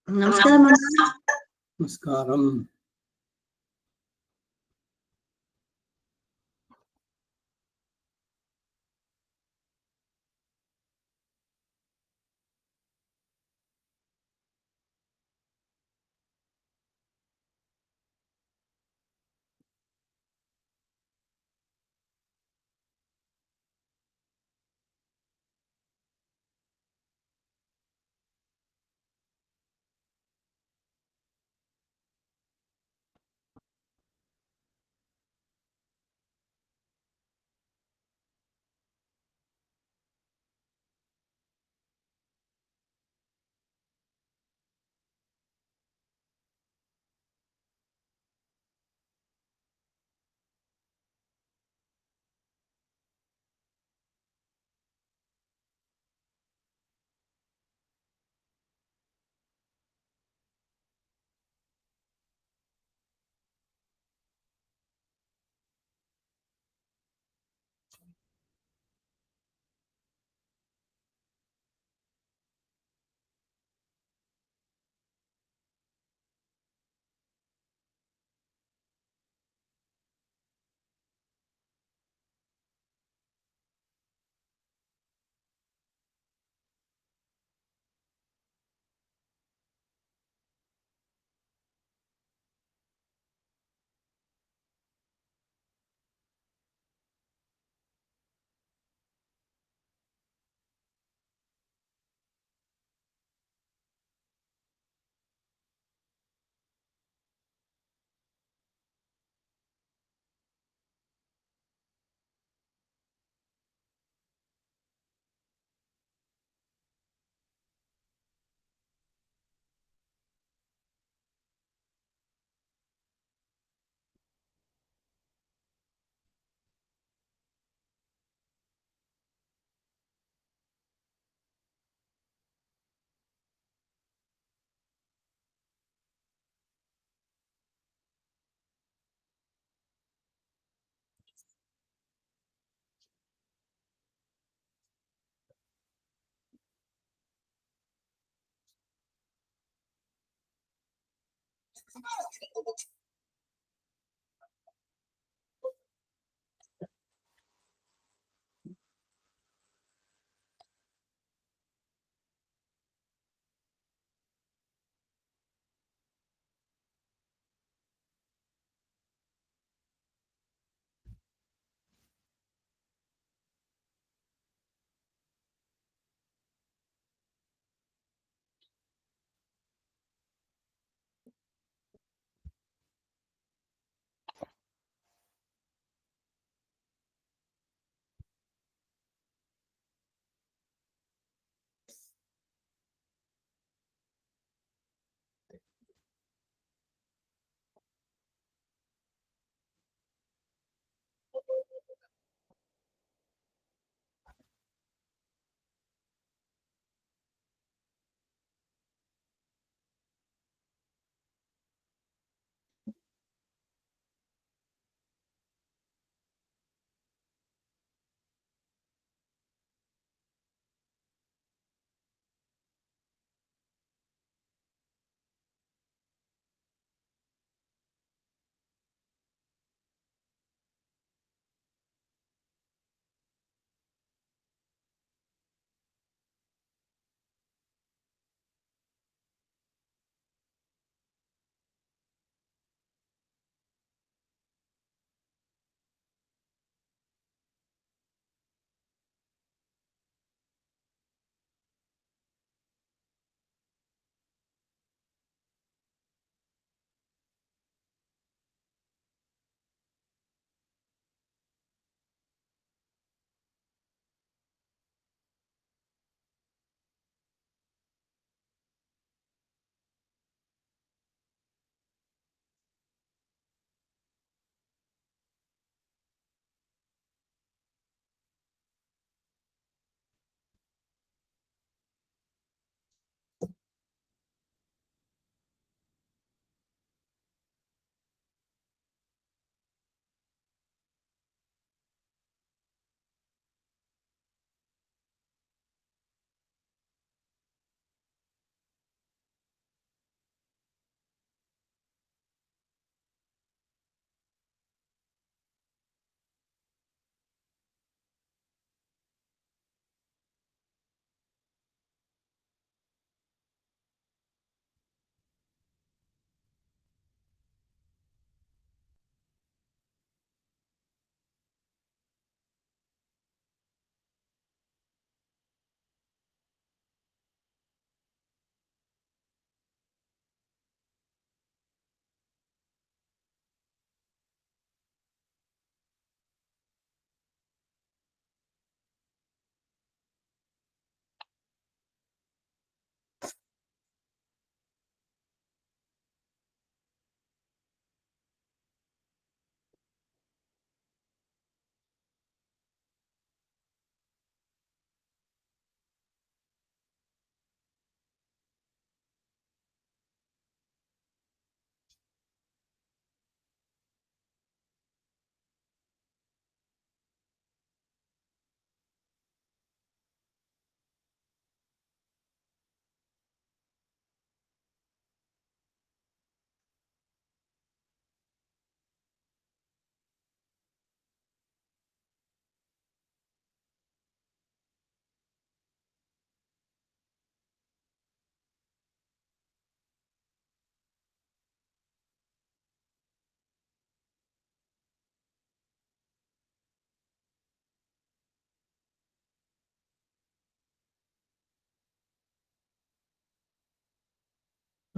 నమస్కారం అమ్మా. నమస్కారం.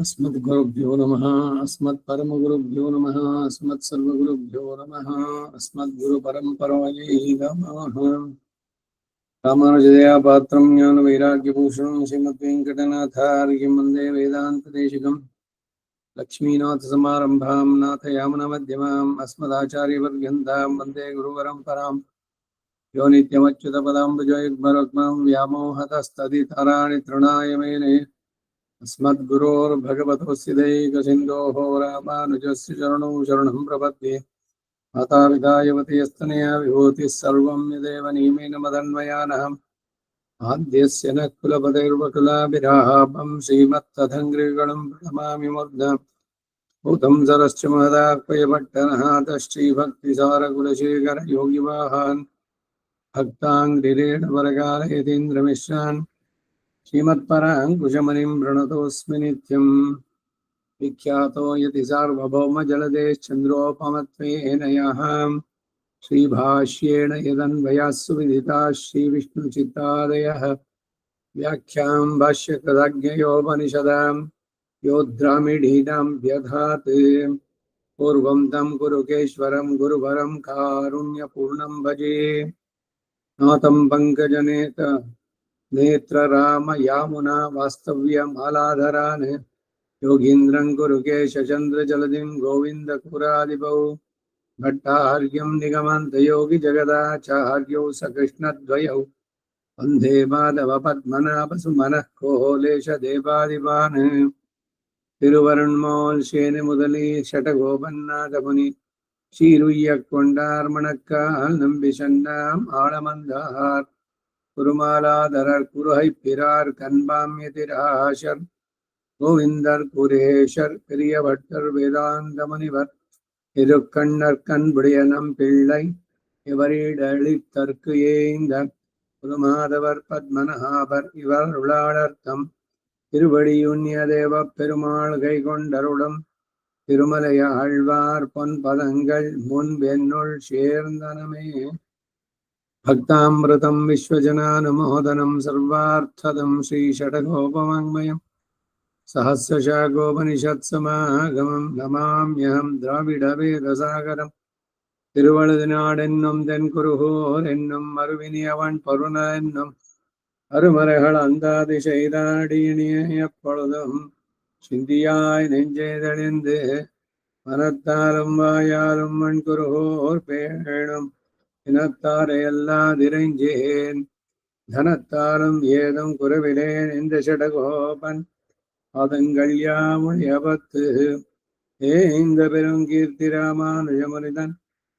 अस्मद्गुरुभ्यो नमः। अस्मत्परमगुरुभ्यो नमः। अस्मत्सर्वगुरुभ्यो नमः। अस्मद्गुरुपरम्परायै नमः। रामानुजदया पात्रं ज्ञानवैराग्यभूषणं श्रीमद्वेङ्कटनाथार्यं वन्दे वेदान्तदेशिकं लक्ष्मीनाथसमारम्भां नाथयामुनमध्यमाम् अस्मदाचार्यपर्यन्तां वन्दे गुरुपरम्पराम् यो नित्यमच्युतपदाम्बुजयुग्मरुग्मं व्यामोहतस्तदितराणि तृणाय मेने अस्मद्गुरोर्भगवतोऽस्य दैकसिन्धोः रामानुजस्य चरणौ शरणं प्रपद्ये मातापितायवति यस्तनया विभूतिः सर्वं यदेव नियमेन मदन्वयानहम् आद्यस्य न कुलपतेर्वकुलाभिरापं श्रीमत्तदङ्घ्रिगणं प्रणमामि मूर्धम् भूतं सरश्च महदाह्वयभट्टनहातश्रीभक्तिसारकुलशेखर योगिवाहान् भक्ताङ्घ्रिरेणवरकालयतीन्द्रमिश्रान् श्रीमत्पराङ्कुशमणिं प्रणतोऽस्मि नित्यम् विख्यातो यति सार्वभौमजलदेश्चन्द्रोपमत्वेन यः श्रीभाष्येण यदन्वयाः सुविदिताः श्रीविष्णुचित्तादयः व्याख्यां भाष्यकृतज्ञयोपनिषदां योद्रामिढीनां व्यधात् पूर्वं तं गुरुकेश्वरं गुरुवरं कारुण्यपूर्णं भजे नाथं पङ्कजनेत नेत्र राम यामुना वास्तव्यमालाधरान् योगीन्द्रं गुरुकेशचन्द्रजलदिं गोविन्दपुरादिपौ भट्टार्यं निगमान्तयोगिजगदाचार्यौ सकृष्णद्वयौ वन्दे माधवपद्मनाभसुमनः कोलेशदेवादिपान् திருவருண்மோல் சேனை முதலி ஷடகோபநாதமுனி சீருய்யக் கொண்டார்மணக்கால் நம்பி சன்னாம் ஆளமந்தார் குருமாலாதரர் குருஹைப் பிரார் கண்பாம்யதிராசர் கோவிந்தர் குரேஷர் பெரியவட்டர் வேதாந்த முனிவர் திருக்கண்ணர் கண்புடைய நம் பிள்ளை இவரிடளித்தற்கு ஏந்த குருமாதவர் பத்மநாபர் இவர் உளாளர்த்தம் திருவடியுண்ணிய தேவ பெருமாள் கை கொண்டருடம் திருமலைய ஆழ்வார் பொன் பதங்கள் முன்பென்னுள் சேர்ந்தனமே பக்தாமிருதம் விஸ்வஜனானுமோதனம் சர்வார்த்ததம் ஸ்ரீ ஷடகோபவாங்மயம் சஹஸ்ரசாகோபனிஷத்சமாகமம் நமாம்யஹம் திராவிடவேதசாகரம் திருவழுதினாடென்னும் தென்குருகோர் என்னும் மறுவினியவன் பருண என்னும் அருமறைகள் அந்தாதி செய்தாடியினிய எப்பொழுதும் சிந்தியாய் நெஞ்செதழிந்து மனத்தாலும் வாயாலும் மண்குருகோர் பேணும் இனத்தாரை எல்லாதிரைஞ்சேன் தனத்தாலும் ஏதும் குறைவிலேன் இந்த ஷடகோபன் அதங்கள் யாமுயபத்து இந்த பெருங்கீர்த்தி ராமானுஜமுனிதன்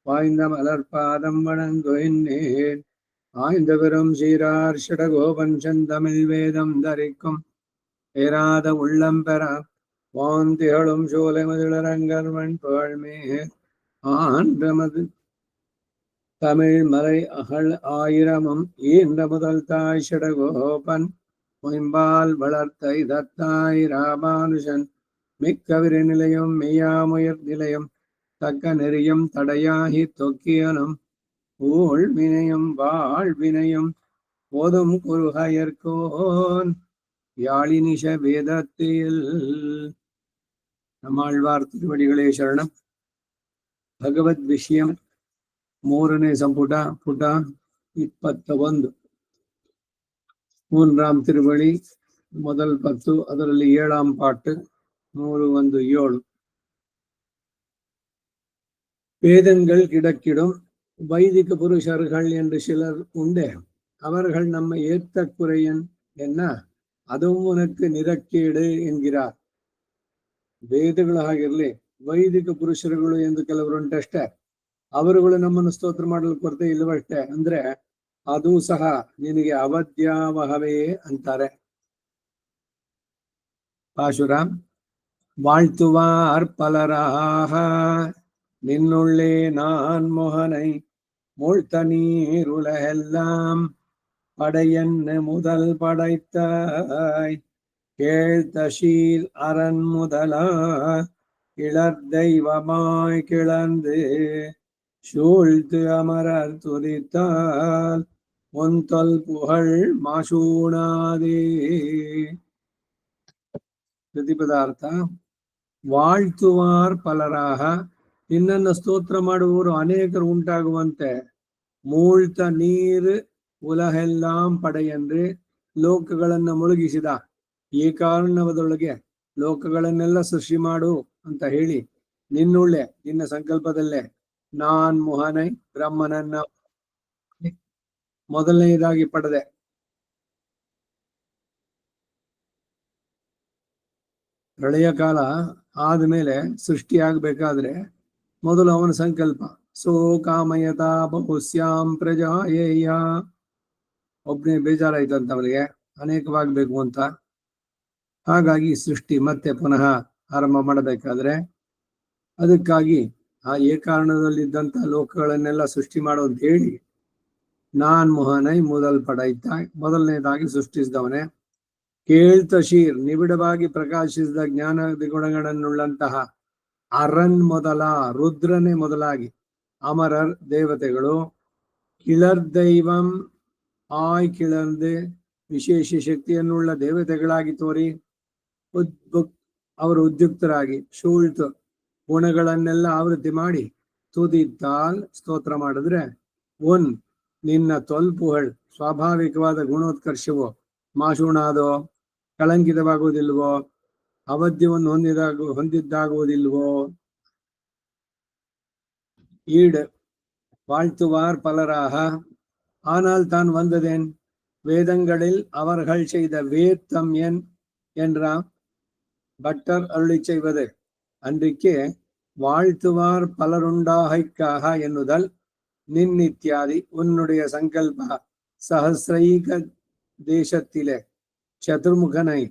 வாய்ந்த மலர்பாதம் வணங்குகின்றேன் ஆய்ந்த பெரும் சீரார் ஷடகோபன் செந்தமிழ் வேதம் தரிக்கும் ஏராத உள்ளம் பெற வாந்திகளும் சோலை மதிலரங்கர்வன் புகழ்மேல் ஆண்டமது தமிழ் மறை அகழ் ஆயிரமும் ஈன்ற முதல் தாய் ஷடகோபன் மொயம்பால் வளர்த்த இதத்தாய் ராமானுஜன் மிக்க விரு நிலையும் மெய்யாமுயர் நிலையும் தக்க நெறியும் தடையாகி தொக்கியனும் ஊழ் வினையும் வாழ்வினையும் போதும் குருகயர்கோன் யாழினிஷ வேதத்தில் நம்மாழ்வார் திருவடிகளே ಶರಣಂ. ಭಗವದ್ ವಿಷಯಂ 3ನೇ ಸಂಪುಟ ಪುಟ 21 மூன்றாம் திருவடி முதல் 10 ಅದರಲ್ಲಿ 7ஆம் பாட்டு 117 வேதங்கள் கிடக்கிடும் வைதிக புருஷர்கள் என்று சிலர் உண்டே அவர்கள் நம்மை ஏத்த குறையன் என்ன அதுவும் உனக்கு ನಿರಕ್ಕೇಡು ಎನ್கிறார். ವೇದಗಳಾಗಿರ್ಲಿ ವೈದಿಕ ಪುರುಷರುಗಳು ಎಂದು ಕೆಲವರು ಉಂಟಷ್ಟೇ, ಅವರುಗಳು ನಮ್ಮನ್ನು ಸ್ತೋತ್ರ ಮಾಡಲು ಕೊರತೆ ಇಲ್ಲವಷ್ಟೇ ಅಂದ್ರೆ ಅದು ಸಹ ನಿನಗೆ ಅವಧ್ಯಾವಹವೇ ಅಂತಾರೆ. பாசுரம் வாழ்த்துவார் பலராக நின்னுள்ளே நான் மோகனை மூழ்த்த நீருலகெல்லாம் படையன்னு முதல் படைத்தாய் கேழ்த்தஷீல் அரண் முதலா கிளர் தெய்வமாய் கிளர்ந்து சூழ்த்து அமரர் துதித்தால் ஒன்தொல் புகழ் மாசூணாதே. ಪ್ರತಿಪದಾರ್ಥ வாழ்த்துவார் பலராக ನಿನ್ನನ್ನು ಸ್ತೋತ್ರ ಮಾಡುವವರು ಅನೇಕರು ಉಂಟಾಗುವಂತೆ ಮೂಳ್ತ ನೀರು ಉಲಹೆಲ್ಲಾಂ ಪಡೆಯಂದ್ರೆ ಲೋಕಗಳನ್ನ ಮುಳುಗಿಸಿದ ಏಕಾರ್ಣವದೊಳಗೆ ಲೋಕಗಳನ್ನೆಲ್ಲ ಸೃಷ್ಟಿ ಮಾಡು ಅಂತ ಹೇಳಿ ನಿನ್ನುಳ್ಳೆ ನಿನ್ನ ಸಂಕಲ್ಪದಲ್ಲೇ ನಾನ್ ಮುಹನೈ ಬ್ರಹ್ಮನನ್ನ ಮೊದಲನೆಯದಾಗಿ ಪಡೆದೆ. ಪ್ರಳಯ ಕಾಲ ಆದ್ಮೇಲೆ ಸೃಷ್ಟಿ ಆಗ್ಬೇಕಾದ್ರೆ ಮೊದಲು ಅವನ ಸಂಕಲ್ಪ ಸೋ ಕಾಮಯತ ಬಹುಸ್ಯಾಂ ಪ್ರಜಾಯೇಯ. ಒಬ್ಬನೇ ಬೇಜಾರಾಯ್ತಂತ ಅವನಿಗೆ ಅನೇಕವಾಗ್ಬೇಕು ಅಂತ. ಹಾಗಾಗಿ ಸೃಷ್ಟಿ ಮತ್ತೆ ಪುನಃ ಆರಂಭ ಮಾಡಬೇಕಾದ್ರೆ ಅದಕ್ಕಾಗಿ ಆ ಏಕಾರಣದಲ್ಲಿದ್ದಂತ ಲೋಕಗಳನ್ನೆಲ್ಲ ಸೃಷ್ಟಿ ಮಾಡು ಅಂತ ಹೇಳಿ ನಾನ್ ಮುಹನೈ ಮೊದಲನೇದಾಗಿ ಸೃಷ್ಟಿಸಿದವನೇ. ಕೇಳ್ತ ಶೀರ್ ನಿಬಿಡವಾಗಿ ಪ್ರಕಾಶಿಸಿದ ಜ್ಞಾನಾದಿ ಗುಣಗಳನ್ನುಳ್ಳಂತಹ ಅರನ್ ಮೊದಲ ರುದ್ರನೇ ಮೊದಲಾಗಿ ಅಮರರ್ ದೇವತೆಗಳು ಕಿಳರ್ ದೈವಂ ಕಿಳರ್ದೆ ವಿಶೇಷ ಶಕ್ತಿಯನ್ನುಳ್ಳ ದೇವತೆಗಳಾಗಿ ತೋರಿ ಅವರು ಉದ್ಯುಕ್ತರಾಗಿ ಶೂಳ್ತು ಗುಣಗಳನ್ನೆಲ್ಲ ಆವೃತ್ತಿ ಮಾಡಿ ತುದಿತ್ತಾಲ್ ಸ್ತೋತ್ರ ಮಾಡಿದ್ರೆ ನಿನ್ನ ತೊಲ್ಪುಹಳ್ ಸ್ವಾಭಾವಿಕವಾದ ಗುಣೋತ್ಕರ್ಷವೋ ಮಾಶೂಣಾದೋ ಕಳಂಕಿತವಾಗುವುದಿಲ್ವೋ ಅವಧ್ಯವನ್ನು ಹೊಂದಿದ್ದಾಗುವುದಿಲ್ವೋ. ಈಡ್ வாழ்த்துவார் பலராக ஆனால் தான் வந்ததேன் வேதங்களில் அவர்கள் செய்த வேத்தம் என்ற பட்டர் அருளி செய்வது அன்றைக்கே வாழ்த்துவார் பலருண்டாகைக்காக என்னுதல் நின்னித்யாதி உன்னுடைய சங்கல்ப சஹசிரைக தேசத்திலே சதுர்முகனை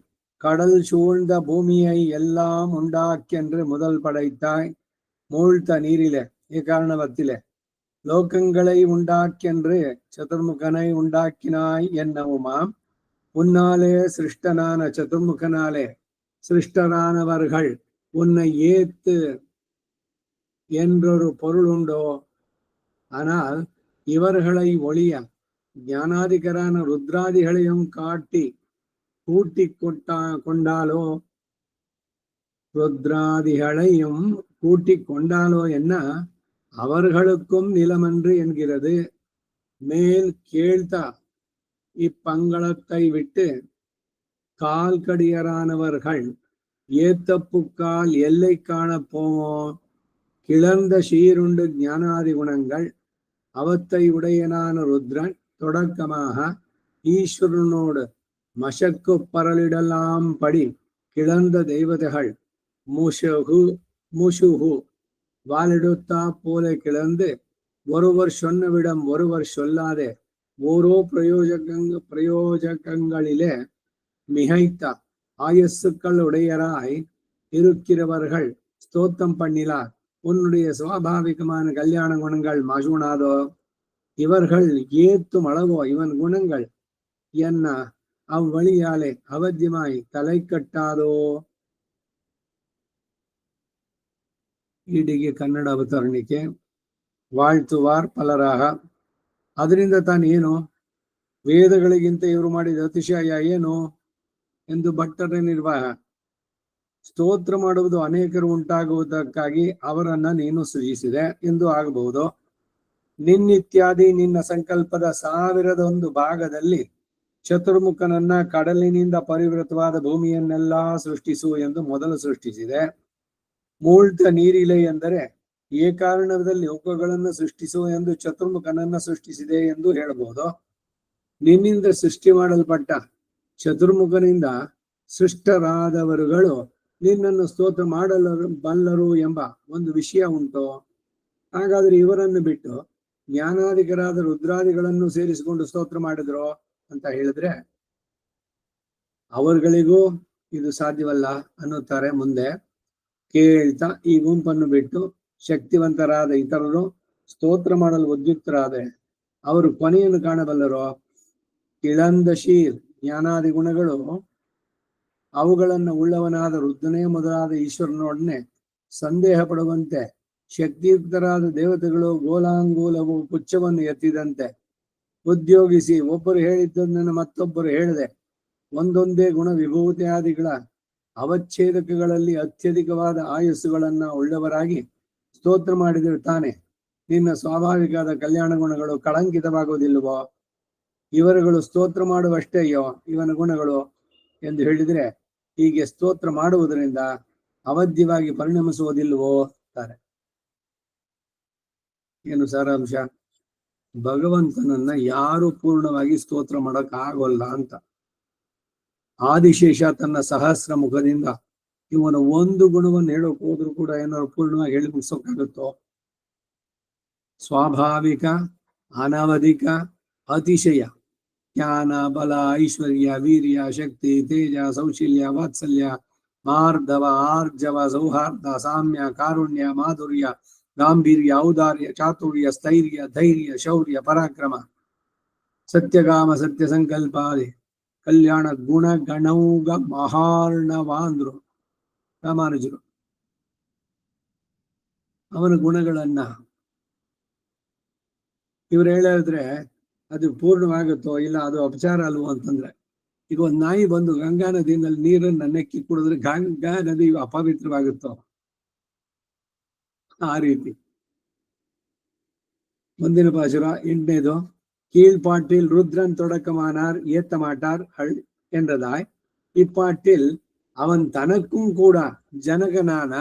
கடல் சூழ்ந்த பூமியை எல்லாம் உண்டாக்கென்று முதல் படைத்தாய். மூழ்த்த நீரிலே ஏகாரணவத்திலே லோகங்களை உண்டாக்கென்று சதுர்முகனை உண்டாக்கினாய் என்னவுமாம். உன்னாலே சிருஷ்டனான சதுர்முகனாலே சிருஷ்டரானவர்கள் உன்னை ஏத்து என்றொரு பொருள் உண்டோ? ஆனால் இவர்களை ஒளிய ஞானாதிகரான ருத்ராதிகளையும் கூட்டி கொண்டாலோ ருத்ராதிகளையும் கூட்டிக் கொண்டாலோ என்ன அவர்களுக்கும் நிலமன்று என்கிறது. மேல் கேள்தா இப்பங்களத்தை விட்டு கால்கடியரானவர்கள் ஏத்தப்புக்கால் எல்லை காண போவோம். கிளர்ந்த சீருண்டு ஞானாதி குணங்கள் அவத்தை உடையனான ருத்ரன் தொடக்கமாக ஈஸ்வரனோடு மசக்கு பரலிடலாம் படி கிளர்ந்த தெய்வதைகள் முஷுகு வாலிடுத்தா போல கிளர்ந்து ஒருவர் சொன்னவிடம் ஒருவர் சொல்லாதே ஓரோ பிரயோஜகங்களிலே மிகைத்த ஆயஸ்சுக்கள் உடையராய் இருக்கிறவர்கள் ஸ்தோத்தம் பண்ணிலார். உன்னுடைய சுவாபாவிகமான கல்யாண குணங்கள் மாசூணாதோ இவர்கள் ஏத்தும் அளவோ இவன் குணங்கள் என்ன அவ்வழியாலே அவத்தியமாய் தலை ಕಟ್ಟಾದೋ. ಈಡಿಗೆ ಕನ್ನಡ ಅವತರಣಿಕೆ வாழ்த்துவார் ಪಲರಾಹ. ಅದರಿಂದ ತಾನೇನು ವೇದಗಳಿಗಿಂತ ಇವರು ಮಾಡಿದ ಅತಿಶಯ ಏನು ಎಂದು ಭಟ್ಟರ ನಿರ್ವಾಹ. ಸ್ತೋತ್ರ ಮಾಡುವುದು ಅನೇಕರು ಉಂಟಾಗುವುದಕ್ಕಾಗಿ ಅವರನ್ನ ನೀನು ಸೃಜಿಸಿದೆ ಎಂದು ಆಗಬಹುದು. ನಿನ್ನಿತ್ಯಾದಿ ನಿನ್ನ ಸಂಕಲ್ಪದ 1001 ಭಾಗದಲ್ಲಿ ಚತುರ್ಮುಖನನ್ನ ಕಡಲಿನಿಂದ ಪರಿವೃತವಾದ ಭೂಮಿಯನ್ನೆಲ್ಲಾ ಸೃಷ್ಟಿಸು ಎಂದು ಮೊದಲು ಸೃಷ್ಟಿಸಿದೆ. ಮೂಳ್ತ ನೀರಿಲೆ ಎಂದರೆ ಏಕಾರಣದಲ್ಲಿ ಲೋಕಗಳನ್ನು ಸೃಷ್ಟಿಸು ಎಂದು ಚತುರ್ಮುಖನನ್ನ ಸೃಷ್ಟಿಸಿದೆ ಎಂದು ಹೇಳಬಹುದು. ನಿನ್ನಿಂದ ಸೃಷ್ಟಿ ಮಾಡಲ್ಪಟ್ಟ ಚತುರ್ಮುಖನಿಂದ ಸೃಷ್ಟರಾದವರುಗಳು ನಿನ್ನನ್ನು ಸ್ತೋತ್ರ ಬಲ್ಲರು ಎಂಬ ಒಂದು ವಿಷಯ ಉಂಟು. ಹಾಗಾದ್ರೆ ಇವರನ್ನು ಬಿಟ್ಟು ಜ್ಞಾನಾಧಿಕರಾದ ರುದ್ರಾದಿಗಳನ್ನು ಸೇರಿಸಿಕೊಂಡು ಸ್ತೋತ್ರ ಮಾಡಿದ್ರು ಅಂತ ಹೇಳಿದ್ರೆ ಅವರುಗಳಿಗೂ ಇದು ಸಾಧ್ಯವಲ್ಲ ಅನ್ನುತ್ತಾರೆ. ಮುಂದೆ ಕೇಳ್ತಾ ಈ ಗುಂಪನ್ನು ಬಿಟ್ಟು ಶಕ್ತಿವಂತರಾದ ಇತರರು ಸ್ತೋತ್ರ ಮಾಡಲು ಉದ್ಯುಕ್ತರಾದೆ ಅವರು ಕೊನೆಯನ್ನು ಕಾಣಬಲ್ಲರೋ. ಇಳಂದ ಶೀರ್ ಜ್ಞಾನಾದಿ ಗುಣಗಳು ಅವುಗಳನ್ನು ಉಳ್ಳವನಾದ ರುದ್ರನೇ ಮೊದಲಾದ ಈಶ್ವರನೊಡನೆ ಸಂದೇಹ ಪಡುವಂತೆ ಶಕ್ತಿಯುಕ್ತರಾದ ದೇವತೆಗಳು ಗೋಲಾಂಗೂಲವು ಪುಚ್ಛವನ್ನು ಎತ್ತಿದಂತೆ ಉದ್ಯೋಗಿಸಿ ಒಬ್ಬರು ಹೇಳಿದ್ದನ್ನು ಮತ್ತೊಬ್ಬರು ಹೇಳದೆ ಒಂದೊಂದೇ ಗುಣ ವಿಭೂತಿಯಾದಿಗಳ ಅವಚ್ಛೇದಕಗಳಲ್ಲಿ ಅತ್ಯಧಿಕವಾದ ಆಯಸ್ಸುಗಳನ್ನ ಉಳ್ಳವರಾಗಿ ಸ್ತೋತ್ರ ಮಾಡಿದಿರ್ತಾನೆ. ನಿನ್ನ ಸ್ವಾಭಾವಿಕವಾದ ಕಲ್ಯಾಣ ಗುಣಗಳು ಕಳಂಕಿತವಾಗುವುದಿಲ್ಲವೋ? ಇವರುಗಳು ಸ್ತೋತ್ರ ಮಾಡುವಷ್ಟೇಯೋ ಇವನ ಗುಣಗಳು ಎಂದು ಹೇಳಿದ್ರೆ, ಹೀಗೆ ಸ್ತೋತ್ರ ಮಾಡುವುದರಿಂದ ಅವಧ್ಯವಾಗಿ ಪರಿಣಮಿಸುವುದಿಲ್ಲವೋ ಅಂತಾರೆ. ಏನು ಸಾರಾಂಶ? ಭಗವಂತನನ್ನ ಯಾರು ಪೂರ್ಣವಾಗಿ ಸ್ತೋತ್ರ ಮಾಡಕ್ ಆಗೋಲ್ಲ ಅಂತ. ಆದಿಶೇಷ ತನ್ನ ಸಹಸ್ರ ಮುಖದಿಂದ ಇವನ ಒಂದು ಗುಣವನ್ನು ಹೇಳೋಕ್ ಹೋದ್ರು ಕೂಡ ಏನಾದ್ರು ಪೂರ್ಣವಾಗಿ ಹೇಳಿ ಮುಗಿಸೋಕ್ಕಾಗುತ್ತೋ? ಸ್ವಾಭಾವಿಕ, ಅನವಧಿಕ, ಅತಿಶಯ ಜ್ಞಾನ, ಬಲ, ಐಶ್ವರ್ಯ, ವೀರ್ಯ, ಶಕ್ತಿ, ತೇಜ, ಸೌಶಲ್ಯ, ವಾತ್ಸಲ್ಯ, ಮಾರ್ಧವ, ಆರ್ಜವ, ಸೌಹಾರ್ದ, ಸಾಮ್ಯ, ಕಾರುಣ್ಯ, ಮಾಧುರ್ಯ, ಗಾಂಭೀರ್ಯ, ಔದಾರ್ಯ, ಚಾತುರ್ಯ, ಸ್ಥೈರ್ಯ, ಧೈರ್ಯ, ಶೌರ್ಯ, ಪರಾಕ್ರಮ, ಸತ್ಯಗಾಮ, ಸತ್ಯ ಸಂಕಲ್ಪಾದಿ ಕಲ್ಯಾಣ ಗುಣ ಗಣೌಗ ಮಹಾರ್ಣವಾಂದ್ರು ರಾಮಾನುಜರು. ಅವನ ಗುಣಗಳನ್ನ ಇವ್ರು ಹೇಳಿದ್ರೆ ಅದು ಪೂರ್ಣವಾಗುತ್ತೋ ಇಲ್ಲ ಅದು ಅಪಚಾರ ಅಲ್ವೋ ಅಂತಂದ್ರೆ, ಈಗ ಒಂದ್ ನಾಯಿ ಬಂದು ಗಂಗಾ ನದಿಯಲ್ಲಿ ನೀರನ್ನ ನೆಕ್ಕಿ ಕುಡಿದ್ರೆ ಗಂಗಾ ನದಿ ಅಪವಿತ್ರವಾಗುತ್ತೋ? ಆ ರೀತಿ. ಮುಂದಿನ ಪಾಶುರ 8ನೇದು. கீழ்பாட்டில் ருத்ரன் தொடக்கமானார் ஏத்த மாட்டார் என்றதாய் இப்பாட்டில் அவன் தனக்கும் கூட ஜனகனான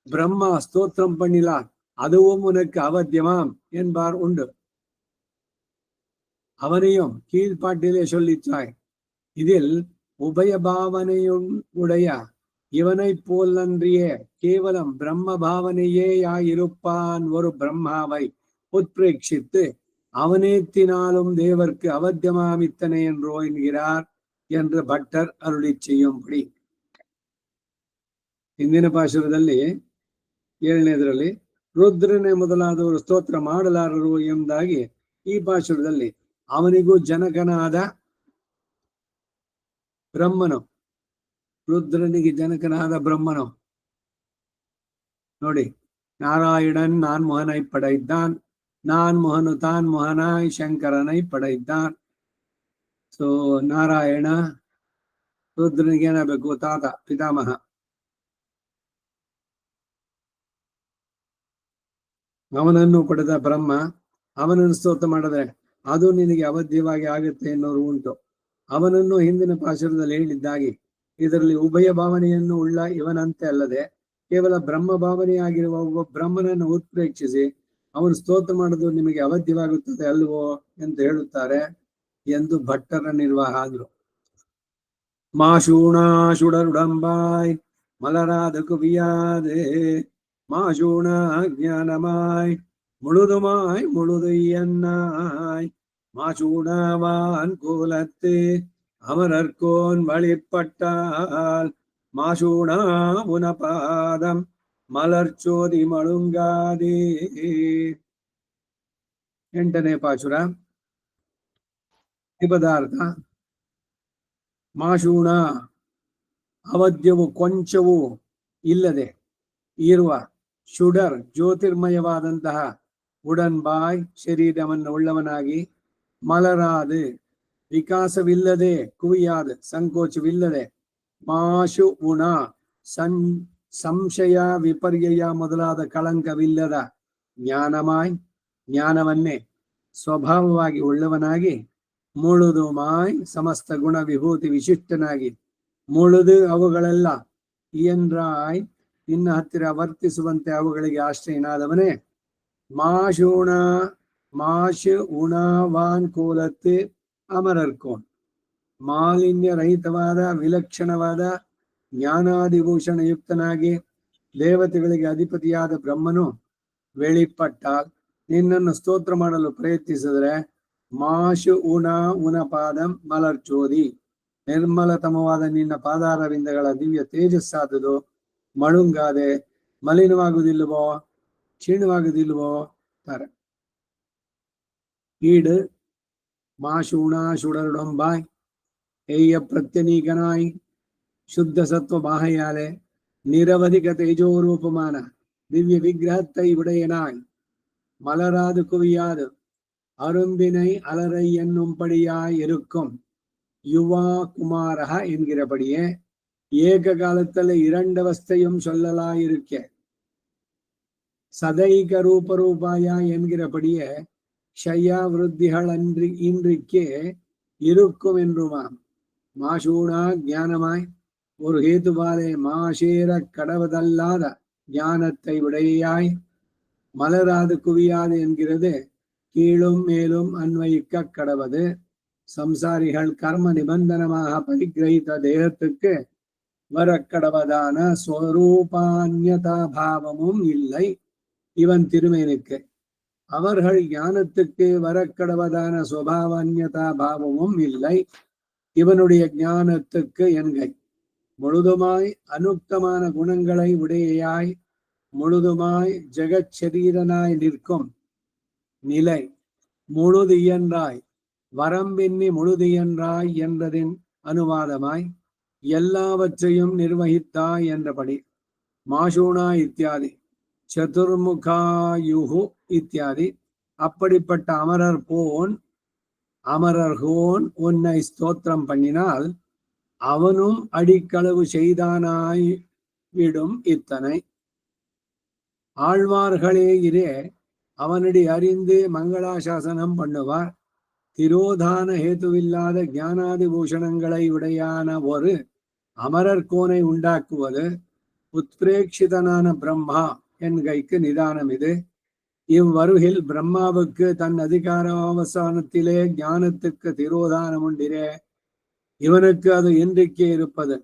பிரம்மா ஸ்தோத்திரம் பண்ணினார், அதுவும் உனக்கு அவத்தியமாம் என்பார் உண்டு. அவனையும் கீழ்பாட்டிலே சொல்லிச்சாய். இதில் உபயபாவனையுடைய இவனை போல் நன்றியே கேவலம் பிரம்ம பாவனையேயாயிருப்பான் ஒரு பிரம்மாவை உத்பிரேட்சித்து அவனேத்தினாலும் தேவர்க்கு அவத்தியமாமித்தனை என்றோ என்கிறார் என்று ಭಟ್ಟರ್ ಅರುಳಿ செய்யும்படி. ಹಿಂದಿನ ಪಾಶುರದಲ್ಲಿ 7ನೇದರಲ್ಲಿ ರುದ್ರನೇ ಮೊದಲಾದವರು ಸ್ತೋತ್ರ ಮಾಡಲಾರರು ಎಂಬುದಾಗಿ ಈ ಪಾಶುರದಲ್ಲಿ ಅವನಿಗೂ ಜನಕನಾದ ಬ್ರಹ್ಮನು, ರುದ್ರನಿಗೆ ಜನಕನಾದ ಬ್ರಹ್ಮನು ನೋಡಿ, நாராயணன் நான் மோகனை படைத்தான், நான் மோகனு தான் மோகனாய் ಶಂಕರನೈ ಪಡೆದಿದ್ದಾನ್. ಸೊ ನಾರಾಯಣ ರುದ್ರನಿಗೆ ಏನಾಗಬೇಕು? ತಾತ, ಪಿತಾಮಹ. ಅವನನ್ನು ಪಡೆದ ಬ್ರಹ್ಮ ಅವನನ್ನು ಸ್ತೋತ್ರ ಮಾಡಿದ್ರೆ ಅದು ನಿನಗೆ ಅವಧ್ಯವಾಗಿ ಆಗುತ್ತೆ ಎನ್ನುವರು ಉಂಟು. ಅವನನ್ನು ಹಿಂದಿನ ಪಾಶುರದಲ್ಲಿ ಹೇಳಿದ್ದಾಗಿ ಇದರಲ್ಲಿ ಉಭಯ ಭಾವನೆಯನ್ನು ಉಳ್ಳ ಇವನಂತೆ ಅಲ್ಲದೆ ಕೇವಲ ಬ್ರಹ್ಮ ಭಾವನೆಯಾಗಿರುವ ಒಬ್ಬ ಬ್ರಹ್ಮನನ್ನು ಉತ್ಪ್ರೇಕ್ಷಿಸಿ ಅವನು ಸ್ತೋತ್ರ ಮಾಡೋದು ನಿಮಗೆ ಅವಧ್ಯವಾಗುತ್ತದೆ ಅಲ್ವೋ ಎಂದು ಹೇಳುತ್ತಾರೆ ಎಂದು ಭಟ್ಟರ ನಿರ್ವಾಹ ಆದ್ರು. மாசூணாசுடருடம்பாய் மலராது குவியாதே மாசூணா ஞானமாய் முழுதுமாய் முழுதையன்னாய் மாசூணாவான் கோலத்து அமரர்கோன் வழிபட்டால் மாசூணா உனபாதம் ಮಲರ್ಚೋದಿ ಮಳುಂಗಾದಿ. 8ನೇ ಪಾಶುರ. ಈ ಪದಾರ್ಥ ಮಾಶೂಣ ಅವಧ್ಯವು ಕೊಂಚವೂ ಇಲ್ಲದೆ ಇರುವ ಶುಡರ್ ಜ್ಯೋತಿರ್ಮಯವಾದಂತಹ ಉಡನ್ ಬಾಯ್ ಶರೀರವನ್ನು ಉಳ್ಳವನಾಗಿ, ಮಲರಾದು ವಿಕಾಸವಿಲ್ಲದೆ ಕುವಿಯಾದ ಸಂಕೋಚವಿಲ್ಲದೆ, ಮಾಶು ಉಣ ಸಂಶಯ ವಿಪರ್ಯಯ ಮೊದಲಾದ ಕಳಂಕವಿಲ್ಲದ ಜ್ಞಾನಮಾಯ್ ಜ್ಞಾನವನ್ನೇ ಸ್ವಭಾವವಾಗಿ ಉಳ್ಳವನಾಗಿ, ಮುಳುದು ಮಾಯ್ ಸಮಸ್ತ ಗುಣ ವಿಭೂತಿ ವಿಶಿಷ್ಟನಾಗಿ, ಮುಳುದು ಅವುಗಳೆಲ್ಲ ಇಯನ್ರಾಯ್ ನಿನ್ನ ಹತ್ತಿರ ವರ್ತಿಸುವಂತೆ ಅವುಗಳಿಗೆ ಆಶ್ರಯನಾದವನೇ, ಮಾಶೂಣ ಮಾಶು ಉಣವಾನ್ ಕೋಲತ್ತು ಅಮರರ್ಕೋನ್ ಮಾಲಿನ್ಯ ರಹಿತವಾದ ವಿಲಕ್ಷಣವಾದ ಜ್ಞಾನಾದಿಭೂಷಣ ಯುಕ್ತನಾಗಿ ದೇವತೆಗಳಿಗೆ ಅಧಿಪತಿಯಾದ ಬ್ರಹ್ಮನು ವೆಳಿಪಟ್ಟ ನಿನ್ನನ್ನು ಸ್ತೋತ್ರ ಮಾಡಲು ಪ್ರಯತ್ನಿಸಿದರೆ, ಮಾಶು ಉನಪಾದಂ ಮಲರ್ಚೋದಿ ನಿರ್ಮಲತಮವಾದ ನಿನ್ನ ಪಾದಾರವಿಂದಗಳ ದಿವ್ಯ ತೇಜಸ್ಸಾದುದು ಮಳುಂಗಾದೆ ಮಲಿನವಾಗುವುದಿಲ್ಲವೋ, ಕ್ಷೀಣವಾಗುವುದಿಲ್ಲವೋ ತರ. ಈಡು ಮಾಶೂಣಾ ಶುಡರುಡೊಂಬಾಯ್ ಏಯ್ಯ ಪ್ರತ್ಯನೀಕನಾಯ್ ಶುದ್ಧ ಸತ್ವ ಬಾಹೆಯಾಲೆ ನಿರವಧಿಕ ತೇಜೋರೂಪಮಾನ ದಿವ್ಯ ವಿಗ್ರಹத்தை உடையனாய் மலராது குவியாது அரும்பினை அலரை என்னும்படியாய் இருக்கும் யுவா குமாரஹ என்கிறபடியே ஏககாலத்துல இரண்டவஸ்தையும் சொல்லலாயிருக்க சதைக ரூபரூபாயா என்கிறபடியே ஷையா விருத்திகள் இன்றிக்கே இருக்கும் என்றுமாம். மாசூனா ஞானமாய் ஒரு ஹேதுவாலே மாசேர கடவதல்லாத ஞானத்தை உடையாய் மலராது குவியாது என்கிறது கீழும் மேலும் அன்வயிக்க கடவது. சம்சாரிகள் கர்ம நிபந்தனமாக பரிகிரகித்த தேகத்துக்கு வரக்கடவதான ஸ்வரூபான்யதா பாவமும் இல்லை இவன் திருமேனுக்கு. அவர்கள் ஞானத்துக்கு வரக்கடவதான சுபாவன்யதா பாவமும் இல்லை இவனுடைய ஞானத்துக்கு என்கை. முழுதுமாய் அனுக்தமான குணங்களை உடையாய் முழுதுமாய் ஜெகச்சரீரனாய் நிற்கும் நிலை முழுது இயன்றாய் வரம்பின்னி முழுது இயன்றாய் என்றதின் அனுவாதமாய் எல்லாவற்றையும் நிர்வகித்தாய் என்றபடி. மாசூனா இத்தியாதி சதுர்முகாயுகு இத்தியாதி அப்படிப்பட்ட அமரர்கோன் உன்னை ஸ்தோத்திரம் பண்ணினால் அவனும் அடிக்களவு செய்தானாய் விடும் இத்தனை. ஆழ்வார்களே இரே அவனடி அறிந்து மங்களாசாசனம் பண்ணுவார். திரோதான ஹேதுவில்லாத ஞானாதி பூஷணங்களை உடையான ஒரு அமரர்கோனை உண்டாக்குவது உத்பிரேட்சிதனான பிரம்மா என்கைக்கு நிதானம் இது. இவ்வருகில் பிரம்மாவுக்கு தன் அதிகார அவசானத்திலே ஞானத்துக்கு திரோதானம் உண்டிரே இவனுக்கு அது இன்றைக்கே இருப்பது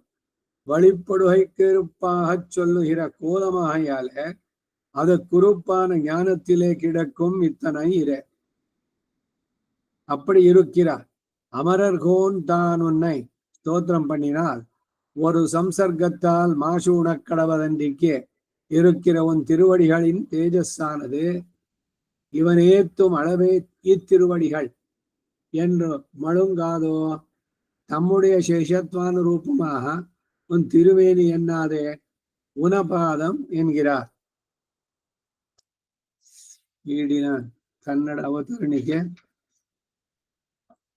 வழிப்படுகைக்கு இருப்பாக சொல்லுகிற கோலமாகையாலே அது குறுப்பான ஞானத்திலே கிடக்கும் இத்தனை இரே. அப்படி இருக்கிறார் அமரர்கோன் தான் உன்னை ஸ்தோத்திரம் பண்ணினால் ஒரு சம்சர்க்கத்தால் மாசூணக் கடவதன்றிக்கே இருக்கிற உன் திருவடிகளின் தேஜஸானது இவன் ஏத்தும் அளவே இத்திருவடிகள் என்று மழுங்காதோ. தம்முடைய சேஷத்வானுரூபமாக உன் திருவேணி என்னாதே உனபாதம் என்கிறார். ಈಡಿನ ಕನ್ನಡ ಅವತರಣಿಕೆ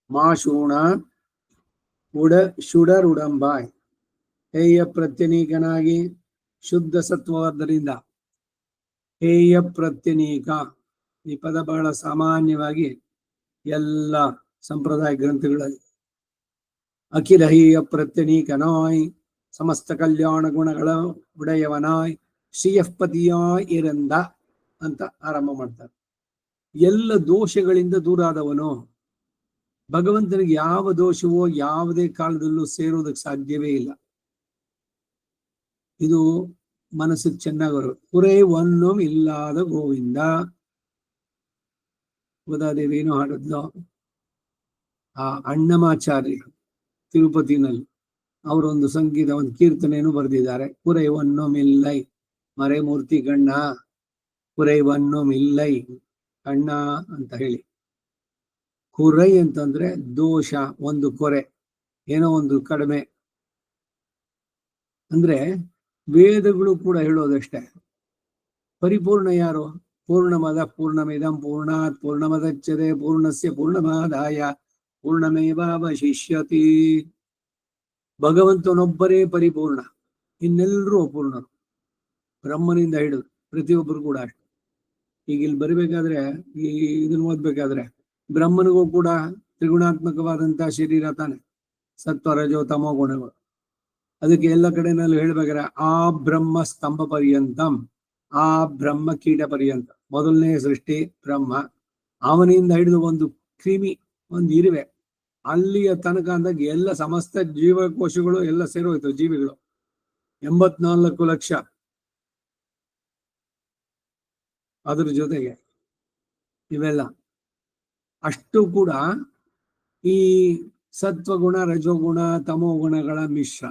ಮಾಶೂಣ ಶುಡರುಡಂಬಾಯ್ ಹೇಯ ಪ್ರತ್ಯನೀಕನಾಗಿ ಶುದ್ಧ ಸತ್ವವಾದ್ದರಿಂದ ಹೇಯ ಪ್ರತ್ಯನೀಕ ಈ ಪದ ಬಹಳ ಸಾಮಾನ್ಯವಾಗಿ ಎಲ್ಲ ಸಂಪ್ರದಾಯ ಗ್ರಂಥಗಳಲ್ಲಿ ಅಖಿಲ ಹೇಯ ಪ್ರತ್ಯನೀಕನಾಯ್ ಸಮಸ್ತ ಕಲ್ಯಾಣ ಗುಣಗಳ ಉಡೆಯವನಾಯ್ ಶ್ರೀಯಃಪತಿಯಾಯ್ ಇರಂದ ಅಂತ ಆರಂಭ ಮಾಡ್ತಾರೆ. ಎಲ್ಲ ದೋಷಗಳಿಂದ ದೂರಾದವನು. ಭಗವಂತನಿಗೆ ಯಾವ ದೋಷವೋ ಯಾವುದೇ ಕಾಲದಲ್ಲೂ ಸೇರೋದಕ್ಕೆ ಸಾಧ್ಯವೇ ಇಲ್ಲ. ಇದು ಮನಸ್ಸಿಗೆ ಚೆನ್ನಾಗಿ ಬರೋದು. ಕುறைவொன்னும் ಇಲ್ಲದ ಗೋವಿಂದ. ಗೋದಾದೇವಿನೂ ಹಾಡಿದ್ಲು. ಆ ಅಣ್ಣಮಾಚಾರ್ಯರು ತಿರುಪತಿನಲ್ಲಿ ಅವರೊಂದು ಸಂಗೀತ ಒಂದು ಕೀರ್ತನೆಯನ್ನು ಬರೆದಿದ್ದಾರೆ. ಕುறைவொன்னும் இல்லை ಮರೆಮೂರ್ತಿ ಗಣ್ಣ ಕುறைவொன்னும் இல்லை ಕಣ್ಣ ಅಂತ ಹೇಳಿ. ಕುರೈ ಅಂತಂದ್ರೆ ದೋಷ, ಒಂದು ಕೊರೆ, ಏನೋ ಒಂದು ಕಡಿಮೆ. ಅಂದ್ರೆ ವೇದಗಳು ಕೂಡ ಹೇಳೋದಷ್ಟೇ. ಪರಿಪೂರ್ಣ ಯಾರು? ಪೂರ್ಣಮದ ಪೂರ್ಣಮಿದಂ ಪೂರ್ಣಾತ್ ಪೂರ್ಣಮದಚ್ಯತೆ ಪೂರ್ಣಸ್ಯ ಪೂರ್ಣಮಾದಾಯ ಪೂರ್ಣಮೇವಾವಶಿಷ್ಯತಿ. ಭಗವಂತನೊಬ್ಬರೇ ಪರಿಪೂರ್ಣ, ಇನ್ನೆಲ್ಲರೂ ಅಪೂರ್ಣರು. ಬ್ರಹ್ಮನಿಂದ ಹಿಡಿದು ಪ್ರತಿಯೊಬ್ಬರು ಕೂಡ ಅಷ್ಟೆ. ಈಗ ಇಲ್ಲಿ ಬರಬೇಕಾದ್ರೆ ಇದನ್ನ ಓದ್ಬೇಕಾದ್ರೆ ಬ್ರಹ್ಮನಿಗೂ ಕೂಡ ತ್ರಿಗುಣಾತ್ಮಕವಾದಂತಹ ಶರೀರ ತಾನೆ, ಸತ್ವ ರಜೋ ತಮೋ ಗುಣಗಳು. ಅದಕ್ಕೆ ಎಲ್ಲ ಕಡೆನಲ್ಲೂ ಹೇಳ್ಬೇಕಾದ್ರೆ ಆ ಬ್ರಹ್ಮ ಸ್ತಂಭ ಪರ್ಯಂತಂ, ಆ ಬ್ರಹ್ಮ ಕೀಟ ಪರ್ಯಂತ. ಮೊದಲನೇ ಸೃಷ್ಟಿ ಬ್ರಹ್ಮ, ಅವನಿಂದ ಹಿಡಿದು ಒಂದು ಕ್ರಿಮಿ, ಒಂದು ಇರುವೆ, ಅಲ್ಲಿಯ ತನಕ ಅಂದಾಗ ಎಲ್ಲ ಸಮಸ್ತ ಜೀವಕೋಶಗಳು ಎಲ್ಲ ಸೇರೋಯ್ತು. ಜೀವಿಗಳು 84 ಲಕ್ಷ. ಅದ್ರ ಜೊತೆಗೆ ಇವೆಲ್ಲ ಅಷ್ಟು ಕೂಡ ಈ ಸತ್ವಗುಣ ರಜೋಗುಣ ತಮೋ ಗುಣಗಳ ಮಿಶ್ರ.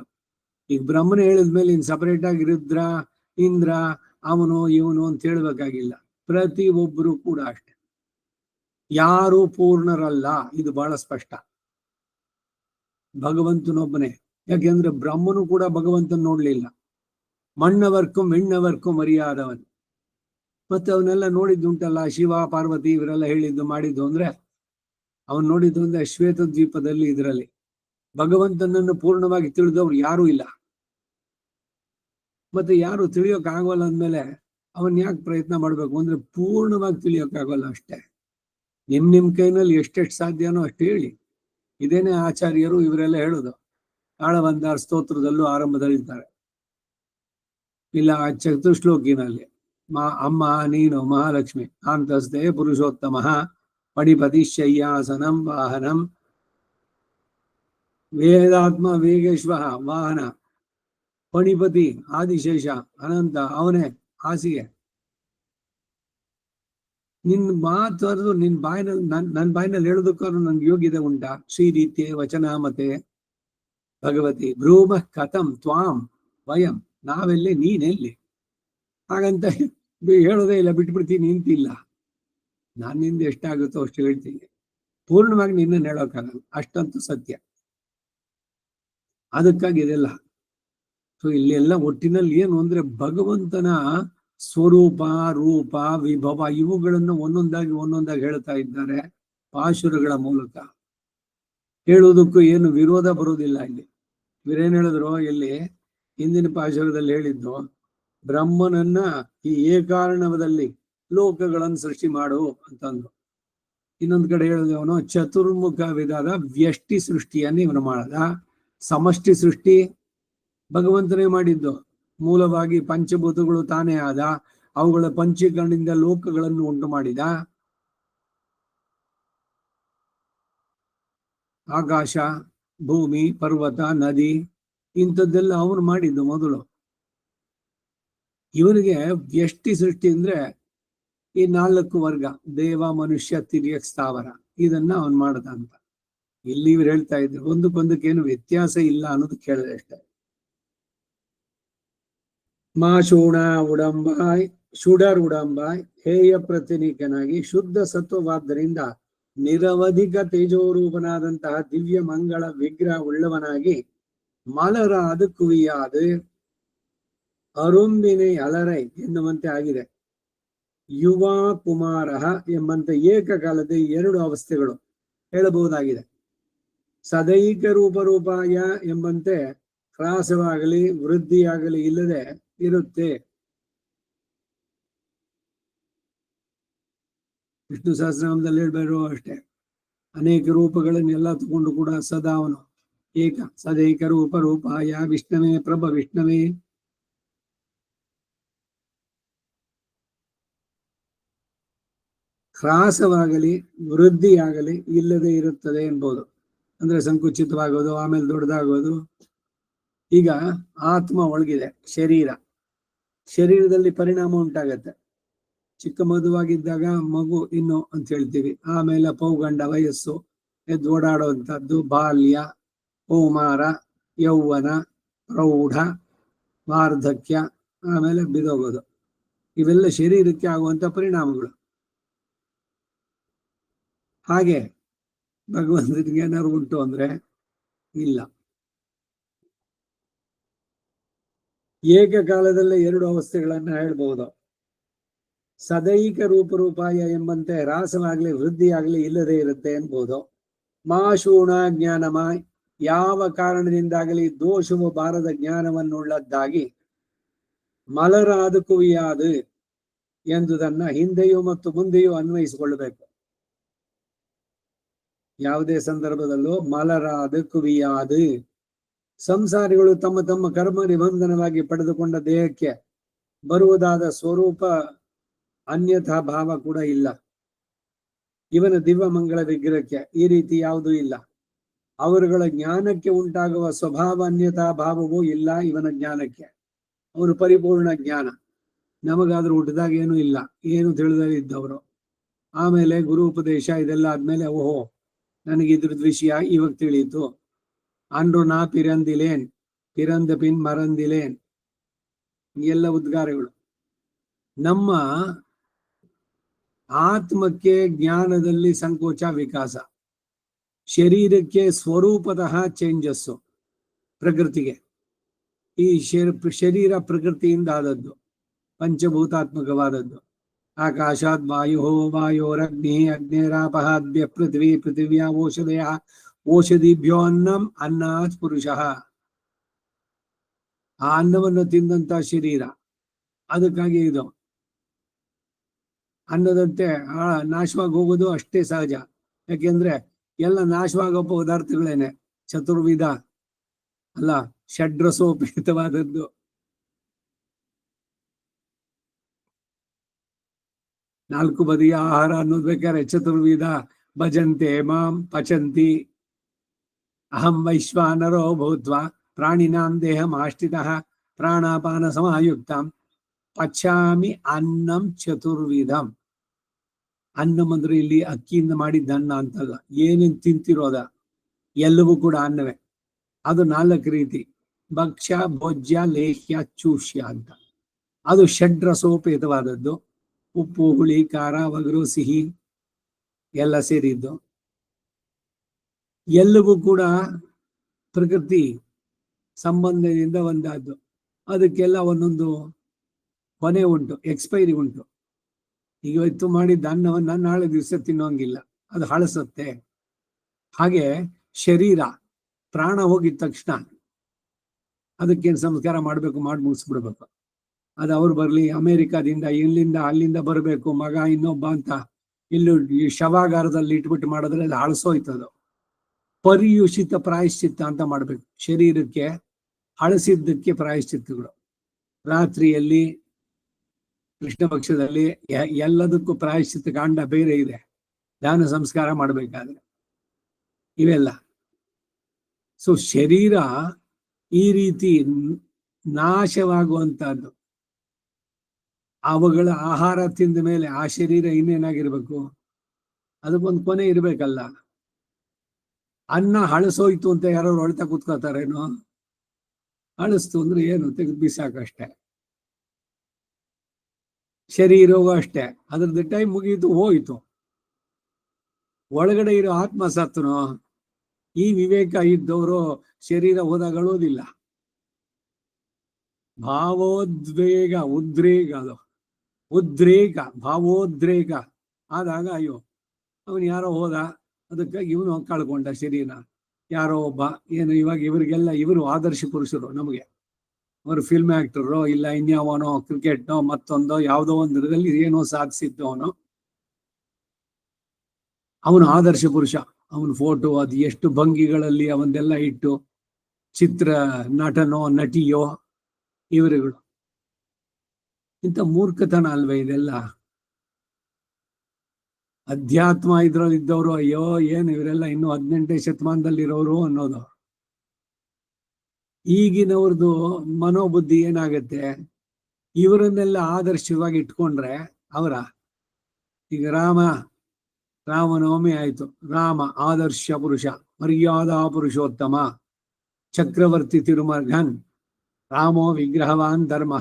ಈಗ ಬ್ರಹ್ಮನ ಹೇಳಿದ್ಮೇಲೆ ಇನ್ ಸಪರೇಟ್ ಆಗಿ ರುದ್ರ ಇಂದ್ರ ಅವನು ಇವನು ಅಂತ ಹೇಳ್ಬೇಕಾಗಿಲ್ಲ. ಪ್ರತಿ ಒಬ್ಬರು ಕೂಡ ಅಷ್ಟೆ, ಯಾರು ಪೂರ್ಣರಲ್ಲ. ಇದು ಬಹಳ ಸ್ಪಷ್ಟ. ಭಗವಂತನೊಬ್ಬನೇ. ಯಾಕೆಂದ್ರೆ ಬ್ರಹ್ಮನು ಕೂಡ ಭಗವಂತನ ನೋಡ್ಲಿಲ್ಲ. ಮಣ್ಣವರ್ಕುಂ ವಿಣ್ಣವರ್ಕುಂ ಅರಿಯಾದವನು. ಮತ್ತೆ ಅವನ್ನೆಲ್ಲ ನೋಡಿದ್ದುಂಟಲ್ಲ, ಶಿವ ಪಾರ್ವತಿ ಇವರೆಲ್ಲ ಹೇಳಿದ್ದು ಮಾಡಿದ್ದು ಅಂದ್ರೆ ಅವನ್ ನೋಡಿದ್ದು ಅಂದ್ರೆ ಶ್ವೇತ ದ್ವೀಪದಲ್ಲಿ. ಇದರಲ್ಲಿ ಭಗವಂತನನ್ನು ಪೂರ್ಣವಾಗಿ ತಿಳಿದವ್ರು ಯಾರೂ ಇಲ್ಲ. ಮತ್ತೆ ಯಾರು ತಿಳಿಯೋಕ್ ಆಗೋಲ್ಲ ಅಂದ್ಮೇಲೆ ಅವನ್ ಯಾಕೆ ಪ್ರಯತ್ನ ಮಾಡ್ಬೇಕು ಅಂದ್ರೆ ಪೂರ್ಣವಾಗಿ ತಿಳಿಯೋಕ್ಕಾಗಲ್ಲ ಅಷ್ಟೇ. ನಿಮ್ ಕೈನಲ್ಲಿ ಎಷ್ಟೆಷ್ಟು ಸಾಧ್ಯನೋ ಅಷ್ಟು ಹೇಳಿ. ಇದೇನೆ ಆಚಾರ್ಯರು ಇವರೆಲ್ಲ ಹೇಳುದು. ಆಳವಂದಾರ ಸ್ತೋತ್ರದಲ್ಲೂ ಆರಂಭದಲ್ಲಿ ಇದ್ದಾರೆ, ಇಲ್ಲ ಚತುಶ್ಲೋಕಿನಲ್ಲಿ ಅಮ್ಮ ನೀನು ಮಹಾಲಕ್ಷ್ಮಿ ಅಂತಸ್ತೆ ಪುರುಷೋತ್ತಮ ಪಣಿಪತಿ ಶಯ್ಯಾಸನಂ ವಾಹನಂ ವೇದಾತ್ಮ ವೇಗೇಶ್ವ ವಾಹನ ಪಣಿಪತಿ ಆದಿಶೇಷ ಅನಂತ ಅವನೇ ಹಾಸಿಗೆ. ನಿನ್ ಮಾತಾದ್ರು ನಿನ್ ಬಾಯಿನಲ್ಲಿ ನನ್ ಬಾಯಿನಲ್ಲಿ ಹೇಳೋದಕ್ಕಾದ್ರು ನನ್ಗೆ ಯೋಗ್ಯತೆ ಉಂಟಾ? ಶ್ರೀರೀತ್ಯೆ ವಚನ ಮತ್ತೆ ಭಗವತಿ ಭ್ರೂಮ ಕಥಂ ತ್ವಾಂ ವಯಂ, ನಾವೆಲ್ಲಿ ನೀನೆಲ್ಲಿ? ಹಾಗಂತ ಹೇಳೋದೇ ಇಲ್ಲ, ಬಿಟ್ಬಿಡ್ತೀನಿ ನಿಂತಿಲ್ಲ. ನಾನು ನಿಂದ ಎಷ್ಟಾಗುತ್ತೋ ಅಷ್ಟು ಹೇಳ್ತೀನಿ, ಪೂರ್ಣವಾಗಿ ನಿನ್ನ ಹೇಳೋಕ್ಕಾಗಲ್ಲ, ಅಷ್ಟಂತೂ ಸತ್ಯ. ಅದಕ್ಕಾಗಿ ಇದೆಲ್ಲ. ಸೊ ಇಲ್ಲಿ ಎಲ್ಲ ಒಟ್ಟಿನಲ್ಲಿ ಏನು ಅಂದ್ರೆ ಭಗವಂತನ ಸ್ವರೂಪ, ರೂಪ, ವಿಭವ ಇವುಗಳನ್ನು ಒಂದೊಂದಾಗಿ ಹೇಳ್ತಾ ಇದ್ದಾರೆ ಪಾಶುರಗಳ ಮೂಲಕ. ಹೇಳುವುದಕ್ಕೂ ಏನು ವಿರೋಧ ಬರುವುದಿಲ್ಲ. ಇಲ್ಲಿ ಇವರೇನ್ ಹೇಳಿದ್ರು, ಎಲ್ಲಿ ಹಿಂದಿನ ಪಾಶುರದಲ್ಲಿ ಹೇಳಿದ್ದು, ಬ್ರಹ್ಮನನ್ನ ಈ ಏಕಾರಣವದಲ್ಲಿ ಲೋಕಗಳನ್ನು ಸೃಷ್ಟಿ ಮಾಡು ಅಂತಂದ್ರು. ಇನ್ನೊಂದು ಕಡೆ ಹೇಳಿದವನು ಚತುರ್ಮುಖ ವಿಧದ ವ್ಯಷ್ಟಿ ಸೃಷ್ಟಿಯನ್ನು ಇವನು ಮಾಡದ. ಸಮಷ್ಟಿ ಸೃಷ್ಟಿ ಭಗವಂತನೇ ಮಾಡಿದ್ದು. ಮೂಲವಾಗಿ ಪಂಚಭೂತಗಳು ತಾನೇ ಆದ, ಅವುಗಳ ಪಂಚೀಕರಣದಿಂದ ಲೋಕಗಳನ್ನು ಉಂಟು ಮಾಡಿದ. ಆಕಾಶ, ಭೂಮಿ, ಪರ್ವತ, ನದಿ ಇಂಥದ್ದೆಲ್ಲ ಅವನು ಮಾಡಿದ್ದು ಮೊದಲು. ಇವನಿಗೆ ವ್ಯಷ್ಟಿ ಸೃಷ್ಟಿ ಅಂದ್ರೆ ಈ 4 ವರ್ಗ, ದೇವ, ಮನುಷ್ಯ, ತಿರ್ಯಕ್, ಸ್ಥಾವರ, ಇದನ್ನ ಅವನ್ ಮಾಡದ ಅಂತ. ಇಲ್ಲಿ ಇವ್ರು ಹೇಳ್ತಾ ಇದ್ರು ಒಂದಕ್ಕೊಂದಕ್ಕೇನು ವ್ಯತ್ಯಾಸ ಇಲ್ಲ ಅನ್ನೋದು ಕೇಳಿದೆ ಅಷ್ಟೇ. ಮಾ ಶೂಣ ಉಡಂಬಾಯ್ ಶುಡರ್ ಉಡಂಬಾಯ್ ಹೇಯ ಪ್ರತಿನಿಕನಾಗಿ ಶುದ್ಧ ಸತ್ವವಾದ್ದರಿಂದ ನಿರವಧಿಕ ತೇಜೋರೂಪನಾದಂತಹ ದಿವ್ಯ ಮಂಗಳ ವಿಗ್ರಹ ಉಳ್ಳವನಾಗಿ ಮಲರಾದ ಕುವಿಯಾದು ಅರುಂಬಿನಿ ಅಲರೈ ಎನ್ನುವಂತೆ ಆಗಿದೆ. ಯುವ ಕುಮಾರ ಎಂಬಂತೆ ಏಕಕಾಲದ 2 ಅವಸ್ಥೆಗಳು ಹೇಳಬಹುದಾಗಿದೆ. ಸದೈಕ ರೂಪರೂಪಾಯ ಎಂಬಂತೆ ಹ್ರಾಸವಾಗಲಿ ವೃದ್ಧಿಯಾಗಲಿ ಇಲ್ಲದೆ ಇರುತ್ತೆ. ವಿಷ್ಣು ಸಹಸ್ರನಾಮದಲ್ಲಿ ಹೇಳ್ಬೇರು ಅಷ್ಟೇ, ಅನೇಕ ರೂಪಗಳನ್ನೆಲ್ಲ ತಗೊಂಡು ಕೂಡ ಸದಾ ಅವನು ಏಕ ಸದೈಕ ರೂಪಾಯ ವಿಷ್ಣವೇ ಪ್ರಭ ವಿಷ್ಣವೇ. ಹ್ರಾಸವಾಗಲಿ ವೃದ್ಧಿಯಾಗಲಿ ಇಲ್ಲದೆ ಇರುತ್ತದೆ ಎನ್ಬೋದು. ಅಂದ್ರೆ ಸಂಕುಚಿತವಾಗೋದು, ಆಮೇಲೆ ದೊಡ್ಡದಾಗೋದು. ಈಗ ಆತ್ಮ ಒಳಗಿದೆ, ಶರೀರದಲ್ಲಿ ಪರಿಣಾಮ ಉಂಟಾಗತ್ತೆ. ಚಿಕ್ಕ ಮಗುವಾಗಿದ್ದಾಗ ಮಗು ಇನ್ನು ಅಂತ ಹೇಳ್ತೀವಿ, ಆಮೇಲೆ ಪೌಗಂಡ ವಯಸ್ಸು, ಎದ್ದು ಓಡಾಡುವಂಥದ್ದು, ಬಾಲ್ಯ, ಕೌಮಾರ, ಯೌವನ, ಪ್ರೌಢ, ವಾರ್ಧಕ್ಯ, ಆಮೇಲೆ ಬಿದೋಗೋದು. ಇವೆಲ್ಲ ಶರೀರಕ್ಕೆ ಆಗುವಂತ ಪರಿಣಾಮಗಳು. ಹಾಗೆ ಭಗವಂತನಿಗೆ ಏನಾದ್ರು ಉಂಟು ಅಂದ್ರೆ ಇಲ್ಲ. ಏಕಕಾಲದಲ್ಲೇ 2 ಅವಸ್ಥೆಗಳನ್ನ ಹೇಳ್ಬಹುದು. ಸದೈಕ ರೂಪರೂಪಾಯ ಎಂಬಂತೆ ಹ್ರಾಸವಾಗ್ಲಿ ವೃದ್ಧಿಯಾಗ್ಲಿ ಇಲ್ಲದೆ ಇರುತ್ತೆ ಎನ್ಬಹುದು. ಮಾಶೂಣ ಜ್ಞಾನಮಾಯ್ ಯಾವ ಕಾರಣದಿಂದಾಗಲಿ ದೋಷವು ಬಾರದ ಜ್ಞಾನವನ್ನುಳ್ಳದ್ದಾಗಿ ಮಲರಾದ ಕುವಿಯಾದು ಎಂಬುದನ್ನ ಹಿಂದೆಯೂ ಮತ್ತು ಮುಂದೆಯೂ ಅನ್ವಯಿಸಿಕೊಳ್ಳಬೇಕು. ಯಾವುದೇ ಸಂದರ್ಭದಲ್ಲೂ ಮಲರಾದ ಕುವಿಯಾದು. ಸಂಸಾರಿಗಳು ತಮ್ಮ ತಮ್ಮ ಕರ್ಮ ನಿಬಂಧನವಾಗಿ ಪಡೆದುಕೊಂಡ ದೇಹಕ್ಕೆ ಬರುವುದಾದ ಸ್ವರೂಪ ಅನ್ಯಥಾ ಭಾವ ಕೂಡ ಇಲ್ಲ. ಇವನ ದಿವ್ಯ ಮಂಗಳ ವಿಗ್ರಹಕ್ಕೆ ಈ ರೀತಿ ಯಾವುದೂ ಇಲ್ಲ. ಅವರುಗಳ ಜ್ಞಾನಕ್ಕೆ ಉಂಟಾಗುವ ಸ್ವಭಾವ ಅನ್ಯಥಾ ಭಾವವೂ ಇಲ್ಲ ಇವನ ಜ್ಞಾನಕ್ಕೆ. ಅವನು ಪರಿಪೂರ್ಣ ಜ್ಞಾನ. ನಮಗಾದ್ರೂ ಹುಟ್ಟಿದಾಗ ಏನೂ ಇಲ್ಲ, ಏನು ತಿಳಿದೇ ಇದ್ದವರು. ಆಮೇಲೆ ಗುರು ಉಪದೇಶ ಇದೆಲ್ಲ ಆದ್ಮೇಲೆ ಓಹೋ ನನಗೆ ಇದ್ರದ್ ವಿಷಯ ಇವಾಗ ತಿಳಿಯಿತು. ಅಂಡ್ರು ನಾ ಪಿರಂದಿಲೇನ್ ಪಿರಂದ ಪಿನ್ ಮರಂದಿಲೇನ್ ಎಲ್ಲ ಉದ್ಗಾರಗಳು. ನಮ್ಮ ಆತ್ಮಕ್ಕೆ ಜ್ಞಾನದಲ್ಲಿ ಸಂಕೋಚ ವಿಕಾಸ, ಶರೀರಕ್ಕೆ ಸ್ವರೂಪತಃ ಚೇಂಜಸ್ಸು. ಪ್ರಕೃತಿಗೆ ಈ ಶರೀರ ಪ್ರಕೃತಿಯಿಂದ ಆದದ್ದು, ಪಂಚಭೂತಾತ್ಮಕವಾದದ್ದು. ಆಕಾಶಾತ್ ವಾಯು ವಾಯೋರಗ್ನಿ ಅಗ್ನೇರಾಪಹಾದ್ಯ ಪೃಥ್ವಿ ಪೃಥಿವ್ಯಾ ಓಷಧಯ ಓಷಧಿಭ್ಯೋ ಅನ್ನಂ ಅನ್ನಾತ್ ಪುರುಷಃ. ಆ ಅನ್ನವನ್ನು ತಿಂದಂತ ಶರೀರ. ಅದಕ್ಕಾಗಿ ಇದು ಅನ್ನದಂತೆ ನಾಶವಾಗಿ ಹೋಗೋದು ಅಷ್ಟೇ ಸಹಜ. ಯಾಕೆಂದ್ರೆ ಎಲ್ಲ ನಾಶವಾಗೋ ಪದಾರ್ಥಗಳೇನೆ. ಚತುರ್ವಿಧ ಅಲ್ಲ, ಷಡ್ರಸೋಪೇತವಾದದ್ದು. ನಾಲ್ಕು ಬದಿಯ ಆಹಾರ ಅನ್ನೋದು ಬೇಕಾದ್ರೆ ಚತುರ್ವಿಧ ಭಜಂತೆ ಮಾಂ ಪಚಂತಿ ಅಹಂ ವೈಶ್ವಾನರೋ ಭೂತ್ವ ಪ್ರಾಣಿನಾಂ ದೇಹಂ ಆಶ್ರಿತಃ ಪ್ರಾಣಾಪಾನ ಸಮಾಯುಕ್ತಂ ಪಚಾಮಿ ಅನ್ನಂ ಚತುರ್ವಿಧಂ. ಅನ್ನಂ ಅಂದ್ರೆ ಇಲ್ಲಿ ಅಕ್ಕಿಯಿಂದ ಮಾಡಿದ್ದ ಅನ್ನ ಅಂತಲ್ಲ, ಏನೇನ್ ತಿಂತಿರೋದ ಎಲ್ಲವೂ ಕೂಡ ಅನ್ನವೇ. ಅದು 4 ರೀತಿ: ಭಕ್ಷ್ಯ, ಭೋಜ್ಯ, ಲೇಹ್ಯ, ಚೂಷ್ಯ ಅಂತ. ಅದು ಷಡ್ರಸೋಪೇತವಾದದ್ದು. ಉಪ್ಪು, ಹುಳಿ, ಖಾರ, ಒಗರು, ಸಿಹಿ ಎಲ್ಲ ಸೇರಿದ್ದು. ಎಲ್ಲವೂ ಕೂಡ ಪ್ರಕೃತಿ ಸಂಬಂಧದಿಂದ ಒಂದಾದ್ದು. ಅದಕ್ಕೆಲ್ಲ ಒಂದೊಂದು ಕೊನೆ ಉಂಟು, ಎಕ್ಸ್ಪೈರಿ ಉಂಟು. ಈಗ ಇವತ್ತು ಮಾಡಿದ್ದ ಅನ್ನವನ್ನ ನಾಳೆ ದಿವಸ ತಿನ್ನೋಂಗಿಲ್ಲ, ಅದು ಹಳಸತ್ತೆ. ಹಾಗೆ ಶರೀರ ಪ್ರಾಣ ಹೋಗಿದ ತಕ್ಷಣ ಅದಕ್ಕೇನು ಸಂಸ್ಕಾರ ಮಾಡ್ಬೇಕು, ಮಾಡಿ ಮುಗಿಸ್ಬಿಡ್ಬೇಕು. ಅದು ಅವ್ರು ಬರ್ಲಿ, ಅಮೆರಿಕಾದಿಂದ ಇಲ್ಲಿಂದ ಅಲ್ಲಿಂದ ಬರಬೇಕು ಮಗ ಇನ್ನೊಬ್ಬ ಅಂತ ಇಲ್ಲಿ ಶವಾಗಾರದಲ್ಲಿ ಇಟ್ಬಿಟ್ಟು ಮಾಡಿದ್ರೆ ಅದು ಹಳಸೋಯ್ತದು. ಪರಿಯುಷಿತ ಪ್ರಾಯಶ್ಚಿತ್ತ ಅಂತ ಮಾಡ್ಬೇಕು. ಶರೀರಕ್ಕೆ ಹಳಸಿದ್ದಕ್ಕೆ ಪ್ರಾಯಶ್ಚಿತ್ತಗಳು. ರಾತ್ರಿಯಲ್ಲಿ ಕೃಷ್ಣ ಪಕ್ಷದಲ್ಲಿ ಎಲ್ಲದಕ್ಕೂ ಪ್ರಾಯಶ್ಚಿತ್ತ ಕಾಂಡ ಬೇರೆ ಇದೆ. ದಾನ ಸಂಸ್ಕಾರ ಮಾಡಬೇಕಾದ್ರೆ ಇವೆಲ್ಲ. ಸೊ ಶರೀರ ಈ ರೀತಿ ನಾಶವಾಗುವಂತಹದ್ದು. ಅವುಗಳ ಆಹಾರ ತಿಂದ ಮೇಲೆ ಆ ಶರೀರ ಇನ್ನೇನಾಗಿರ್ಬೇಕು? ಅದಕ್ಕೊಂದು ಕೊನೆ ಇರ್ಬೇಕಲ್ಲ. ಅನ್ನ ಹಳಸೋಯ್ತು ಅಂತ ಯಾರು ಹೊಳ್ತಾ ಕೂತ್ಕೋತಾರೇನೋ? ಹಳಸ್ತು ಅಂದ್ರೆ ಏನು, ತೆಗೆದು ಬಿಸಾಕಷ್ಟೆ. ಶರೀರವೂ ಅಷ್ಟೇ, ಅದ್ರದ್ದು ಟೈಮ್ ಮುಗೀತು, ಹೋಯ್ತು. ಒಳಗಡೆ ಇರೋ ಆತ್ಮ ಸತ್ನು. ಈ ವಿವೇಕ ಇದ್ದವರು ಶರೀರ ಹೋದಾಗಳೋದಿಲ್ಲ. ಭಾವೋದ್ವೇಗ, ಉದ್ರೇಕ, ಅದು ಉದ್ರೇಕ, ಭಾವೋದ್ರೇಕ ಆದಾಗ ಅಯ್ಯೋ ಅವನು ಯಾರೋ ಹೋದ, ಅದಕ್ಕಾಗಿ ಇವನು ಕಳ್ಕೊಂಡ ಶರೀರ. ಯಾರೋ ಒಬ್ಬ ಏನು, ಇವಾಗ ಇವರಿಗೆಲ್ಲ ಇವರು ಆದರ್ಶ ಪುರುಷರು ನಮಗೆ. ಅವರು ಫಿಲ್ಮ್ ಆಕ್ಟರು, ಇಲ್ಲ ಇನ್ಯಾವನೋ ಕ್ರಿಕೆಟ್ನೋ ಮತ್ತೊಂದೋ ಯಾವುದೋ ಒಂದರಲ್ಲಿ ಏನೋ ಸಾಧಿಸಿದ್ದವನು, ಅವನು ಆದರ್ಶ ಪುರುಷ. ಅವನ ಫೋಟೋ ಅದು ಎಷ್ಟು ಭಂಗಿಗಳಲ್ಲಿ ಅವನ್ನೆಲ್ಲ ಇಟ್ಟು, ಚಿತ್ರ ನಟನೋ ನಟಿಯೋ ಇವರುಗಳು. ಇಂಥ ಮೂರ್ಖತನ ಅಲ್ವೇ ಇದೆಲ್ಲ? ಅಧ್ಯಾತ್ಮ ಇದ್ರಲ್ಲಿ ಇದ್ದವರು ಅಯ್ಯೋ ಏನು ಇವರೆಲ್ಲ ಇನ್ನು 18ನೇ ಶತಮಾನದಲ್ಲಿರೋರು ಅನ್ನೋದು. ಈಗಿನವ್ರದ್ದು ಮನೋಬುದ್ಧಿ ಏನಾಗತ್ತೆ, ಇವರನ್ನೆಲ್ಲ ಆದರ್ಶವಾಗಿ ಇಟ್ಕೊಂಡ್ರೆ ಅವರ, ಈಗ ರಾಮನವಮಿ ಆಯ್ತು. ರಾಮ ಆದರ್ಶ ಪುರುಷ, ಮರ್ಯಾದಾ ಪುರುಷೋತ್ತಮ, ಚಕ್ರವರ್ತಿ ತಿರುಮರ್ಘನ್, ರಾಮೋ ವಿಗ್ರಹವಾನ್ ಧರ್ಮ.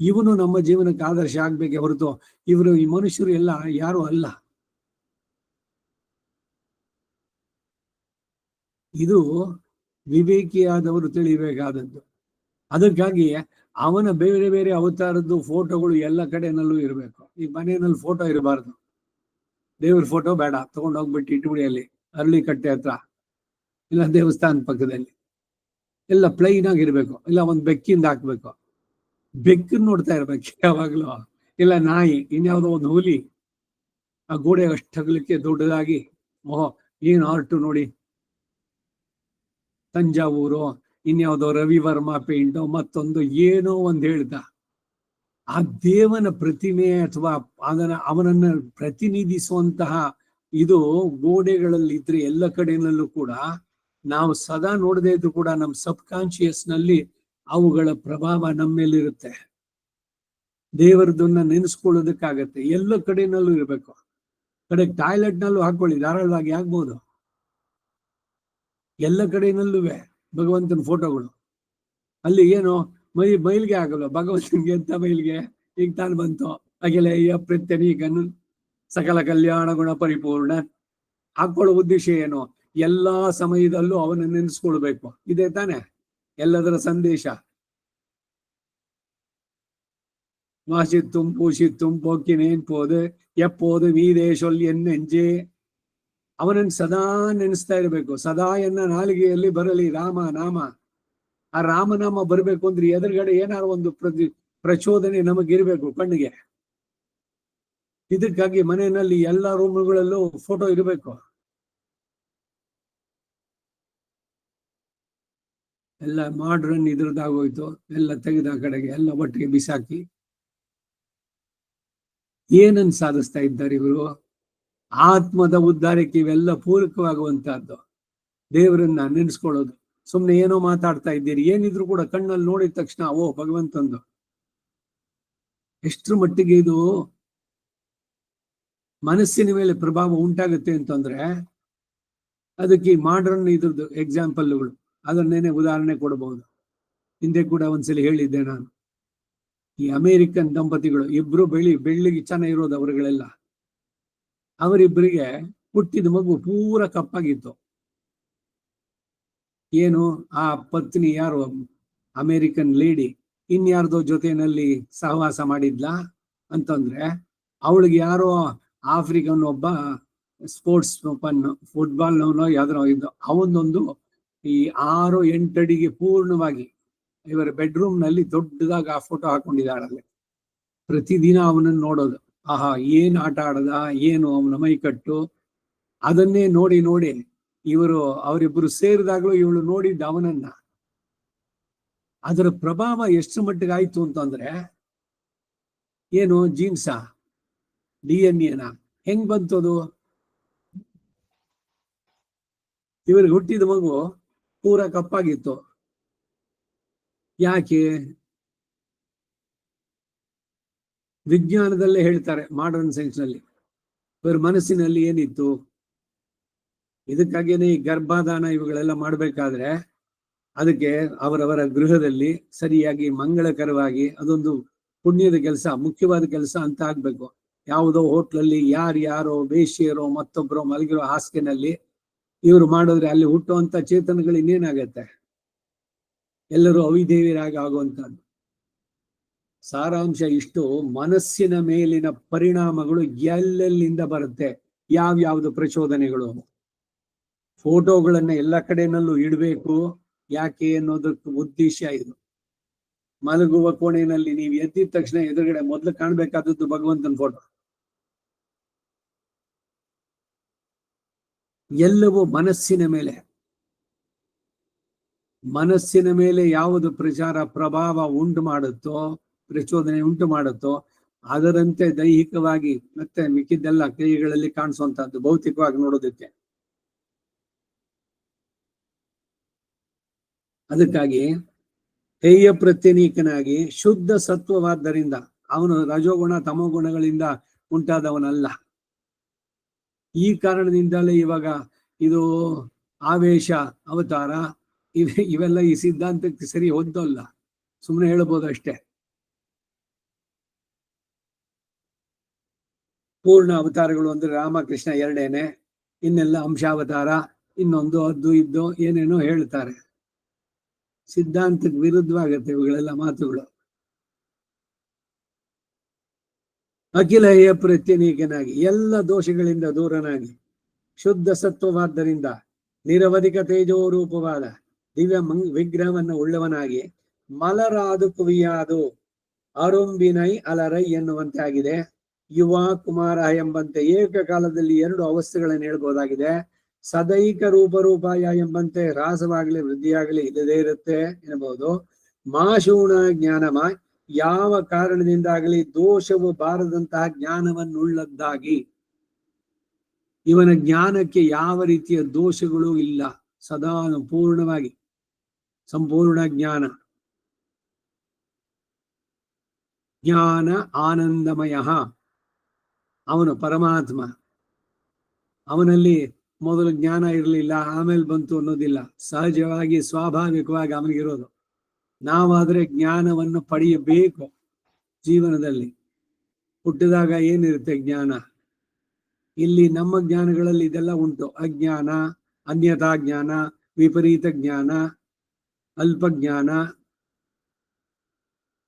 ಇವನು ನಮ್ಮ ಜೀವನಕ್ಕೆ ಆದರ್ಶ ಆಗ್ಬೇಕೆ ಹೊರತು ಇವರು ಈ ಮನುಷ್ಯರು ಎಲ್ಲ ಯಾರು ಅಲ್ಲ. ಇದು ವಿವೇಕಿಯಾದವರು ತಿಳಿಬೇಕಾದದ್ದು. ಅದಕ್ಕಾಗಿ ಅವನ ಬೇರೆ ಬೇರೆ ಅವತಾರದ್ದು ಫೋಟೋಗಳು ಎಲ್ಲ ಕಡೆನಲ್ಲೂ ಇರಬೇಕು. ಈ ಮನೆಯಲ್ಲಿ ಫೋಟೋ ಇರಬಾರ್ದು. ದೇವ್ರ ಫೋಟೋ ಬೇಡ, ತಗೊಂಡು ಹೋಗ್ಬಿಟ್ಟು ಇಟ್ಬಿಡಿ ಅಲ್ಲಿ ಅರಳಿ ಕಟ್ಟೆ ಹತ್ರ, ಇಲ್ಲ ದೇವಸ್ಥಾನ ಪಕ್ಕದಲ್ಲಿ. ಎಲ್ಲ ಪ್ಲೈನ್ ಆಗಿರ್ಬೇಕು. ಇಲ್ಲ ಒಂದು ಬೆಕ್ಕಿಂದ ಹಾಕ್ಬೇಕು, ಬೆಕ್ಕನ್ನು ನೋಡ್ತಾ ಇರ್ಬೇಕು ಯಾವಾಗ್ಲೂ. ಇಲ್ಲ ನಾಯಿ, ಇನ್ಯಾವುದೋ ಒಂದು ಹುಲಿ ಆ ಗೋಡೆ ಅಷ್ಟಗಲಿಕ್ಕೆ ದೊಡ್ಡದಾಗಿ, ಓಹೋ ಏನು ಆರ್ಟು ನೋಡಿ, ತಂಜಾವೂರು ಇನ್ಯಾವುದೋ ರವಿವರ್ಮ ಪೇಂಟು ಮತ್ತೊಂದು ಏನೋ ಒಂದು ಹೇಳ್ದ. ಆ ದೇವನ ಪ್ರತಿಮೆ ಅಥವಾ ಅವನನ್ನ ಪ್ರತಿನಿಧಿಸುವಂತಹ ಇದು ಗೋಡೆಗಳಲ್ಲಿ ಇದ್ರೆ ಎಲ್ಲ ಕಡೆನಲ್ಲೂ ಕೂಡ ನಾವು ಸದಾ ನೋಡದೇ ಇದ್ರು ಕೂಡ ನಮ್ಮ ಸಬ್ ಕಾನ್ಶಿಯಸ್ ನಲ್ಲಿ ಅವುಗಳ ಪ್ರಭಾವ ನಮ್ಮ ಮೇಲಿರುತ್ತೆ. ದೇವರದನ್ನ ನೆನೆಸ್ಕೊಳ್ಳೋದಕ್ಕಾಗತ್ತೆ. ಎಲ್ಲ ಕಡೆನಲ್ಲೂ ಇರಬೇಕು. ಕಡೆ ಟಾಯ್ಲೆಟ್ ನಲ್ಲೂ ಹಾಕೊಳ್ಳಿ, ಧಾರಾಳವಾಗಿ ಆಗ್ಬೋದು. ಎಲ್ಲ ಕಡೆನಲ್ಲೂ ಭಗವಂತನ ಫೋಟೋಗಳು. ಅಲ್ಲಿ ಏನು ಮೈಲ್ಗೆ ಆಗಲ್ಲ ಭಗವಂತನಿಗೆ ಅಂತ ಮೈಲ್ಗೆ. ಈಗ ತಾನು ಬಂತು ಅಖಿಲಯ್ಯ ಪ್ರತ್ಯನೀಕನು ಸಕಲ ಕಲ್ಯಾಣ ಗುಣ ಪರಿಪೂರ್ಣ. ಹಾಕೊಳ್ಳೋ ಉದ್ದೇಶ ಏನು? ಎಲ್ಲಾ ಸಮಯದಲ್ಲೂ ಅವನ ನೆನೆಸ್ಕೊಳ್ಬೇಕು. ಇದೇ ತಾನೆ ಎಲ್ಲದರ ಸಂದೇಶ. வாசித்தும் பூஷித்தும் போக்கினேன் போது எப்போது வீದೇ ಎನ್ನೆಂಜೆ. ಅವನನ್ನು ಸದಾ ನೆನೆಸ್ತಾ ಇರಬೇಕು. ಸದಾ ಎನ್ನ ನಾಲಿಗೆಯಲ್ಲಿ ಬರಲಿ ರಾಮ ನಾಮ. ಆ ರಾಮನಾಮ ಬರ್ಬೇಕು ಅಂದ್ರೆ ಎದುರುಗಡೆ ಏನಾದ್ರು ಒಂದು ಪ್ರಚೋದನೆ ನಮಗಿರ್ಬೇಕು ಕಣ್ಣಿಗೆ. ಇದಕ್ಕಾಗಿ ಮನೆಯಲ್ಲಿ ಎಲ್ಲ ರೂಮ್ಗಳಲ್ಲೂ ಫೋಟೋ ಇರಬೇಕು. ಎಲ್ಲ ಮಾಡ್ರನ್ ಇದ್ರದ್ದಾಗೋಯ್ತು, ಎಲ್ಲ ತೆಗೆದ ಕಡೆಗೆ ಎಲ್ಲ ಒಟ್ಟಿಗೆ ಬಿಸಾಕಿ ಏನನ್ನು ಸಾಧಿಸ್ತಾ ಇದ್ದಾರೆ ಇವರು? ಆತ್ಮದ ಉದ್ಧಾರಕ್ಕೆ ಇವೆಲ್ಲ ಪೂರಕವಾಗುವಂತಹದ್ದು. ದೇವರನ್ನ ನೆನೆಸ್ಕೊಳ್ಳೋದು. ಸುಮ್ನೆ ಏನೋ ಮಾತಾಡ್ತಾ ಇದ್ದೀರಿ, ಏನಿದ್ರು ಕೂಡ ಕಣ್ಣಲ್ಲಿ ನೋಡಿದ ತಕ್ಷಣ ಓ ಭಗವಂತಂದು. ಎಷ್ಟರ ಮಟ್ಟಿಗೆ ಇದು ಮನಸ್ಸಿನ ಮೇಲೆ ಪ್ರಭಾವ ಉಂಟಾಗುತ್ತೆ ಅಂತಂದ್ರೆ ಅದಕ್ಕೆ ಮಾಡರ್ನ್ ಇದ್ರದ್ದು ಎಕ್ಸಾಂಪಲ್ಗಳು ಅದನ್ನೇನೆ ಉದಾಹರಣೆ ಕೊಡಬಹುದು. ಹಿಂದೆ ಕೂಡ ಒಂದ್ಸಲಿ ಹೇಳಿದ್ದೆ ನಾನು. ಈ ಅಮೇರಿಕನ್ ದಂಪತಿಗಳು ಇಬ್ರು ಬೆಳ್ಳಿಗೆ ಚೆನ್ನಾಗಿರೋದು ಅವರುಗಳೆಲ್ಲ. ಅವರಿಬ್ಬರಿಗೆ ಹುಟ್ಟಿದ ಮಗು ಪೂರ ಕಪ್ಪಾಗಿತ್ತು. ಏನು ಆ ಪತ್ನಿ ಯಾರು ಅಮೇರಿಕನ್ ಲೇಡಿ ಇನ್ಯಾರ್ದೋ ಜೊತೆನಲ್ಲಿ ಸಹವಾಸ ಮಾಡಿದ್ಲಾ ಅಂತಂದ್ರೆ ಅವಳಿಗೆ ಯಾರೋ ಆಫ್ರಿಕನ್ ಒಬ್ಬ ಸ್ಪೋರ್ಟ್ಸ್ ಫುಟ್ಬಾಲ್ ನವನೋ ಯಾವ್ದೋ ಇದ್ದು ಅವನೊಂದು ಈ 6-8 ಅಡಿಗೆ ಪೂರ್ಣವಾಗಿ ಇವರ ಬೆಡ್ರೂಮ್ ನಲ್ಲಿ ದೊಡ್ಡದಾಗಿ ಆ ಫೋಟೋ ಹಾಕೊಂಡಿದ್ದಾಳಲ್ಲಿ. ಪ್ರತಿದಿನ ಅವನನ್ನು ನೋಡೋದು. ಆಹಾ, ಏನ್ ಆಟ ಆಡದ, ಏನು ಅವನ ಮೈಕಟ್ಟು, ಅದನ್ನೇ ನೋಡಿ ನೋಡಿ ಅವರಿಬ್ಬರು ಸೇರಿದಾಗ್ಲೂ ಇವಳು ನೋಡಿದ್ದ ಅವನನ್ನ. ಅದರ ಪ್ರಭಾವ ಎಷ್ಟು ಮಟ್ಟಿಗೆ ಆಯ್ತು ಅಂತಂದ್ರೆ ಏನು ಜೀನ್ಸಾ DNA ಹೆಂಗ್ ಬಂತದು? ಇವರಿಗೆ ಹುಟ್ಟಿದ ಮಗು ಪೂರ ಕಪ್ಪಾಗಿತ್ತು. ಯಾಕೆ? ವಿಜ್ಞಾನದಲ್ಲೇ ಹೇಳ್ತಾರೆ, ಮಾಡರ್ನ್ ಸೈನ್ಸ್ ನಲ್ಲಿ ಇವರ ಮನಸ್ಸಿನಲ್ಲಿ ಏನಿತ್ತು. ಇದಕ್ಕಾಗೇನೆ ಈ ಗರ್ಭಾಧಾನ ಇವುಗಳೆಲ್ಲ ಮಾಡ್ಬೇಕಾದ್ರೆ ಅದಕ್ಕೆ ಅವರವರ ಗೃಹದಲ್ಲಿ ಸರಿಯಾಗಿ ಮಂಗಳಕರವಾಗಿ ಅದೊಂದು ಪುಣ್ಯದ ಕೆಲಸ, ಮುಖ್ಯವಾದ ಕೆಲಸ ಅಂತ ಆಗ್ಬೇಕು. ಯಾವುದೋ ಹೋಟ್ಲಲ್ಲಿ ಯಾರೋ ವೇಶ್ಯರೋ ಮತ್ತೊಬ್ಬರೋ ಮಲಗಿರೋ ಹಾಸಿಗೆನಲ್ಲಿ ಇವರು ಮಾಡಿದ್ರೆ ಅಲ್ಲಿ ಹುಟ್ಟುವಂತ ಚೇತನಗಳು ಇನ್ನೇನಾಗತ್ತೆ? ಎಲ್ಲರೂ ಅವಿಧೇಯರಾಗಿ ಆಗುವಂತದ್ದು. ಸಾರಾಂಶ ಇಷ್ಟು. ಮನಸ್ಸಿನ ಮೇಲಿನ ಪರಿಣಾಮಗಳು ಎಲ್ಲೆಲ್ಲಿಂದ ಬರುತ್ತೆ, ಯಾವ್ಯಾವ್ದು ಪ್ರಚೋದನೆಗಳು. ಫೋಟೋಗಳನ್ನ ಎಲ್ಲ ಕಡೆನಲ್ಲೂ ಇಡಬೇಕು. ಯಾಕೆ ಅನ್ನೋದಕ್ಕೆ ಉದ್ದೇಶ ಇದು. ಮಲಗುವ ಕೋಣೆಯಲ್ಲಿ ನೀವು ಎದ್ದಿದ ತಕ್ಷಣ ಎದುರುಗಡೆ ಮೊದಲು ಕಾಣ್ಬೇಕಾದದ್ದು ಭಗವಂತನ ಫೋಟೋ. ಎಲ್ಲವೂ ಮನಸ್ಸಿನ ಮೇಲೆ ಯಾವುದು ಪ್ರಭಾವ ಉಂಟು ಮಾಡುತ್ತೋ, ಪ್ರಚೋದನೆ ಉಂಟು ಮಾಡುತ್ತೋ ಅದರಂತೆ ದೈಹಿಕವಾಗಿ ಮತ್ತೆ ಮಿಕ್ಕಿದ್ದೆಲ್ಲ ಕೈಗಳಲ್ಲಿ ಕಾಣಿಸುವಂತಹದ್ದು ಭೌತಿಕವಾಗಿ ನೋಡೋದಕ್ಕೆ. ಅದಕ್ಕಾಗಿ ಹೇಯ ಪ್ರತ್ಯನೀಕನಾಗಿ ಶುದ್ಧ ಸತ್ವವಾದ್ದರಿಂದ ಅವನು ರಜೋಗುಣ ತಮೋಗುಣಗಳಿಂದ ಉಂಟಾದವನಲ್ಲ. ಈ ಕಾರಣದಿಂದಲೇ ಇವಾಗ ಇದು ಆವೇಶ ಅವತಾರ ಇವೆಲ್ಲ ಈ ಸಿದ್ಧಾಂತಕ್ಕೆ ಸರಿ ಹೊಂದಲ್ಲ. ಸುಮ್ಮನೆ ಹೇಳ್ಬೋದು ಅಷ್ಟೇ. ಪೂರ್ಣ ಅವತಾರಗಳು ಅಂದ್ರೆ ರಾಮಕೃಷ್ಣ ಎರಡೇನೆ, ಇನ್ನೆಲ್ಲ ಅಂಶಾವತಾರ, ಇನ್ನೊಂದು ಅದ್ದು ಇದ್ದು ಏನೇನೋ ಹೇಳ್ತಾರೆ. ಸಿದ್ಧಾಂತಕ್ಕೆ ವಿರುದ್ಧವಾಗತ್ತೆ ಇವುಗಳೆಲ್ಲ ಮಾತುಗಳು. ಅಖಿಲ ಹೇಯ ಪ್ರತ್ಯನೀಕನಾಗಿ ಎಲ್ಲ ದೋಷಗಳಿಂದ ದೂರನಾಗಿ ಶುದ್ಧ ಸತ್ವವಾದ್ದರಿಂದ ನಿರವಧಿಕ ತೇಜೋರೂಪವಾದ ದಿವ್ಯ ವಿಗ್ರಹವನ್ನು ಉಳ್ಳವನಾಗಿ ಮಲರಾದು ಕುವಿಯಾದು ಅರುಂಬಿನೈ ಅಲರೈ ಎನ್ನುವಂತೆ ಆಗಿದೆ. ಯುವ ಕುಮಾರ ಎಂಬಂತೆ ಏಕಕಾಲದಲ್ಲಿ 2 ಅವಸ್ಥೆಗಳನ್ನು ಹೇಳ್ಬೋದಾಗಿದೆ. ಸದೈಕ ರೂಪಾಯ ಎಂಬಂತೆ ಹ್ರಾಸವಾಗಲಿ ವೃದ್ಧಿಯಾಗಲಿ ಇಲ್ಲದೇ ಇರುತ್ತೆ ಎನ್ನಬಹುದು. ಮಾಶೂಣ ಜ್ಞಾನಮ ಯಾವ ಕಾರಣದಿಂದಾಗಲಿ ದೋಷವು ಬಾರದಂತಹ ಜ್ಞಾನವನ್ನುಳ್ಳದ್ದಾಗಿ, ಇವನ ಜ್ಞಾನಕ್ಕೆ ಯಾವ ರೀತಿಯ ದೋಷಗಳು ಇಲ್ಲ, ಸದಾ ಪೂರ್ಣವಾಗಿ ಸಂಪೂರ್ಣ ಜ್ಞಾನ ಆನಂದಮಯ. ಅವನು ಪರಮಾತ್ಮ. ಅವನಲ್ಲಿ ಮೊದಲು ಜ್ಞಾನ ಇರಲಿಲ್ಲ, ಆಮೇಲೆ ಬಂತು ಅನ್ನೋದಿಲ್ಲ. ಸಹಜವಾಗಿ ಸ್ವಾಭಾವಿಕವಾಗಿ ಅವನಿಗಿರೋದು. ನಾವಾದ್ರೆ ಜ್ಞಾನವನ್ನು ಪಡೆಯಬೇಕು. ಜೀವನದಲ್ಲಿ ಹುಟ್ಟಿದಾಗ ಏನಿರುತ್ತೆ ಜ್ಞಾನ? ಇಲ್ಲಿ ನಮ್ಮ ಜ್ಞಾನಗಳಲ್ಲಿ ಇದೆಲ್ಲ ಉಂಟು. ಅಜ್ಞಾನ, ಅನ್ಯಥಾ ಜ್ಞಾನ, ವಿಪರೀತ ಜ್ಞಾನ, ಅಲ್ಪಜ್ಞಾನ,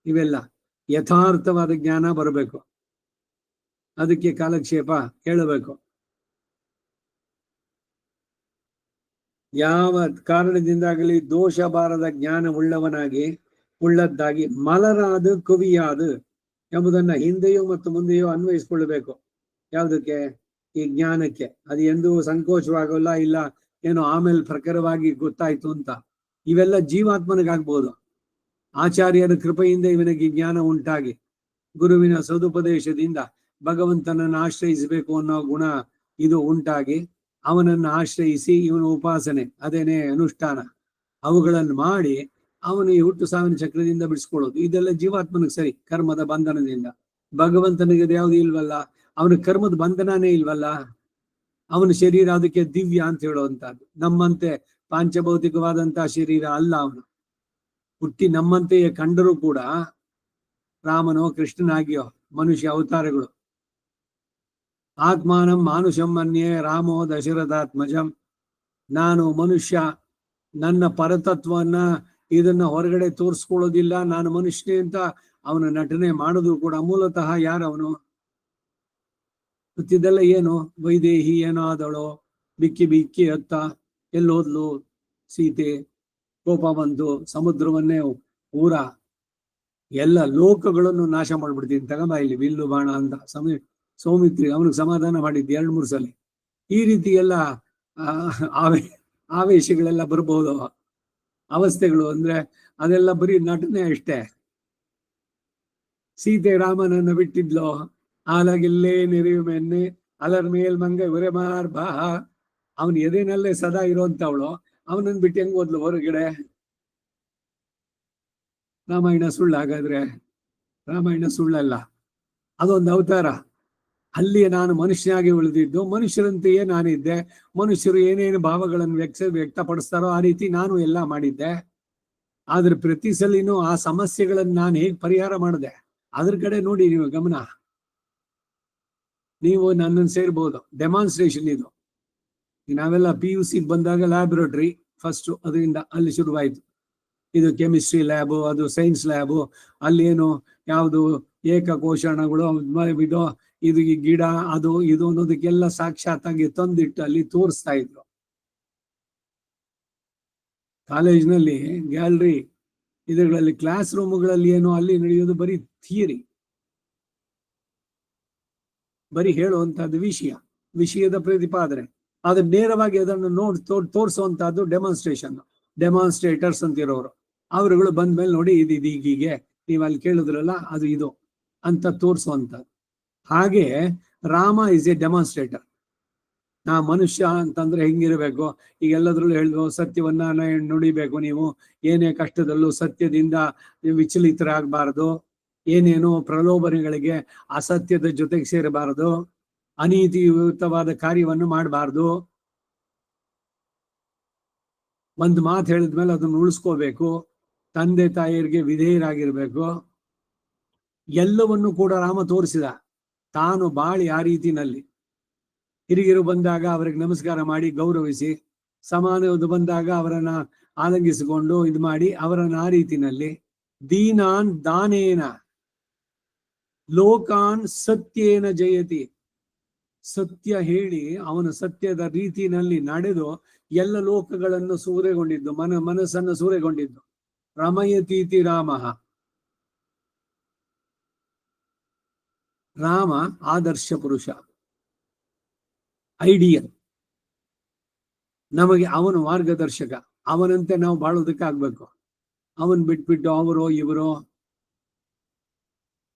ಇವೆಲ್ಲ ಯಥಾರ್ಥವಾದ ಜ್ಞಾನ ಬರಬೇಕು. ಅದಕ್ಕೆ ಕಾಲಕ್ಷೇಪ ಹೇಳಬೇಕು. ಯಾವ ಕಾರಣದಿಂದಾಗಲಿ ದೋಷ ಬಾರದ ಜ್ಞಾನ ಉಳ್ಳದ್ದಾಗಿ ಮಲರಾದು ಕವಿಯಾದು ಎಂಬುದನ್ನ ಹಿಂದೆಯೂ ಮತ್ತು ಮುಂದೆಯೂ ಅನ್ವಯಿಸ್ಕೊಳ್ಬೇಕು. ಯಾವುದಕ್ಕೆ? ಈ ಜ್ಞಾನಕ್ಕೆ. ಅದು ಎಂದೂ ಸಂಕೋಚವಾಗಲ್ಲ, ಇಲ್ಲ ಏನೋ ಆಮೇಲೆ ಪ್ರಖರವಾಗಿ ಗೊತ್ತಾಯ್ತು ಅಂತ. ಇವೆಲ್ಲ ಜೀವಾತ್ಮನಿಗಾಗ್ಬೋದು. ಆಚಾರ್ಯರ ಕೃಪೆಯಿಂದ ಇವನಿಗೆ ಜ್ಞಾನ ಉಂಟಾಗಿ ಗುರುವಿನ ಸದುಪದೇಶದಿಂದ ಭಗವಂತನನ್ನು ಆಶ್ರಯಿಸಬೇಕು ಅನ್ನೋ ಗುಣ ಇದು ಉಂಟಾಗಿ ಅವನನ್ನು ಆಶ್ರಯಿಸಿ ಇವನ ಉಪಾಸನೆ, ಅದೇನೇ ಅನುಷ್ಠಾನ, ಅವುಗಳನ್ನು ಮಾಡಿ ಅವನು ಈ ಹುಟ್ಟು ಸಾವಿನ ಚಕ್ರದಿಂದ ಬಿಡಿಸ್ಕೊಳ್ಳೋದು. ಇದೆಲ್ಲ ಜೀವಾತ್ಮನಿಗೆ ಸರಿ, ಕರ್ಮದ ಬಂಧನದಿಂದ. ಭಗವಂತನಿಗೆ ಯಾವುದು ಇಲ್ವಲ್ಲ, ಅವನ ಕರ್ಮದ ಬಂಧನನೇ ಇಲ್ವಲ್ಲ. ಅವನ ಶರೀರ ಅದಕ್ಕೆ ದಿವ್ಯ ಅಂತ ಹೇಳುವಂತಹದ್ದು. ನಮ್ಮಂತೆ ಪಾಂಚಭೌತಿಕವಾದಂತಹ ಶರೀರ ಅಲ್ಲ ಅವನು. ಹುಟ್ಟಿ ನಮ್ಮಂತೆಯೇ ಕಂಡರೂ ಕೂಡ ರಾಮನೋ ಕೃಷ್ಣನಾಗಿಯೋ ಮನುಷ್ಯ ಅವತಾರಗಳು. ಆತ್ಮಾನಂ ಮಾನುಷಂ ಮನ್ಯೇ ರಾಮೋ ದಶರಥಾತ್ಮಜಂ. ನಾನು ಮನುಷ್ಯ, ನನ್ನ ಪರತತ್ವವನ್ನ ಇದನ್ನ ಹೊರಗಡೆ ತೋರಿಸ್ಕೊಳ್ಳೋದಿಲ್ಲ, ನಾನು ಮನುಷ್ಯನೇ ಅಂತ ಅವನ ನಟನೆ ಮಾಡಿದ್ರು ಕೂಡ ಮೂಲತಃ ಯಾರವನು? ಮತ್ತಿದೆಲ್ಲ ಏನು? ವೈದೇಹಿ ಏನೋ ಆದವಳು, ಬಿಕ್ಕಿ ಬಿಕ್ಕಿ ಅತ್ತ ಎಲ್ಲೋದ್ಲು ಸೀತೆ, ಕೋಪ ಬಂತು, ಸಮುದ್ರವನ್ನೇ ಊರ ಎಲ್ಲ ಲೋಕಗಳನ್ನು ನಾಶ ಮಾಡ್ಬಿಡ್ತೀನಿ, ತಗೊಂಬ ಇಲ್ಲಿ ಬಿಲ್ಲು ಬಾಣ ಅಂತ ಸೌಮಿತ್ರಿ ಅವನಿಗೆ ಸಮಾಧಾನ ಮಾಡಿದ್ದು 2-3 ಸಲ. ಈ ರೀತಿ ಎಲ್ಲ ಆವೇಶಗಳೆಲ್ಲ ಬರ್ಬೋದು, ಅವಸ್ಥೆಗಳು. ಅಂದ್ರೆ ಅದೆಲ್ಲ ಬರೀ ನಟನೆ ಅಷ್ಟೇ. ಸೀತೆ ರಾಮನನ್ನು ಬಿಟ್ಟಿದ್ಲು, ಆಲಾಗಿಲ್ಲೇ ನೆರೆಯುಮೆನ್ನೆ ಅಲರ್ ಮೇಲ್ ಮಂಗ ಉರೆಮಾರ್ ಬಾ. ಅವನ್ ಎದೆನಲ್ಲೇ ಸದಾ ಇರೋಂಥವಳು, ಅವನನ್ನು ಬಿಟ್ಟು ಹೆಂಗ್ ಹೋದ್ಲು ಹೊರಗಡೆ? ರಾಮಾಯಣ ಸುಳ್ಳು? ಹಾಗಾದ್ರೆ ರಾಮಾಯಣ ಸುಳ್ಳಲ್ಲ, ಅದೊಂದು ಅವತಾರ. ಅಲ್ಲಿ ನಾನು ಮನುಷ್ಯನಾಗಿ ಉಳಿದಿದ್ದು, ಮನುಷ್ಯರಂತೆಯೇ ನಾನಿದ್ದೆ. ಮನುಷ್ಯರು ಏನೇನು ಭಾವಗಳನ್ನು ವ್ಯಕ್ತಪಡಿಸ್ತಾರೋ ಆ ರೀತಿ ನಾನು ಎಲ್ಲ ಮಾಡಿದ್ದೆ. ಆದ್ರೆ ಪ್ರತಿ ಸಲಿನೂ ಆ ಸಮಸ್ಯೆಗಳನ್ನು ನಾನು ಹೇಗೆ ಪರಿಹಾರ ಮಾಡಿದೆ ಅದ್ರ ಕಡೆ ನೋಡಿ ನೀವು ಗಮನ. ನೀವು ನನ್ನನ್ನು ಸೇರ್ಬೋದು. ಡೆಮಾನ್ಸ್ಟ್ರೇಷನ್ ಇದು. ನಾವೆಲ್ಲ PUC ಬಂದಾಗ ಲ್ಯಾಬೊರೇಟರಿ ಫಸ್ಟ್, ಅದರಿಂದ ಅಲ್ಲಿ ಶುರುವಾಯಿತು. ಇದು ಕೆಮಿಸ್ಟ್ರಿ ಲ್ಯಾಬು, ಅದು ಸೈನ್ಸ್ ಲ್ಯಾಬು. ಅಲ್ಲೇನು ಯಾವುದು ಏಕಕೋಶಣಗಳು, ಇದು ಈ ಗಿಡ, ಅದು ಇದು ಅನ್ನೋದಕ್ಕೆಲ್ಲ ಸಾಕ್ಷಾತ್ತಾಗಿ ತಂದಿಟ್ಟು ಅಲ್ಲಿ ತೋರಿಸ್ತಾ ಇದ್ರು. ಕಾಲೇಜ್ನಲ್ಲಿ ಗ್ಯಾಲರಿ ಇದರಲ್ಲಿ ಕ್ಲಾಸ್ ರೂಮ್ಗಳಲ್ಲಿ ಏನು ಅಲ್ಲಿ ನಡೆಯೋದು ಬರೀ ಥಿಯರಿ, ಬರೀ ಹೇಳುವಂತಹದ್ದು ವಿಷಯದ ಪ್ರತಿಪಾದನೆ. ಆದ್ರೆ ನೇರವಾಗಿ ಅದನ್ನು ತೋರಿಸುವಂತಹದ್ದು ಡೆಮಾನ್ಸ್ಟ್ರೇಷನ್. ಡೆಮಾನ್ಸ್ಟ್ರೇಟರ್ಸ್ ಅಂತಿರೋರು ಅವರುಗಳು ಬಂದ್ಮೇಲೆ ನೋಡಿ ಇದು ಹೀಗೆ, ನೀವು ಅಲ್ಲಿ ಕೇಳಿದ್ರಲ್ಲ ಅದು ಇದು ಅಂತ ತೋರಿಸುವಂಥದ್ದು. ಹಾಗೆ ರಾಮ ಇಸ್ ಎ ಡೆಮಾನ್ಸ್ಟ್ರೇಟರ್. ನಾ ಮನುಷ್ಯ ಅಂತಂದ್ರೆ ಹೆಂಗಿರ್ಬೇಕು? ಈಗ ಎಲ್ಲದ್ರಲ್ಲೂ ಹೇಳಿದ್ವು, ಸತ್ಯವನ್ನ ನುಡಿಬೇಕು. ನೀವು ಏನೇ ಕಷ್ಟದಲ್ಲೂ ಸತ್ಯದಿಂದ ವಿಚಲಿತರಾಗಬಾರದು, ಏನೇನು ಪ್ರಲೋಭನೆಗಳಿಗೆ ಅಸತ್ಯದ ಜೊತೆಗೆ ಸೇರಬಾರದು, ಅನೀತಿಯುತವಾದ ಕಾರ್ಯವನ್ನು ಮಾಡಬಾರ್ದು. ಒಂದು ಮಾತು ಹೇಳಿದ್ಮೇಲೆ ಅದನ್ನು ಉಳಿಸ್ಕೋಬೇಕು, ತಂದೆ ತಾಯಿಯರಿಗೆ ವಿಧೇಯರಾಗಿರ್ಬೇಕು. ಎಲ್ಲವನ್ನು ಕೂಡ ರಾಮ ತೋರಿಸಿದ. ತಾನು ಬಾಳಿ ಆ ರೀತಿನಲ್ಲಿ ಹಿರಿಯರು ಬಂದಾಗ ಅವರಿಗೆ ನಮಸ್ಕಾರ ಮಾಡಿ ಗೌರವಿಸಿ, ಸಮಾನವುದು ಬಂದಾಗ ಅವರನ್ನ ಆಲಂಗಿಸಿಕೊಂಡು ಇದು ಮಾಡಿ ಅವರನ್ನ ಆ ರೀತಿನಲ್ಲಿ ದೀನಾನ್ ದಾನೇನ ಲೋಕಾನ್ ಸತ್ಯೇನ ಜಯತಿ. ಸತ್ಯ ಹೇಳಿ ಅವನ ಸತ್ಯದ ರೀತಿನಲ್ಲಿ ನಡೆದು ಎಲ್ಲ ಲೋಕಗಳನ್ನು ಸೂರೆಗೊಂಡಿದ್ದು, ಮನಸ್ಸನ್ನು ಸೂರೆಗೊಂಡಿದ್ದು. ರಮಯತೀತಿ ರಾಮ. ರಾಮ ಆದರ್ಶ ಪುರುಷ, ಐಡಿಯಲ್. ನಮಗೆ ಅವನು ಮಾರ್ಗದರ್ಶಕ. ಅವನಂತೆ ನಾವು ಬಾಳೋದಕ್ಕಾಗ್ಬೇಕು. ಅವನ್ ಬಿಟ್ಬಿಟ್ಟು ಅವರೋ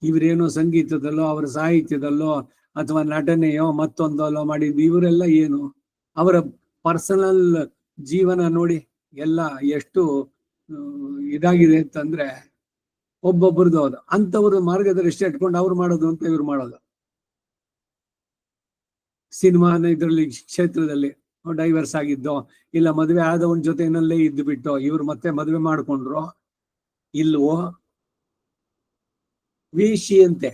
ಇವರೇನೋ ಸಂಗೀತದಲ್ಲೋ ಅವರ ಸಾಹಿತ್ಯದಲ್ಲೋ ಅಥವಾ ನಟನೆಯೋ ಮತ್ತೊಂದಲ್ಲೋ ಮಾಡಿದ್ದು, ಇವರೆಲ್ಲ ಏನು? ಅವರ ಪರ್ಸನಲ್ ಜೀವನ ನೋಡಿ ಎಲ್ಲ ಎಷ್ಟು ಇದಾಗಿದೆ ಅಂತಂದ್ರೆ ಒಬ್ಬೊಬ್ಬರದು. ಹೌದು, ಅಂತವ್ರು ಮಾರ್ಗದರ್ಶಿ ಇಟ್ಕೊಂಡು ಅವ್ರು ಮಾಡೋದು ಅಂತ ಇವ್ರು ಮಾಡೋದು. ಸಿನಿಮಾ ಇದರಲ್ಲಿ ಕ್ಷೇತ್ರದಲ್ಲಿ ಡೈವರ್ಸ್ ಆಗಿದ್ದೋ, ಇಲ್ಲ ಮದುವೆ ಆದವನ ಜೊತೆನಲ್ಲೇ ಇದ್ದು ಬಿಟ್ಟೋ ಇವ್ರು ಮತ್ತೆ ಮದುವೆ ಮಾಡ್ಕೊಂಡ್ರು, ಇಲ್ವೋ ವೇಷಿಯಂತೆ.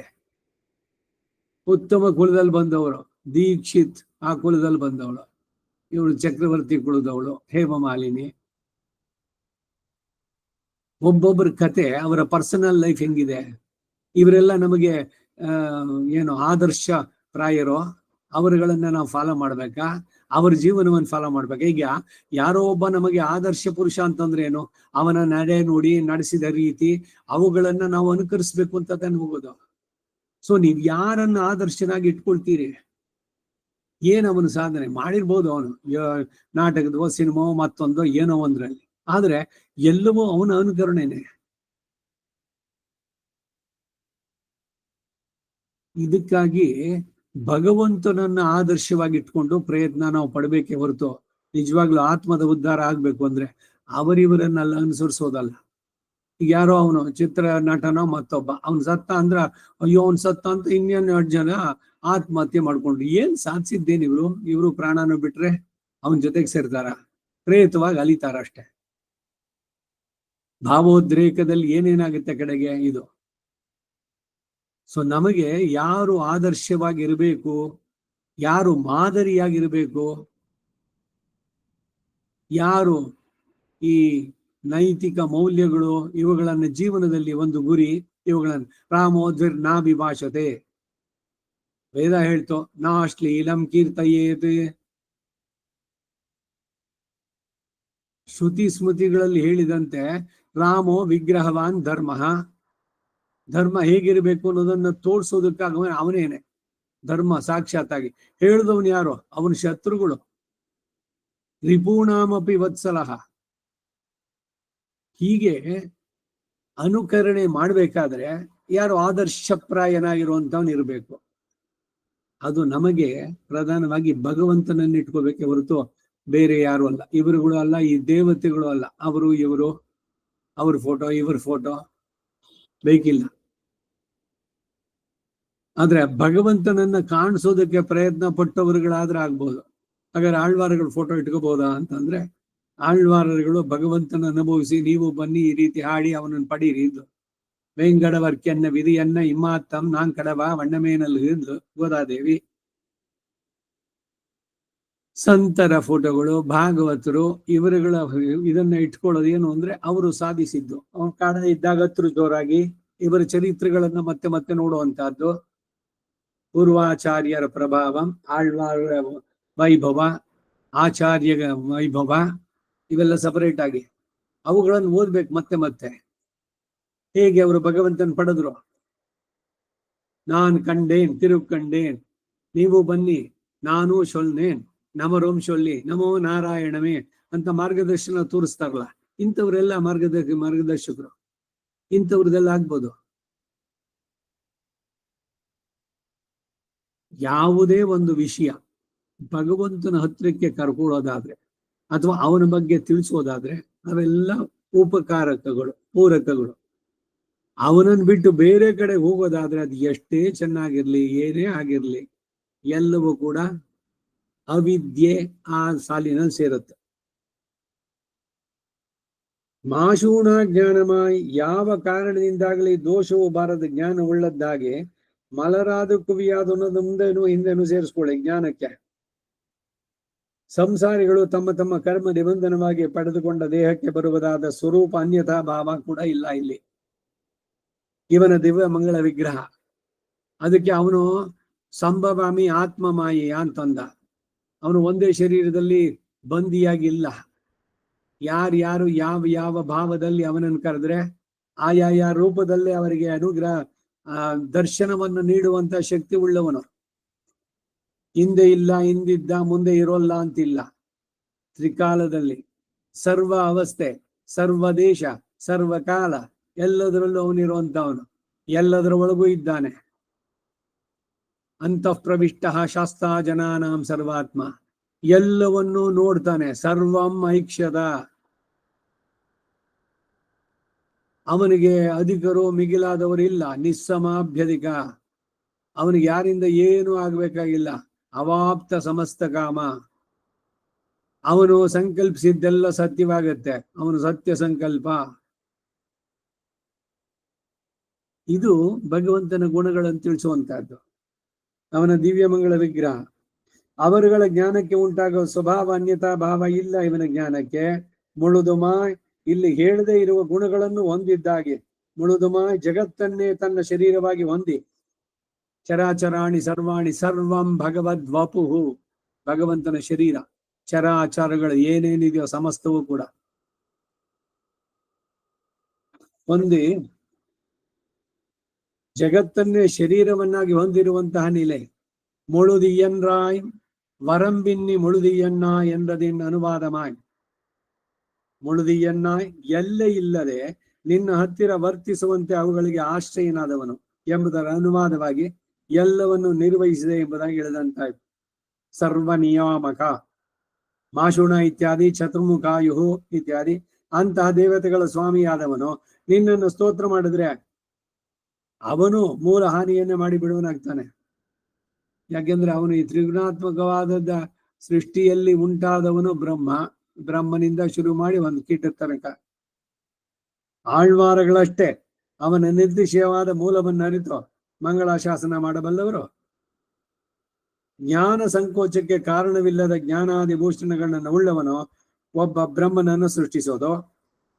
ಉತ್ತಮ ಕುಲದಲ್ಲಿ ಬಂದವರು, ದೀಕ್ಷಿತ್ ಆ ಕುಲದಲ್ಲಿ ಬಂದವಳು, ಇವಳು ಚಕ್ರವರ್ತಿ ಕುಲದವಳು ಹೇಮಮಾಲಿನಿ. ಒಬ್ಬೊಬ್ಬರ ಕತೆ, ಅವರ ಪರ್ಸನಲ್ ಲೈಫ್ ಹೆಂಗಿದೆ. ಇವರೆಲ್ಲ ನಮಗೆ ಏನು ಆದರ್ಶ ಪ್ರಾಯರೋ, ಅವರುಗಳನ್ನ ನಾವು ಫಾಲೋ ಮಾಡ್ಬೇಕಾ? ಅವ್ರ ಜೀವನವನ್ನು ಫಾಲೋ ಮಾಡ್ಬೇಕು. ಈಗ ಯಾರೋ ಒಬ್ಬ ನಮಗೆ ಆದರ್ಶ ಪುರುಷ ಅಂತಂದ್ರೆ ಏನು, ಅವನ ನಡೆ ನುಡಿ ನಡೆಸಿದ ರೀತಿ ಅವುಗಳನ್ನ ನಾವು ಅನುಕರಿಸ್ಬೇಕು ಅಂತ ಹೋಗೋದು. ಸೊ ನೀವ್ ಯಾರನ್ನ ಆದರ್ಶನಾಗಿ ಇಟ್ಕೊಳ್ತೀರಿ, ಏನ್ ಅವನು ಸಾಧನೆ ಮಾಡಿರ್ಬೋದು, ಅವನು ನಾಟಕದೋ ಸಿನಿಮಾ ಮತ್ತೊಂದೋ ಏನೋ ಒಂದ್ರಲ್ಲಿ, ಆದ್ರೆ ಎಲ್ಲವೂ ಅವನ ಅನುಕರಣೆನೆ. ಇದಕ್ಕಾಗಿ ಭಗವಂತನನ್ನ ಆದರ್ಶವಾಗಿ ಇಟ್ಕೊಂಡು ಪ್ರಯತ್ನ ನಾವು ಪಡಬೇಕೇ ಹೊರತು ನಿಜವಾಗ್ಲೂ ಆತ್ಮದ ಉದ್ಧಾರ ಆಗ್ಬೇಕು ಅಂದ್ರೆ ಅವರಿವರನ್ನೆಲ್ಲ ಅನುಸರಿಸೋದಲ್ಲ. ಈಗ ಯಾರೋ ಅವನು ಚಿತ್ರ ನಟನೋ ಮತ್ತೊಬ್ಬ ಅವ್ನು ಸತ್ತ ಅಂದ್ರ ಅಯ್ಯೋ ಅವ್ನು ಸತ್ತ ಅಂತ ಇನ್ನೇನು ಜನ ಆತ್ಮಹತ್ಯೆ ಮಾಡ್ಕೊಂಡ್ರು. ಏನ್ ಸಾಧಿಸಿದ್ದೇನ್ ಇವ್ರು ಪ್ರಾಣನ ಬಿಟ್ರೆ ಅವನ ಜೊತೆಗೆ ಸೇರ್ತಾರ, ಪ್ರೇತವಾಗಿ ಅಲಿತಾರ ಅಷ್ಟೆ. ಭಾವೋದ್ರೇಕದಲ್ಲಿ ಏನೇನಾಗುತ್ತೆ ಕಡೆಗೆ ಇದು. ಸೊ ನಮಗೆ ಯಾರು ಆದರ್ಶವಾಗಿರ್ಬೇಕು, ಯಾರು ಮಾದರಿಯಾಗಿರ್ಬೇಕು, ಯಾರು ಈ ನೈತಿಕ ಮೌಲ್ಯಗಳು ಇವುಗಳನ್ನ ಜೀವನದಲ್ಲಿ ಒಂದು ಗುರಿ, ಇವುಗಳನ್ನು ರಾಮೋದ್ವಿರ್ ನಾಭಿಭಾಷತೆ ವೇದ ಹೇಳ್ತು, ನಾಶ್ಲೀಲಂ ಕೀರ್ತಯೇತ್. ಶ್ರುತಿ ಸ್ಮೃತಿಗಳಲ್ಲಿ ಹೇಳಿದಂತೆ ರಾಮೋ ವಿಗ್ರಹವಾನ್ ಧರ್ಮ, ಧರ್ಮ ಹೇಗಿರ್ಬೇಕು ಅನ್ನೋದನ್ನ ತೋರ್ಸೋದಕ್ಕಾಗ ಅವನೇನೆ ಧರ್ಮ ಸಾಕ್ಷಾತ್ತಾಗಿ ಹೇಳಿದವನು ಯಾರು, ಅವನ ಶತ್ರುಗಳು. ರಿಪೂಣಾಮಪಿ ವತ್ಸಲಹ. ಹೀಗೆ ಅನುಕರಣೆ ಮಾಡ್ಬೇಕಾದ್ರೆ ಯಾರು ಆದರ್ಶಪ್ರಾಯನಾಗಿರುವಂತವನು ಇರಬೇಕು. ಅದು ನಮಗೆ ಪ್ರಧಾನವಾಗಿ ಭಗವಂತನನ್ನ ಇಟ್ಕೋಬೇಕೆ ಹೊರತು ಬೇರೆ ಯಾರು ಅಲ್ಲ, ಇವರುಗಳು ಅಲ್ಲ, ಈ ದೇವತೆಗಳು ಅಲ್ಲ, ಅವರು ಇವರು ಅವ್ರ ಫೋಟೋ ಇವ್ರ ಫೋಟೋ ಬೇಕಿಲ್ಲ. ಆದ್ರೆ ಭಗವಂತನನ್ನ ಕಾಣಿಸೋದಕ್ಕೆ ಪ್ರಯತ್ನ ಪಟ್ಟವರುಗಳಾದ್ರೆ ಆಗ್ಬೋದು. ಹಾಗಾದ್ರೆ ಆಳ್ವಾರಗಳು ಫೋಟೋ ಇಟ್ಕೋಬಹುದಾ ಅಂತಂದ್ರೆ, ಆಳ್ವಾರಗಳು ಭಗವಂತನ ಅನುಭವಿಸಿ ನೀವು ಬನ್ನಿ ಈ ರೀತಿ ಹಾಡಿ ಅವನನ್ನು ಪಡೀರಿ ಇದ್ದು ವೆಂಗಡವರ್ಕೆನ್ನ ವಿಧಿಯನ್ನ ಇಮ್ಮಾತ್ತಂ ನಾನ್ ಕಡವ ವಣ್ಣಮೇನಲ್ಲಿ ಇದ್ಲು ಗೋದಾದೇವಿ. ಸಂತರ ಫೋಟೋಗಳು, ಭಾಗವತರು, ಇವರುಗಳ ಇದನ್ನ ಇಟ್ಕೊಳ್ಳೋದು ಏನು ಅಂದ್ರೆ ಅವರು ಸಾಧಿಸಿದ್ದು. ಅವ್ನ ಕಾರಣ ಇದ್ದಾಗತ್ರು ಜೋರಾಗಿ ಇವರ ಚರಿತ್ರೆಗಳನ್ನ ಮತ್ತೆ ಮತ್ತೆ ನೋಡುವಂತಹದ್ದು, ಪೂರ್ವಾಚಾರ್ಯರ ಪ್ರಭಾವ, ಆಳ್ವಾರ ವೈಭವ, ಆಚಾರ್ಯ ವೈಭವ, ಇವೆಲ್ಲ ಸಪರೇಟ್ ಆಗಿ ಅವುಗಳನ್ನು ಓದ್ಬೇಕು ಮತ್ತೆ ಮತ್ತೆ. ಹೇಗೆ ಅವರು ಭಗವಂತನ ಪಡೆದ್ರು, ನಾನ್ ಕಂಡೇನ್ ತಿರುಗ್ ಕಂಡೇನ್, ನೀವು ಬನ್ನಿ ನಾನು ಸೊಲ್ನೇನ್, ನಮರೋಂ ಸೊಲ್ಲಿ ನಮೋ ನಾರಾಯಣಮೇ ಅಂತ ಮಾರ್ಗದರ್ಶನ ತೋರಿಸ್ತಾರಲ್ಲ, ಇಂಥವ್ರೆಲ್ಲ ಮಾರ್ಗದರ್ಶಕರು. ಇಂಥವ್ರದೆಲ್ಲ ಆಗ್ಬೋದು. ಯಾವುದೇ ಒಂದು ವಿಷಯ ಭಗವಂತನ ಹತ್ರಕ್ಕೆ ಕರ್ಕೊಳ್ಳೋದಾದ್ರೆ ಅಥವಾ ಅವನ ಬಗ್ಗೆ ತಿಳಿಸೋದಾದ್ರೆ ಅವೆಲ್ಲ ಉಪಕಾರಕಗಳು, ಪೂರಕಗಳು. ಅವನನ್ನು ಬಿಟ್ಟು ಬೇರೆ ಕಡೆ ಹೋಗೋದಾದ್ರೆ ಅದು ಎಷ್ಟೇ ಚೆನ್ನಾಗಿರ್ಲಿ, ಏನೇ ಆಗಿರ್ಲಿ, ಎಲ್ಲವೂ ಕೂಡ ಅವಿದ್ಯೆ ಆ ಸಾಲಿನಲ್ಲಿ ಸೇರುತ್ತೆ. ಮಾಶೂಣ ಜ್ಞಾನಮಾಯ್, ಯಾವ ಕಾರಣದಿಂದಾಗಲಿ ದೋಷವು ಬಾರದ ಜ್ಞಾನ ಉಳ್ಳದ್ದಾಗೆ ಮಲರಾದ ಕುವಿಯಾದ ಅನ್ನೋದು ಮುಂದೆನು ಹಿಂದೆನು ಸೇರಿಸ್ಕೊಳ್ಳಿ ಜ್ಞಾನಕ್ಕೆ. ಸಂಸಾರಿಗಳು ತಮ್ಮ ತಮ್ಮ ಕರ್ಮ ನಿಬಂಧನವಾಗಿ ಪಡೆದುಕೊಂಡ ದೇಹಕ್ಕೆ ಬರುವುದಾದ ಸ್ವರೂಪ ಅನ್ಯಥಾ ಭಾವ ಕೂಡ ಇಲ್ಲ ಇಲ್ಲಿ. ಇವನ ದಿವ್ಯ ಮಂಗಳ ವಿಗ್ರಹ, ಅದಕ್ಕೆ ಅವನು ಸಂಭವಾಮಿ ಆತ್ಮಮಾಯಿ ಅಂತಂದ. ಅವನು ಒಂದೇ ಶರೀರದಲ್ಲಿ ಬಂದಿಯಾಗಿಲ್ಲ. ಯಾರ್ಯಾರು ಯಾವ ಯಾವ ಭಾವದಲ್ಲಿ ಅವನನ್ನು ಕರೆದ್ರೆ ಆಯಾಯ ರೂಪದಲ್ಲೇ ಅವರಿಗೆ ಅನುಗ್ರಹ ದರ್ಶನವನ್ನು ನೀಡುವಂತ ಶಕ್ತಿ ಉಳ್ಳವನು. ಹಿಂದೆ ಇಲ್ಲ, ಹಿಂದಿದ್ದ, ಮುಂದೆ ಇರೋಲ್ಲ ಅಂತಿಲ್ಲ. ತ್ರಿಕಾಲದಲ್ಲಿ ಸರ್ವ ಅವಸ್ಥೆ, ಸರ್ವ ದೇಶ, ಸರ್ವಕಾಲ ಎಲ್ಲದರಲ್ಲೂ ಅವನಿರುವಂತವನು, ಎಲ್ಲದರ ಒಳಗೂ ಇದ್ದಾನೆ. ಅಂತಃ ಪ್ರವಿಷ್ಟ ಶಾಸ್ತ್ರ ಜನಾನಾಂ ಸರ್ವಾತ್ಮ, ಎಲ್ಲವನ್ನೂ ನೋಡ್ತಾನೆ. ಸರ್ವಂ ಐಕ್ಷದ, ಅವನಿಗೆ ಅಧಿಕರು ಮಿಗಿಲಾದವರು ಇಲ್ಲ. ನಿಸ್ಸಮಾಭ್ಯಧಿಕ, ಅವನಿಗೆ ಯಾರಿಂದ ಏನು ಆಗ್ಬೇಕಾಗಿಲ್ಲ. ಅವಾಪ್ತ ಸಮಸ್ತ ಕಾಮ, ಅವನು ಸಂಕಲ್ಪಿಸಿದ್ದೆಲ್ಲ ಸತ್ಯವಾಗತ್ತೆ, ಅವನು ಸತ್ಯ ಸಂಕಲ್ಪ. ಇದು ಭಗವಂತನ ಗುಣಗಳನ್ನು ತಿಳಿಸುವಂತಹದ್ದು. ಅವನ ದಿವ್ಯ ಮಂಗಳ ವಿಗ್ರಹ. ಅವರುಗಳ ಜ್ಞಾನಕ್ಕೆ ಉಂಟಾಗುವ ಸ್ವಭಾವ ಅನ್ಯತಾ ಭಾವ ಇಲ್ಲ ಇವನ ಜ್ಞಾನಕ್ಕೆ. ಮುಳುದುಮಾಯ್, ಇಲ್ಲಿ ಹೇಳದೇ ಇರುವ ಗುಣಗಳನ್ನು ಹೊಂದಿದ್ದಾಗೆ, ಮುಳುದುಮಾಯ್ ಜಗತ್ತನ್ನೇ ತನ್ನ ಶರೀರವಾಗಿ ಹೊಂದಿ, ಚರಾಚರಾಣಿ ಸರ್ವಾಣಿ ಸರ್ವಂ ಭಗವದ್ ವಪುಹು, ಭಗವಂತನ ಶರೀರ, ಚರಾಚಾರಗಳು ಏನೇನಿದೆಯೋ ಸಮಸ್ತವೂ ಕೂಡ ಹೊಂದಿ ಜಗತ್ತನ್ನೇ ಶರೀರವನ್ನಾಗಿ ಹೊಂದಿರುವಂತಹ ನಿಲೆ. ಮುಳುದಿಯನ್ರಾಯ್ ವರಂಬಿನ್ನಿ ಮುಳುದಿಯನ್ನ ಎಂದದಿನ್ ಅನುವಾದಮಾಯ್. ಮುಳುದಿಯನ್ನಾಯ್ ಎಲ್ಲೇ ಇಲ್ಲದೆ ನಿನ್ನ ಹತ್ತಿರ ವರ್ತಿಸುವಂತೆ ಅವುಗಳಿಗೆ ಆಶ್ರಯನಾದವನು ಎಂಬುದರ ಅನುವಾದವಾಗಿ ಎಲ್ಲವನ್ನು ನಿರ್ವಹಿಸಿದೆ ಎಂಬುದಾಗಿ ಹೇಳಿದಂತಾಯ್ತು. ಸರ್ವ ನಿಯಾಮಕ ಮಾಶುಣ ಇತ್ಯಾದಿ, ಚತುರ್ಮುಖಾಯುಹು ಇತ್ಯಾದಿ ಅಂತಹ ದೇವತೆಗಳ ಸ್ವಾಮಿಯಾದವನು ನಿನ್ನನ್ನು ಸ್ತೋತ್ರ ಮಾಡಿದ್ರೆ ಅವನು ಮೂಲ ಹಾನಿಯನ್ನೇ ಮಾಡಿ ಬಿಡುವನಾಗ್ತಾನೆ. ಯಾಕೆಂದ್ರೆ ಅವನು ಈ ತ್ರಿಗುಣಾತ್ಮಕವಾದದ್ದ ಸೃಷ್ಟಿಯಲ್ಲಿ ಉಂಟಾದವನು ಬ್ರಹ್ಮ, ಬ್ರಹ್ಮನಿಂದ ಶುರು ಮಾಡಿ ಒಂದು ಕೀಟದ ತನಕ ಆಳ್ವಾರಗಳಷ್ಟೇ ಅವನ ನಿರ್ದಿಷ್ಟವಾದ ಮೂಲವನ್ನು ಅರಿತು ಮಂಗಳಾಶಾಸನ ಮಾಡಬಲ್ಲವರು. ಜ್ಞಾನ ಸಂಕೋಚಕ್ಕೆ ಕಾರಣವಿಲ್ಲದ ಜ್ಞಾನಾದಿ ಭೂಷಣಗಳನ್ನು ಉಳ್ಳವನು ಒಬ್ಬ ಬ್ರಹ್ಮನನ್ನು ಸೃಷ್ಟಿಸೋದು.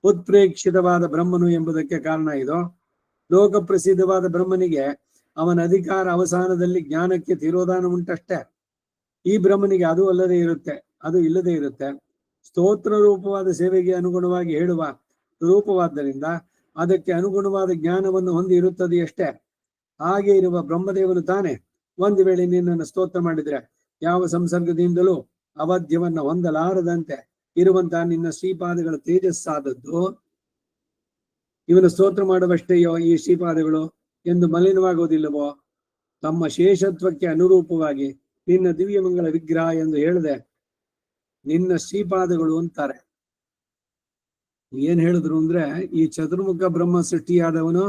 ಉತ್ಪ್ರೇಕ್ಷಿತವಾದ ಬ್ರಹ್ಮನು ಎಂಬುದಕ್ಕೆ ಕಾರಣ ಇದು. ಲೋಕ ಪ್ರಸಿದ್ಧವಾದ ಬ್ರಹ್ಮನಿಗೆ ಅವನ ಅಧಿಕಾರ ಅವಸಾನದಲ್ಲಿ ಜ್ಞಾನಕ್ಕೆ ತಿರೋಧಾನ ಉಂಟಷ್ಟೇ. ಈ ಬ್ರಹ್ಮನಿಗೆ ಅದು ಅಲ್ಲದೆ ಇರುತ್ತೆ, ಅದು ಇಲ್ಲದೆ ಇರುತ್ತೆ. ಸ್ತೋತ್ರ ರೂಪವಾದ ಸೇವೆಗೆ ಅನುಗುಣವಾಗಿ ಹೇಳುವ ರೂಪವಾದ್ದರಿಂದ ಅದಕ್ಕೆ ಅನುಗುಣವಾದ ಜ್ಞಾನವನ್ನು ಹೊಂದಿ ಇರುತ್ತದೆಯಷ್ಟೇ. ಹಾಗೆ ಇರುವ ಬ್ರಹ್ಮದೇವನು ತಾನೆ ಒಂದು ವೇಳೆ ನಿನ್ನನ್ನು ಸ್ತೋತ್ರ ಮಾಡಿದ್ರೆ ಯಾವ ಸಂಸರ್ಗದಿಂದಲೂ ಅವಧ್ಯವನ್ನ ಹೊಂದಲಾರದಂತೆ ಇರುವಂತಹ ನಿನ್ನ ಶ್ರೀಪಾದಗಳ ತೇಜಸ್ಸಾದದ್ದು ಇವನು ಸ್ತೋತ್ರ ಮಾಡುವಷ್ಟೇಯೋ ಈ ಶ್ರೀಪಾದಗಳು ಎಂದು ಮಲಿನವಾಗುವುದಿಲ್ಲವೋ? ತಮ್ಮ ಶೇಷತ್ವಕ್ಕೆ ಅನುರೂಪವಾಗಿ ನಿನ್ನ ದಿವ್ಯಮಂಗಲ ವಿಗ್ರಹ ಎಂದು ಹೇಳದೆ ನಿನ್ನ ಶ್ರೀಪಾದಗಳು ಅಂತಾರೆ. ಏನ್ ಹೇಳಿದ್ರು ಅಂದ್ರೆ ಈ ಚತುರ್ಮುಖ ಬ್ರಹ್ಮ ಸೃಷ್ಟಿಯಾದವನು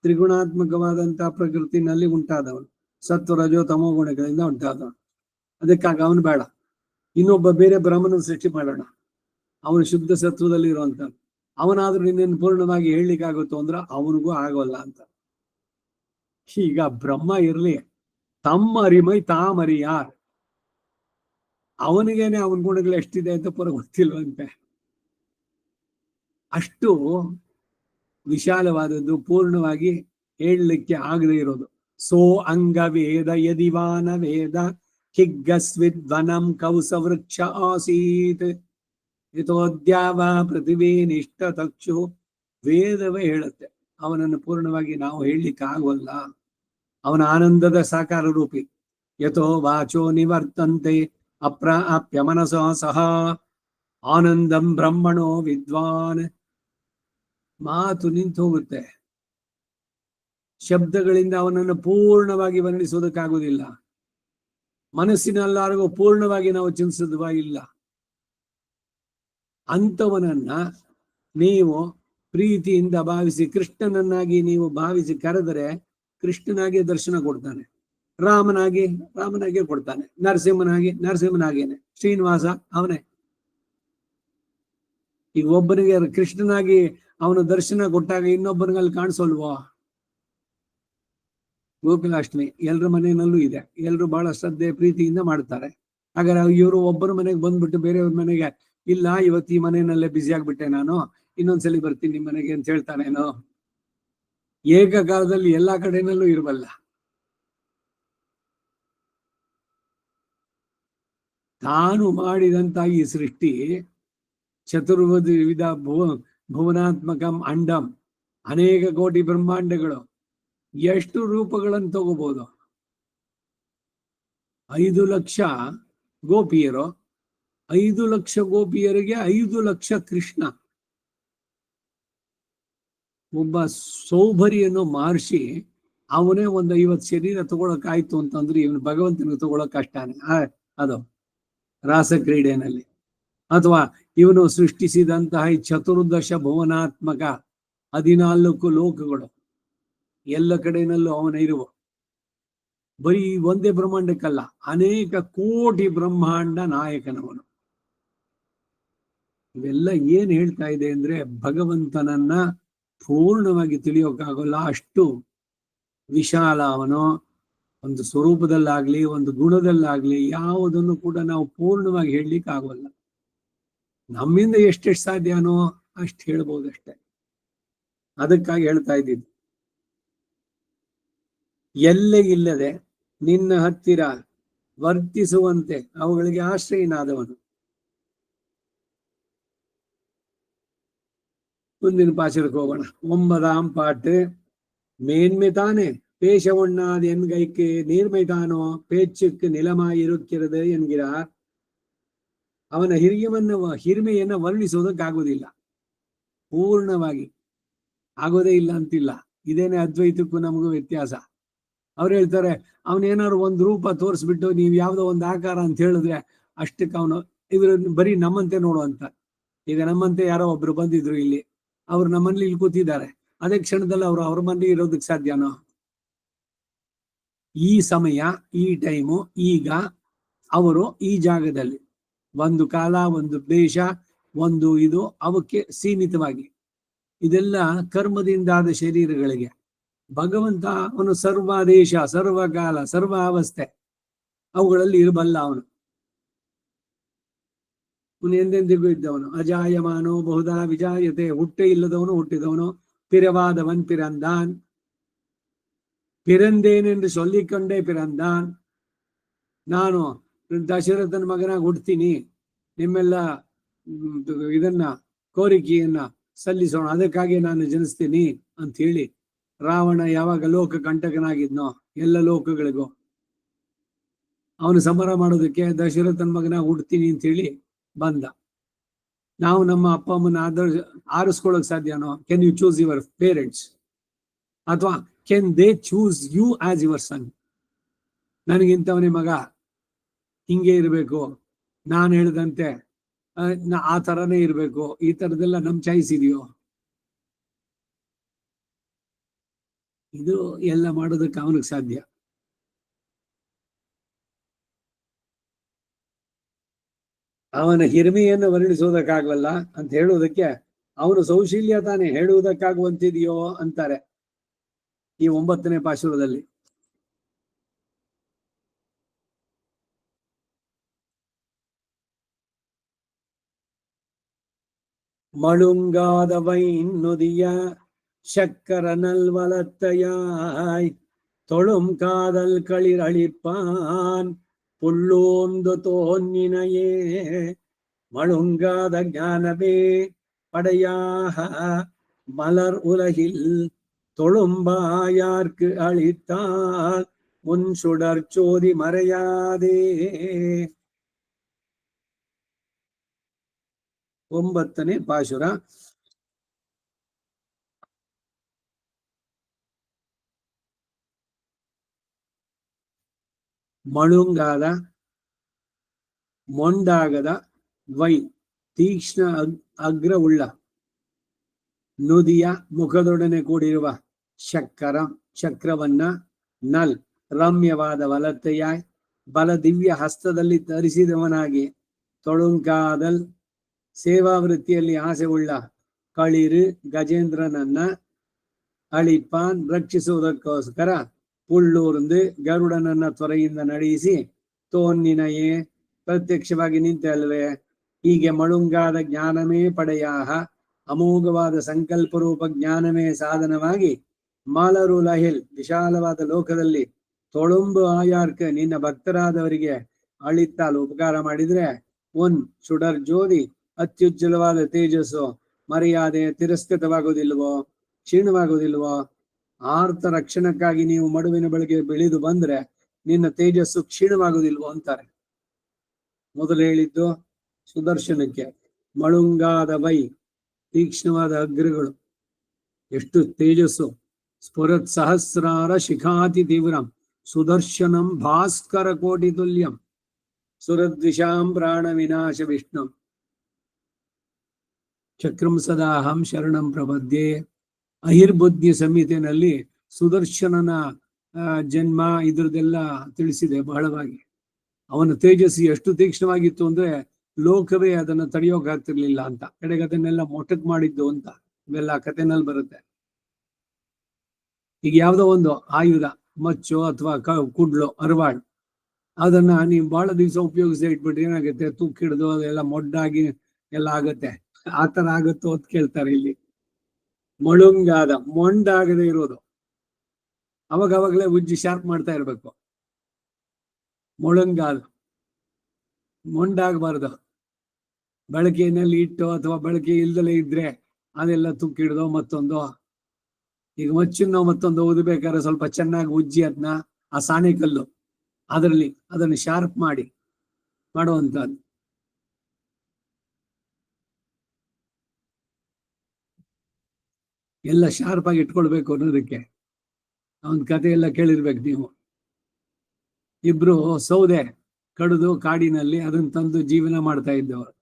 ತ್ರಿಗುಣಾತ್ಮಕವಾದಂತಹ ಪ್ರಕೃತಿನಲ್ಲಿ ಉಂಟಾದವನು, ಸತ್ವ ರಜೋ ತಮೋ ಗುಣಗಳಿಂದ ಉಂಟಾದವನು. ಅದಕ್ಕಾಗಿ ಅವನು ಬೇಡ, ಇನ್ನೊಬ್ಬ ಬೇರೆ ಬ್ರಹ್ಮನ ಸೃಷ್ಟಿ ಮಾಡೋಣ, ಅವನು ಶುದ್ಧ ಸತ್ವದಲ್ಲಿ ಇರುವಂತ. ಅವನಾದ್ರೂ ನಿನ್ನನ್ನು ಪೂರ್ಣವಾಗಿ ಹೇಳಲಿಕ್ಕಾಗುತ್ತೋ ಅಂದ್ರೆ ಅವನಿಗೂ ಆಗೋಲ್ಲ ಅಂತ. ಈಗ ಬ್ರಹ್ಮ ಇರ್ಲಿ, ತಮ್ಮ ಅರಿಮೈ ತಾಮರಿಯಾರ್, ಅವನಿಗೇನೆ ಅವನ ಗುಣಗಳು ಎಷ್ಟಿದೆ ಅಂತ ಪೂರ ಗೊತ್ತಿಲ್ವಂತೆ. ಅಷ್ಟು ವಿಶಾಲವಾದದ್ದು, ಪೂರ್ಣವಾಗಿ ಹೇಳಲಿಕ್ಕೆ ಆಗದೆ ಇರೋದು. ಸೋ ಅಂಗ ವೇದ ಯದಿವಾನ ವೇದ ಹಿಗ್ಗಸ್ವಿದ್ವನಂ ಕೌಸವೃಕ್ಷ ಆಸೀತ್ ಯಥೋದ್ಯಾವ ಪೃಥಿವೀ ನಿಷ್ಠ ತಕ್ಷು. ವೇದವೇ ಹೇಳುತ್ತೆ ಅವನನ್ನು ಪೂರ್ಣವಾಗಿ ನಾವು ಹೇಳಲಿಕ್ಕೆ ಆಗೋಲ್ಲ. ಅವನ ಆನಂದದ ಸಾಕಾರ ರೂಪಿ. ಯಥೋ ವಾಚೋ ನಿವರ್ತಂತೆ ಅಪ್ರಾಪ್ಯ ಮನಸೋ ಸಹ ಆನಂದಂ ಬ್ರಹ್ಮಣೋ ವಿದ್ವಾನ್. ಮಾತು ನಿಂತು ಹೋಗುತ್ತೆ, ಶಬ್ದಗಳಿಂದ ಅವನನ್ನು ಪೂರ್ಣವಾಗಿ ವರ್ಣಿಸುವುದಕ್ಕಾಗುವುದಿಲ್ಲ. ಮನಸ್ಸಿನಲ್ಲಾರಿಗೂ ಪೂರ್ಣವಾಗಿ ನಾವು ಚಿಂತಿಸಿದ್ವಾ ಇಲ್ಲ. ಅಂಥವನನ್ನ ನೀವು ಪ್ರೀತಿಯಿಂದ ಭಾವಿಸಿ ಕೃಷ್ಣನನ್ನಾಗಿ ನೀವು ಭಾವಿಸಿ ಕರೆದರೆ ಕೃಷ್ಣನಾಗಿ ದರ್ಶನ ಕೊಡ್ತಾನೆ, ರಾಮನಾಗಿ ಕೊಡ್ತಾನೆ, ನರಸಿಂಹನಾಗೇನೆ, ಶ್ರೀನಿವಾಸ ಅವನೇ. ಈಗ ಒಬ್ಬನಿಗೆ ಕೃಷ್ಣನಾಗಿ ಅವನು ದರ್ಶನ ಕೊಟ್ಟಾಗ ಇನ್ನೊಬ್ಬನಿಗೆ ಅಲ್ಲಿ ಕಾಣಿಸೋಲ್ವೋ? ಗೋಕುಲಾಷ್ಟಮಿ ಎಲ್ಲರ ಮನೆಯಲ್ಲೂ ಇದೆ, ಎಲ್ಲರೂ ಬಹಳ ಶ್ರದ್ಧೆ ಪ್ರೀತಿಯಿಂದ ಮಾಡ್ತಾರೆ. ಹಾಗಾದ್ರೆ ಇವರು ಒಬ್ಬರ ಮನೆಗೆ ಬಂದ್ಬಿಟ್ಟು ಬೇರೆಯವ್ರ ಮನೆಗೆ ಇಲ್ಲ ಇವತ್ತು ಈ ಮನೆಯಲ್ಲೇ ಬ್ಯುಸಿ ಆಗ್ಬಿಟ್ಟೆ, ನಾನು ಇನ್ನೊಂದ್ಸಲಿ ಬರ್ತೀನಿ ನಿಮ್ಮ ಮನೆಗೆ ಅಂತ ಹೇಳ್ತಾನೇನೋ? ಏಕಕಾಲದಲ್ಲಿ ಎಲ್ಲಾ ಕಡೆನಲ್ಲೂ ಇರಬಲ್ಲ. ತಾನು ಮಾಡಿದಂತ ಈ ಸೃಷ್ಟಿ ಚತುರ್ವಿಧ ಭುವನಾತ್ಮಕಂ ಅಂಡಂ, ಅನೇಕ ಕೋಟಿ ಬ್ರಹ್ಮಾಂಡಗಳು, ಎಷ್ಟು ರೂಪಗಳನ್ನು ತಗೋಬಹುದು? 5 ಲಕ್ಷ ಗೋಪಿಯರು, 5 ಲಕ್ಷ ಗೋಪಿಯರಿಗೆ 5 ಲಕ್ಷ ಕೃಷ್ಣ. ಒಬ್ಬ ಸೌಭರಿಯನ್ನು ಮಾರ್ಷಿ ಅವನೇ ಒಂದು 50 ಶರೀರ ತಗೊಳಕಾಯ್ತು ಅಂತಂದ್ರೆ ಇವನು ಭಗವಂತನಿಗೆ ತಗೊಳಕ್ ಕಷ್ಟನೇ ಅದು ರಾಸಕ್ರೀಡೆನಲ್ಲಿ. ಅಥವಾ ಇವನು ಸೃಷ್ಟಿಸಿದಂತಹ ಈ ಚತುರ್ದಶ ಭುವನಾತ್ಮಕ 14 ಲೋಕಗಳು ಎಲ್ಲ ಕಡೆಯಲ್ಲೂ ಅವನ ಇರುವ, ಬರೀ ಒಂದೇ ಬ್ರಹ್ಮಾಂಡಕ್ಕಲ್ಲ, ಅನೇಕ ಕೋಟಿ ಬ್ರಹ್ಮಾಂಡ ನಾಯಕನವನು. ಇವೆಲ್ಲ ಏನ್ ಹೇಳ್ತಾ ಇದೆ ಅಂದ್ರೆ ಭಗವಂತನನ್ನ ಪೂರ್ಣವಾಗಿ ತಿಳಿಯೋಕ್ಕಾಗಲ್ಲ, ಅಷ್ಟು ವಿಶಾಲ ಅವನು. ಒಂದು ಸ್ವರೂಪದಲ್ಲಾಗ್ಲಿ ಒಂದು ಗುಣದಲ್ಲಾಗ್ಲಿ ಯಾವುದನ್ನು ಕೂಡ ನಾವು ಪೂರ್ಣವಾಗಿ ಹೇಳಲಿಕ್ಕೆ ಆಗೋಲ್ಲ. ನಮ್ಮಿಂದ ಎಷ್ಟೆಷ್ಟು ಸಾಧ್ಯನೋ ಅಷ್ಟು ಹೇಳ್ಬೋದಷ್ಟೆ. ಅದಕ್ಕಾಗಿ ಹೇಳ್ತಾ ಇದ್ದಿದ್ದು, ಎಲ್ಲೇ ಇಲ್ಲದೆ ನಿನ್ನ ಹತ್ತಿರ ವರ್ತಿಸುವಂತೆ ಅವುಗಳಿಗೆ ಆಶ್ರಯನಾದವನು. ಮುಂದಿನ ಪಾಶಕ್ಕೆ ಹೋಗೋಣ. 9ஆம் பாட்டு. மேன்மை தானே பேச ஒண்ணாது என் கைக்கு நீர்மை தானோ பேச்சுக்கு நிலமாயிருக்கிறது என்கிறார். ಅವನ ಹಿರಿಮೆಯನ್ನ ವರ್ಣಿಸುವುದಕ್ಕಾಗುವುದಿಲ್ಲ, ಪೂರ್ಣವಾಗಿ ಆಗೋದೇ ಇಲ್ಲ ಅಂತಿಲ್ಲ. ಇದೇನೆ ಅದ್ವೈತಕ್ಕೂ ನಮಗೂ ವ್ಯತ್ಯಾಸ. ಅವ್ರು ಹೇಳ್ತಾರೆ, ಅವನೇನಾದ್ರು ಒಂದು ರೂಪ ತೋರಿಸ್ಬಿಟ್ಟು ನೀವು ಯಾವ್ದೋ ಒಂದು ಆಕಾರ ಅಂತ ಹೇಳಿದ್ರೆ ಅಷ್ಟಕ್ಕೆ ಅವನು ಇವರು ಬರೀ ನಮ್ಮಂತೆ ನೋಡುವಂತ. ಈಗ ನಮ್ಮಂತೆ ಯಾರೋ ಒಬ್ರು ಬಂದಿದ್ರು ಇಲ್ಲಿ, ಅವ್ರು ನಮ್ಮಲ್ಲಿ ಇಲ್ಲಿ ಕೂತಿದ್ದಾರೆ, ಅದೇ ಕ್ಷಣದಲ್ಲಿ ಅವ್ರ ಮನೇಲಿ ಇರೋದಕ್ಕೆ ಸಾಧ್ಯನೋ? ಈ ಸಮಯ, ಈ ಟೈಮು, ಈಗ ಅವರು ಈ ಜಾಗದಲ್ಲಿ, ಒಂದು ಕಾಲ, ಒಂದು ದೇಶ, ಒಂದು ಇದು ಅವಕ್ಕೆ ಸೀಮಿತವಾಗಿ. ಇದೆಲ್ಲ ಕರ್ಮದಿಂದಾದ ಶರೀರಗಳಿಗೆ. ಭಗವಂತ ಅವನು ಸರ್ವ ದೇಶ, ಸರ್ವಕಾಲ, ಸರ್ವ ಅವಸ್ಥೆ ಅವುಗಳಲ್ಲಿ ಇರಬಲ್ಲ. ಅವನು ಎಂದೆಂದಿಗೂ ಇದ್ದವನು. ಅಜಾಯಮಾನೋ ಬಹುಧಾ ವಿಜಾಯತೆ, ಹುಟ್ಟೆ ಇಲ್ಲದವನು ಹುಟ್ಟಿದವನು. ಪಿರವಾದವನ್ ಪಿರಂದಾನ್, ಪಿರಂದೇನೆಂದು ಸೊಲ್ಲಿಕೊಂಡೇ ಪಿರಂದಾನ್. ನಾನು ದಶರಥನ ಮಗನಾಗಿ ಹುಡ್ತೀನಿ, ನಿಮ್ಮೆಲ್ಲ ಇದನ್ನ ಕೋರಿಕೆಯನ್ನ ಸಲ್ಲಿಸೋಣ, ಅದಕ್ಕಾಗಿ ನಾನು ಜನಿಸ್ತೀನಿ ಅಂತ ಹೇಳಿ ರಾವಣ ಯಾವಾಗ ಲೋಕ ಕಂಟಕನಾಗಿದ್ನೋ ಎಲ್ಲ ಲೋಕಗಳಿಗೂ ಅವನು ಸಮರ ಮಾಡೋದಕ್ಕೆ ದಶರಥನ ಮಗನಾಗಿ ಹುಡ್ತೀನಿ ಅಂತ ಹೇಳಿ ಬಂದ. ನಾವು ನಮ್ಮ ಅಪ್ಪ ಅಮ್ಮನ ಆರಿಸ್ಕೊಳ್ಳೋಕೆ ಸಾಧ್ಯನೋ? Can you choose your parents? ಅಥವಾ can they choose you as your son? ನನಗಿಂತವನೇ ಮಗ, ಹಿಂಗೆ ಇರಬೇಕು, ನಾನು ಹೇಳಿದಂತೆ ಆ ಥರನೇ ಇರಬೇಕು, ಈ ಥರದ್ದೆಲ್ಲ ನಮ್ ಚಾಯ್ಸ್ ಇದೆಯೋ? ಇದು ಎಲ್ಲ ಮಾಡೋದಕ್ಕೆ ಅವನಿಗೆ ಸಾಧ್ಯ. ಅವನ ಹಿರಿಮೆಯನ್ನು ವರ್ಣಿಸುವುದಕ್ಕಾಗಲ್ಲ ಅಂತ ಹೇಳುವುದಕ್ಕೆ ಅವನು ಸೌಶಲ್ಯ ತಾನೇ ಹೇಳುವುದಕ್ಕಾಗುವಂತಿದೆಯೋ ಅಂತಾರೆ ಈ 9ನೇ ಪಾಶುರದಲ್ಲಿ. மழுங்காதவை நொதிய சக்கர நல்வலத்தையாய் தொழும் காதல் களிர் அளிப்பான் புல்லோந்து தோன்னினையே. மழுங்காத ஞானமே படையாக மலர் உலகில் தொழும்பாயார்க்கு அளித்தால் முன் சுடர் சோதி மறையாதே. 9ನೇ ಪಾಶುರ. ಮಳುಂಗಾದ, ಮೊಂಡಾಗದ, ವೈ ತೀಕ್ಷ್ಣ ಅಗ್ರವುಳ್ಳ, ನುದಿಯ ಮುಖದೊಡನೆ ಕೂಡಿರುವ, ಶಕ್ಕರ ಚಕ್ರವನ್ನ, ನಲ್ ರಮ್ಯವಾದ ವಲತೆಯಾಯ್ ಬಲ ದಿವ್ಯ ಹಸ್ತದಲ್ಲಿ ಧರಿಸಿದವನಾಗಿ, ತೊಳುಂಕಾದಲ್ ಸೇವಾವೃತ್ತಿಯಲ್ಲಿ ಆಸೆ ಉಳ್ಳ, ಕಳಿರು ಗಜೇಂದ್ರನನ್ನ ಅಳಿಪಾನ್ ರಕ್ಷಿಸುವುದಕ್ಕೋಸ್ಕರ, ಪುಳ್ಳೂರ್ந்து ಗರುಡನನ್ನ ತ್ವರೆಯಿಂದ ನಡೆಯಿಸಿ, ತೋನ್ನಿನಯೇ ಪ್ರತ್ಯಕ್ಷವಾಗಿ ನಿಂತಲ್ವೇ. ಹೀಗೆ ಮಳುಂಗಾದ ಜ್ಞಾನಮೇ ಪಡೆಯಾಹ, ಅಮೋಘವಾದ ಸಂಕಲ್ಪ ರೂಪ ಜ್ಞಾನಮೇ ಸಾಧನವಾಗಿ, ಮಾಲರು ಲಹಿಲ್ ವಿಶಾಲವಾದ ಲೋಕದಲ್ಲಿ, ತೊಳುಂಬು ಆಯಾರ್ಕ ನಿನ್ನ ಭಕ್ತರಾದವರಿಗೆ ಅಳಿತ್ತಾಲು ಉಪಕಾರ ಮಾಡಿದ್ರೆ, ಒನ್ ಸುಡರ್ ಜ್ಯೋತಿ ಅತ್ಯುಜ್ವಲವಾದ ತೇಜಸ್ಸು ಮರ್ಯಾದೆ ತಿರಸ್ಕೃತವಾಗುವುದಿಲ್ವೋ, ಕ್ಷೀಣವಾಗುವುದಿಲ್ವೋ? ಆರ್ಥ ರಕ್ಷಣಕ್ಕಾಗಿ ನೀವು ಮಡುವಿನ ಬಳಿಗೆ ಬೆಳೆದು ಬಂದ್ರೆ ನಿನ್ನ ತೇಜಸ್ಸು ಕ್ಷೀಣವಾಗುವುದಿಲ್ವೋ ಅಂತಾರೆ. ಮೊದಲು ಹೇಳಿದ್ದು ಸುದರ್ಶನಕ್ಕೆ. ಮಳುಂಗಾದ ವೈ ತೀಕ್ಷ್ಣವಾದ ಅಗ್ರಗಳು, ಎಷ್ಟು ತೇಜಸ್ಸು. ಸ್ಫುರತ್ ಸಹಸ್ರಾರ ಶಿಖಾತಿ ತೀವ್ರಂ ಸುದರ್ಶನಂ ಭಾಸ್ಕರ ಕೋಟಿ ತುಲ್ಯಂ ಸುರದ್ವಿಷಾಂ ಪ್ರಾಣ ವಿನಾಶ ವಿಷ್ಣು ಚಕ್ರಂ ಸದಾಹಂ ಶರಣಂ ಪ್ರಪದ್ಯೆ. ಅಹಿರ್ಬುದ್ಧಿ ಸಂಹಿತೆಯಲ್ಲಿ ಸುದರ್ಶನನ ಜನ್ಮ ಇದ್ರದ್ದೆಲ್ಲ ತಿಳಿಸಿದೆ ಬಹಳವಾಗಿ. ಅವನ ತೇಜಸ್ಸು ಎಷ್ಟು ತೀಕ್ಷ್ಣವಾಗಿತ್ತು ಅಂದ್ರೆ ಲೋಕವೇ ಅದನ್ನ ತಡೆಯೋಕ್ ಆಗ್ತಿರ್ಲಿಲ್ಲ ಅಂತ, ಕಡೆಗೆ ಅದನ್ನೆಲ್ಲ ಮೊಟಕ್ ಮಾಡಿದ್ದು ಅಂತ ಇವೆಲ್ಲ ಕಥೆನಲ್ಲಿ ಬರುತ್ತೆ. ಈಗ ಯಾವ್ದೋ ಒಂದು ಆಯುಧ, ಮಚ್ಚು ಅಥವಾ ಕುಡ್ಲು, ಅರವಾಳ್, ಅದನ್ನ ನೀವು ಬಹಳ ದಿವಸ ಉಪಯೋಗಿಸಿ ಇಟ್ಬಿಟ್ರೆ ಏನಾಗುತ್ತೆ, ತುಕ್ಕಿಡ್ದು ಅದೆಲ್ಲ ಮೊಡ್ಡಾಗಿ ಎಲ್ಲ ಆಗತ್ತೆ. ಆತರ ಆಗುತ್ತೋ ಅಂತ ಕೇಳ್ತಾರೆ ಇಲ್ಲಿ. ಮಳುಂಗಾದ, ಮೊಂಡಾಗದೆ ಇರೋದು, ಅವಾಗವಾಗಲೇ ಉಜ್ಜಿ ಶಾರ್ಪ್ ಮಾಡ್ತಾ ಇರ್ಬೇಕು. ಮೊಳಂಗಾಲು ಮೊಂಡಾಗಬಾರ್ದು. ಬಳಕೆಯಲ್ಲಿ ಇಟ್ಟು ಅಥವಾ ಬಳಕೆ ಇಲ್ದಲೇ ಇದ್ರೆ ಅದೆಲ್ಲ ತುಕ್ಕಿಡ್ದೋ ಮತ್ತೊಂದು. ಈಗ ಮಚ್ಚನ್ನು ಮತ್ತೊಂದು ಓದಬೇಕಾದ್ರೆ ಸ್ವಲ್ಪ ಚೆನ್ನಾಗಿ ಉಜ್ಜಿ ಅದನ್ನ ಆ ಸಾಣೆಕಲ್ಲು ಅದರಲ್ಲಿ ಅದನ್ನು ಶಾರ್ಪ್ ಮಾಡಿ ಮಾಡುವಂತದ್ದು. ಎಲ್ಲ ಶಾರ್ಪ್ ಆಗಿ ಇಟ್ಕೊಳ್ಬೇಕು ಅನ್ನೋದಕ್ಕೆ ಅವನ ಕತೆ ಎಲ್ಲ ಕೇಳಿರ್ಬೇಕು ನೀವು. ಇಬ್ರು ಸೌದೆ ಕಡಿದು ಕಾಡಿನಲ್ಲಿ ಅದನ್ನ ತಂದು ಜೀವನ ಮಾಡ್ತಾ ಇದ್ದವರು.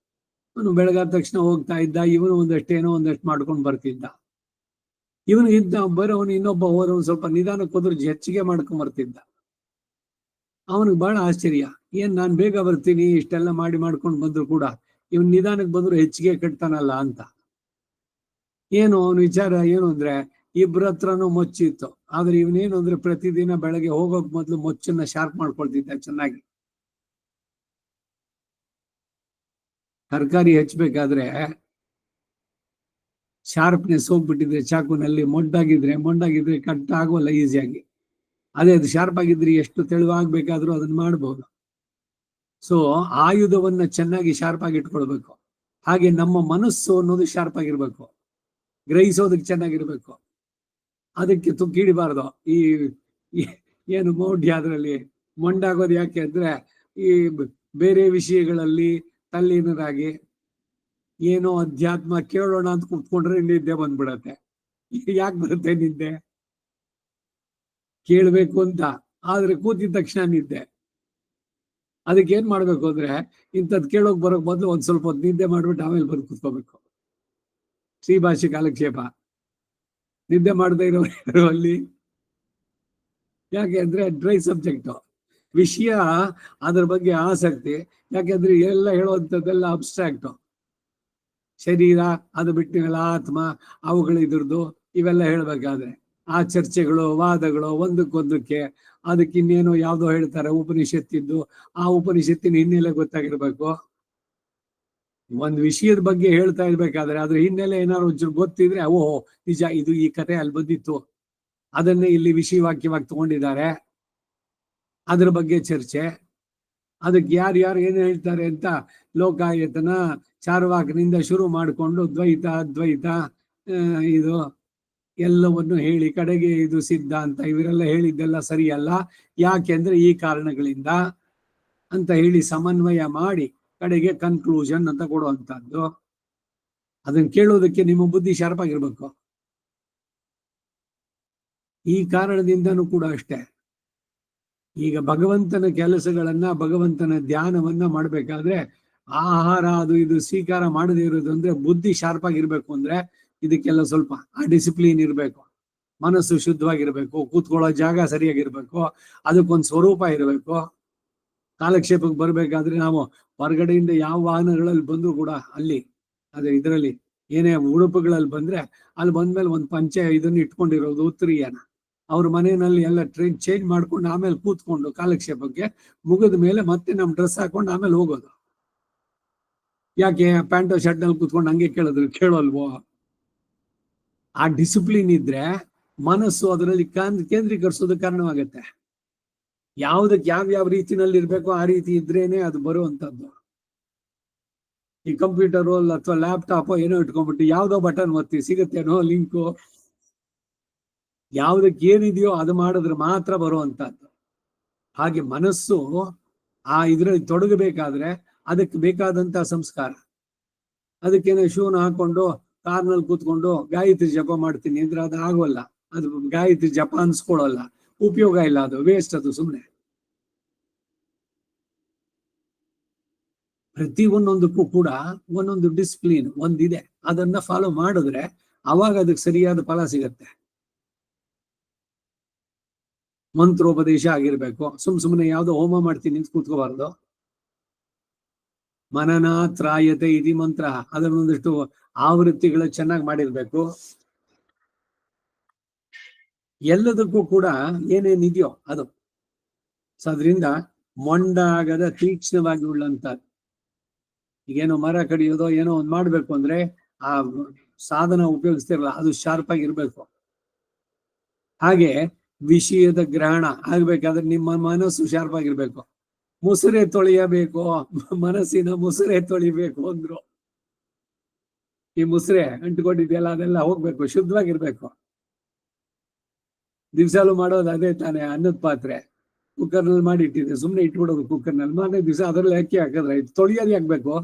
ಅವನು ಬೆಳಗಾದ ತಕ್ಷಣ ಹೋಗ್ತಾ ಇದ್ದ, ಇವನು ಒಂದಷ್ಟು ಮಾಡ್ಕೊಂಡು ಬರ್ತಿದ್ದ. ಇವನು ಇದ್ದ ಬರೋವನು ಇನ್ನೊಬ್ಬ ಹೋದವನು ಸ್ವಲ್ಪ ನಿಧಾನಕ್ಕೆ ಹೋದ್ರು ಹೆಚ್ಚಿಗೆ ಮಾಡ್ಕೊಂಡ್ ಬರ್ತಿದ್ದ. ಅವನಿಗೆ ಬಹಳ ಆಶ್ಚರ್ಯ, ಏನ್ ನಾನ್ ಬೇಗ ಬರ್ತೀನಿ ಇಷ್ಟೆಲ್ಲ ಮಾಡ್ಕೊಂಡು ಬಂದ್ರು ಕೂಡ ಇವನ್ ನಿಧಾನಕ್ಕೆ ಬಂದ್ರು ಹೆಚ್ಚಿಗೆ ಕಟ್ತಾನಲ್ಲ ಅಂತ. ಏನು ಅವನ ವಿಚಾರ ಏನು ಅಂದ್ರೆ ಇಬ್ರ ಹತ್ರನೂ ಮೊಚ್ಚಿತ್ತು. ಆದ್ರೆ ಇವನೇನು ಅಂದ್ರೆ ಪ್ರತಿದಿನ ಬೆಳಗ್ಗೆ ಹೋಗೋಕ್ ಮೊದ್ಲು ಮೊಚ್ಚನ್ನ ಶಾರ್ಪ್ ಮಾಡ್ಕೊಳ್ತಿದ್ದ ಚೆನ್ನಾಗಿ. ತರಕಾರಿ ಹೆಚ್ಚಬೇಕಾದ್ರೆ ಶಾರ್ಪ್ನೆಸ್ ಹೋಗ್ಬಿಟ್ಟಿದ್ರೆ ಚಾಕುನಲ್ಲಿ ಮೊಂಡಾಗಿದ್ರೆ ಕಟ್ ಆಗೋಲ್ಲ ಈಸಿಯಾಗಿ. ಅದು ಶಾರ್ಪ್ ಆಗಿದ್ರೆ ಎಷ್ಟು ತೆಳುವಾಗ್ಬೇಕಾದ್ರೂ ಅದನ್ನ ಮಾಡ್ಬೋದು. ಸೊ ಆಯುಧವನ್ನ ಚೆನ್ನಾಗಿ ಶಾರ್ಪ್ ಆಗಿ ಇಟ್ಕೊಳ್ಬೇಕು. ಹಾಗೆ ನಮ್ಮ ಮನಸ್ಸು ಅನ್ನೋದು ಶಾರ್ಪ್ ಆಗಿರ್ಬೇಕು, ಗ್ರಹಿಸೋದಕ್ಕೆ ಚೆನ್ನಾಗಿರ್ಬೇಕು. ಅದಕ್ಕೆ ತುಕ್ಕಿಡಿಬಾರ್ದು. ಈ ಏನು ಮೌಢ್ಯ ಅದರಲ್ಲಿ ಮೊಂಡಾಗೋದು ಯಾಕೆ ಅಂದ್ರೆ ಈ ಬೇರೆ ವಿಷಯಗಳಲ್ಲಿ ತಲ್ಲೀನರಾಗಿ ಏನೋ ಅಧ್ಯಾತ್ಮ ಕೇಳೋಣ ಅಂತ ಕೂತ್ಕೊಂಡ್ರೆ ನಿದ್ದೆ ಬಂದ್ಬಿಡತ್ತೆ. ಯಾಕೆ ಬರುತ್ತೆ ನಿದ್ದೆ? ಕೇಳ್ಬೇಕು ಅಂತ ಆದ್ರೆ ಕೂತಿದ ತಕ್ಷಣ ನಿದ್ದೆ. ಅದಕ್ಕೆ ಏನ್ ಮಾಡ್ಬೇಕು ಅಂದ್ರೆ ಇಂಥದ್ ಕೇಳೋಕ್ ಬರೋಕ್ ಮೊದ್ಲು ಒಂದ್ ಸ್ವಲ್ಪ ಹೊತ್ತು ನಿದ್ದೆ ಮಾಡ್ಬಿಟ್ಟು ಆಮೇಲೆ ಬಂದು ಕೂತ್ಕೋಬೇಕು. ಶ್ರೀ ಭಾಷೆ ಕಾಲಕ್ಷೇಪ. ನಿದ್ದೆ ಮಾಡದೇ ಇರೋ ಅಲ್ಲಿ ಯಾಕೆ ಅಂದ್ರೆ ಡ್ರೈ ಸಬ್ಜೆಕ್ಟ್ ವಿಷಯ, ಅದ್ರ ಬಗ್ಗೆ ಆಸಕ್ತಿ. ಯಾಕೆಂದ್ರೆ ಎಲ್ಲ ಹೇಳುವಂಥದ್ದೆಲ್ಲ ಅಬ್ಸ್ಟ್ರಾಕ್ಟ್. ಶರೀರ ಅದು ಬಿಟ್ಟಿಲ್ಲ, ಆತ್ಮ ಅವುಗಳಿದ್ರದ್ದು ಇವೆಲ್ಲ ಹೇಳ್ಬೇಕಾದ್ರೆ ಆ ಚರ್ಚೆಗಳು ವಾದಗಳು ಒಂದಕ್ಕೊಂದಕ್ಕೆ ಅದಕ್ಕೆ ಇನ್ನೇನೋ ಯಾವ್ದೋ ಹೇಳ್ತಾರೆ ಉಪನಿಷತ್ತಿದ್ದು, ಆ ಉಪನಿಷತ್ತಿನ ಹಿನ್ನೆಲೆ ಗೊತ್ತಾಗಿರ್ಬೇಕು. ಒಂದ್ ವಿಷಯದ ಬಗ್ಗೆ ಹೇಳ್ತಾ ಇರ್ಬೇಕಾದ್ರೆ ಅದ್ರ ಹಿನ್ನೆಲೆ ಏನಾದ್ರು ಒಂಚೂರು ಗೊತ್ತಿದ್ರೆ ಓಹೋ ನಿಜ ಇದು ಈ ಕತೆ ಅಲ್ಲಿ ಬಂದಿತ್ತು, ಅದನ್ನೇ ಇಲ್ಲಿ ವಿಷಯವಾಕ್ಯವಾಗಿ ತಗೊಂಡಿದ್ದಾರೆ, ಅದ್ರ ಬಗ್ಗೆ ಚರ್ಚೆ. ಅದಕ್ಕೆ ಯಾರು ಏನ್ ಹೇಳ್ತಾರೆ ಅಂತ ಲೋಕಾಯತನ ಚಾರ್ವಾಕನಿಂದ ಶುರು ಮಾಡಿಕೊಂಡು ದ್ವೈತ ಅದ್ವೈತ ಇದು ಎಲ್ಲವನ್ನು ಹೇಳಿ ಕಡೆಗೆ ಇದು ಸಿದ್ಧಾಂತ ಇವರೆಲ್ಲ ಹೇಳಿದ್ದೆಲ್ಲ ಸರಿಯಲ್ಲ, ಯಾಕೆಂದ್ರೆ ಈ ಕಾರಣಗಳಿಂದ ಅಂತ ಹೇಳಿ ಸಮನ್ವಯ ಮಾಡಿ ಕಡೆಗೆ ಕನ್ಕ್ಲೂಷನ್ ಅಂತ ಕೊಡುವಂತದ್ದು. ಅದನ್ನ ಕೇಳೋದಕ್ಕೆ ನಿಮ್ಮ ಬುದ್ಧಿ ಶಾರ್ಪ್ ಆಗಿರ್ಬೇಕು. ಈ ಕಾರಣದಿಂದನೂ ಕೂಡ ಅಷ್ಟೇ, ಈಗ ಭಗವಂತನ ಕೆಲಸಗಳನ್ನ ಭಗವಂತನ ಧ್ಯಾನವನ್ನ ಮಾಡ್ಬೇಕಾದ್ರೆ ಆಹಾರ ಅದು ಇದು ಸ್ವೀಕಾರ ಮಾಡದೇ ಇರೋದು ಅಂದ್ರೆ ಬುದ್ಧಿ ಶಾರ್ಪ್ ಆಗಿರ್ಬೇಕು. ಅಂದ್ರೆ ಇದಕ್ಕೆಲ್ಲ ಸ್ವಲ್ಪ ಆ ಡಿಸಿಪ್ಲಿನ್ ಇರ್ಬೇಕು, ಮನಸ್ಸು ಶುದ್ಧವಾಗಿರ್ಬೇಕು, ಕೂತ್ಕೊಳ್ಳೋ ಜಾಗ ಸರಿಯಾಗಿರ್ಬೇಕು, ಅದಕ್ಕೊಂದು ಸ್ವರೂಪ ಇರಬೇಕು. ಕಾಲಕ್ಷೇಪಕ್ಕೆ ಬರ್ಬೇಕಾದ್ರೆ ನಾವು ಹೊರಗಡೆಯಿಂದ ಯಾವ ವಾಹನಗಳಲ್ಲಿ ಬಂದ್ರು ಕೂಡ ಅಲ್ಲಿ ಅದೇ ಇದರಲ್ಲಿ ಏನೇ ಉಡುಪುಗಳಲ್ಲಿ ಬಂದ್ರೆ ಅಲ್ಲಿ ಬಂದ್ಮೇಲೆ ಒಂದು ಪಂಚೆ ಇದನ್ನ ಇಟ್ಕೊಂಡಿರೋದು ಉತ್ತರೀಯನ ಅವ್ರ ಮನೆಯಲ್ಲಿ ಎಲ್ಲ ಟ್ರೈನ್ ಚೇಂಜ್ ಮಾಡ್ಕೊಂಡು ಆಮೇಲೆ ಕೂತ್ಕೊಂಡು ಕಾಲಕ್ಷೇಪಕ್ಕೆ ಮುಗಿದ ಮೇಲೆ ಮತ್ತೆ ನಮ್ ಡ್ರೆಸ್ ಹಾಕೊಂಡು ಆಮೇಲೆ ಹೋಗೋದು. ಯಾಕೆ ಪ್ಯಾಂಟು ಶರ್ಟ್ ನಲ್ಲಿ ಕೂತ್ಕೊಂಡು ಹಂಗೆ ಕೇಳೋಲ್ವೋ? ಆ ಡಿಸಿಪ್ಲಿನ್ ಇದ್ರೆ ಮನಸ್ಸು ಅದರಲ್ಲಿ ಕೇಂದ್ರೀಕರಿಸೋದಕ್ಕೆ ಕಾರಣವಾಗತ್ತೆ. ಯಾವ್ದಕ್ಕೆ ಯಾವ ರೀತಿನಲ್ಲಿ ಇರ್ಬೇಕೋ ಆ ರೀತಿ ಇದ್ರೇನೆ ಅದು ಬರುವಂತದ್ದು. ಈ ಕಂಪ್ಯೂಟರ್ ಅಥವಾ ಲ್ಯಾಪ್ಟಾಪ್ ಏನೋ ಇಟ್ಕೊಂಡ್ಬಿಟ್ಟು ಯಾವ್ದೋ ಬಟನ್ ಒತ್ತಿ ಸಿಗುತ್ತೇನೋ ಲಿಂಕು, ಯಾವ್ದಕ್ಕೆ ಏನಿದೆಯೋ ಅದು ಮಾಡಿದ್ರೆ ಮಾತ್ರ ಬರುವಂತದ್ದು. ಹಾಗೆ ಮನಸ್ಸು ಆ ಇದ್ರಲ್ಲಿ ತೊಡಗಬೇಕಾದ್ರೆ ಅದಕ್ಕೆ ಬೇಕಾದಂತ ಸಂಸ್ಕಾರ. ಅದಕ್ಕೇನೆ ಶೂನ ಹಾಕೊಂಡು ಕಾರ್ನಲ್ಲಿ ಕೂತ್ಕೊಂಡು ಗಾಯತ್ರಿ ಜಪ ಮಾಡ್ತೀನಿ ಅಂದ್ರೆ ಅದು ಆಗೋಲ್ಲ. ಅದು ಗಾಯತ್ರಿ ಜಪ ಅನ್ಸ್ಕೊಳ್ಳಲ್ಲ, ಉಪಯೋಗ ಇಲ್ಲ, ಅದು ವೇಸ್ಟ್, ಅದು ಸುಮ್ಮನೆ. ಪ್ರತಿ ಒಂದೊಂದಕ್ಕೂ ಕೂಡ ಒಂದೊಂದು ಡಿಸಿಪ್ಲಿನ್ ಒಂದಿದೆ, ಅದನ್ನ ಫಾಲೋ ಮಾಡಿದ್ರೆ ಅವಾಗ ಅದಕ್ಕೆ ಸರಿಯಾದ ಫಲ ಸಿಗತ್ತೆ. ಮಂತ್ರೋಪದೇಶ ಆಗಿರ್ಬೇಕು, ಸುಮ್ಮನೆ ಯಾವ್ದೋ ಹೋಮ ಮಾಡ್ತೀನಿ ಅಂತ ಕೂತ್ಕೋಬಾರ್ದು. ಮನನಾತ್ರಾಯತೆ ಇತಿ ಮಂತ್ರ, ಅದನ್ನೊಂದಿಷ್ಟು ಆವೃತ್ತಿಗಳು ಚೆನ್ನಾಗಿ ಮಾಡಿರ್ಬೇಕು. ಎಲ್ಲದಕ್ಕೂ ಕೂಡ ಏನೇನಿದೆಯೋ ಅದು. ಸೊ ಅದರಿಂದ ಮೊಂಡಾಗದ ತೀಕ್ಷ್ಣವಾಗಿ ಉಳ್ಳಂತ, ಈಗೇನೋ ಮರ ಕಡಿಯೋದೋ ಏನೋ ಒಂದ್ ಮಾಡ್ಬೇಕು ಅಂದ್ರೆ ಆ ಸಾಧನ ಉಪಯೋಗಿಸ್ತಿರಲ್ಲ ಅದು ಶಾರ್ಪ್ ಆಗಿರ್ಬೇಕು. ಹಾಗೆ ವಿಷಯದ ಗ್ರಹಣ ಆಗ್ಬೇಕಾದ್ರೆ ನಿಮ್ಮ ಮನಸ್ಸು ಶಾರ್ಪ್ ಆಗಿರ್ಬೇಕು. ಮುಸುರೆ ತೊಳೆಯಬೇಕು, ಮನಸ್ಸಿನ ಮುಸುರೆ ತೊಳಿಬೇಕು ಅಂದ್ರು. ಈ ಮುಸುರೆ ಅಂಟ್ಕೊಂಡಿದೆಯಲ್ಲ ಅದೆಲ್ಲ ಹೋಗ್ಬೇಕು, ಶುದ್ಧವಾಗಿರ್ಬೇಕು. ದಿವ್ಸಾಲು ಮಾಡೋದು ಅದೇ ತಾನೇ, ಅನ್ನದ ಪಾತ್ರೆ ಕುಕ್ಕರ್ನಲ್ಲಿ ಮಾಡಿ ಇಟ್ಟಿದ್ದೆ, ಸುಮ್ಮನೆ ಇಟ್ಬಿಡೋದು ಕುಕ್ಕರ್ನಲ್ಲಿ, ಮಾರನೇ ದಿವಸ ಅದ್ರಲ್ಲಿ ಅಕ್ಕಿ ಹಾಕಿದ್ರೆ ತೊಳೆಯೋದು ಯಾಕಬೇಕು?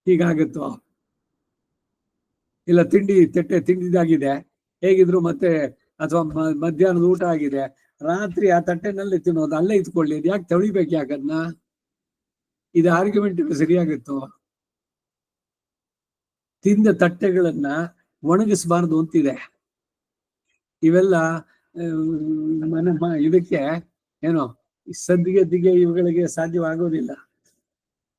ಹೀಗಾಗುತ್ತೋ? ಇಲ್ಲ ತಿಂಡಿ ತಟ್ಟೆ ತಿಂದಿದ್ದಾಗಿದೆ ಹೇಗಿದ್ರು ಮತ್ತೆ, ಅಥವಾ ಮಧ್ಯಾಹ್ನದ ಊಟ ಆಗಿದೆ, ರಾತ್ರಿ ಆ ತಟ್ಟೆನಲ್ಲಿ ತಿನ್ನೋದು, ಅಲ್ಲೇ ಇತ್ಕೊಳ್ಳಿ, ಅದು ಯಾಕೆ ತೊಳಿಬೇಕು ಯಾಕದ್ನ? ಇದು ಆರ್ಗ್ಯುಮೆಂಟ್ ಸರಿಯಾಗುತ್ತೋ? ತಿಂದ ತಟ್ಟೆಗಳನ್ನ ಒಣಗಿಸಬಾರ್ದು ಅಂತಿದೆ. ಇವೆಲ್ಲ ಇದಕ್ಕೆ ಏನೋ ಸದ್ದಿಗೆ ಇವುಗಳಿಗೆ ಸಾಧ್ಯವಾಗೋದಿಲ್ಲ.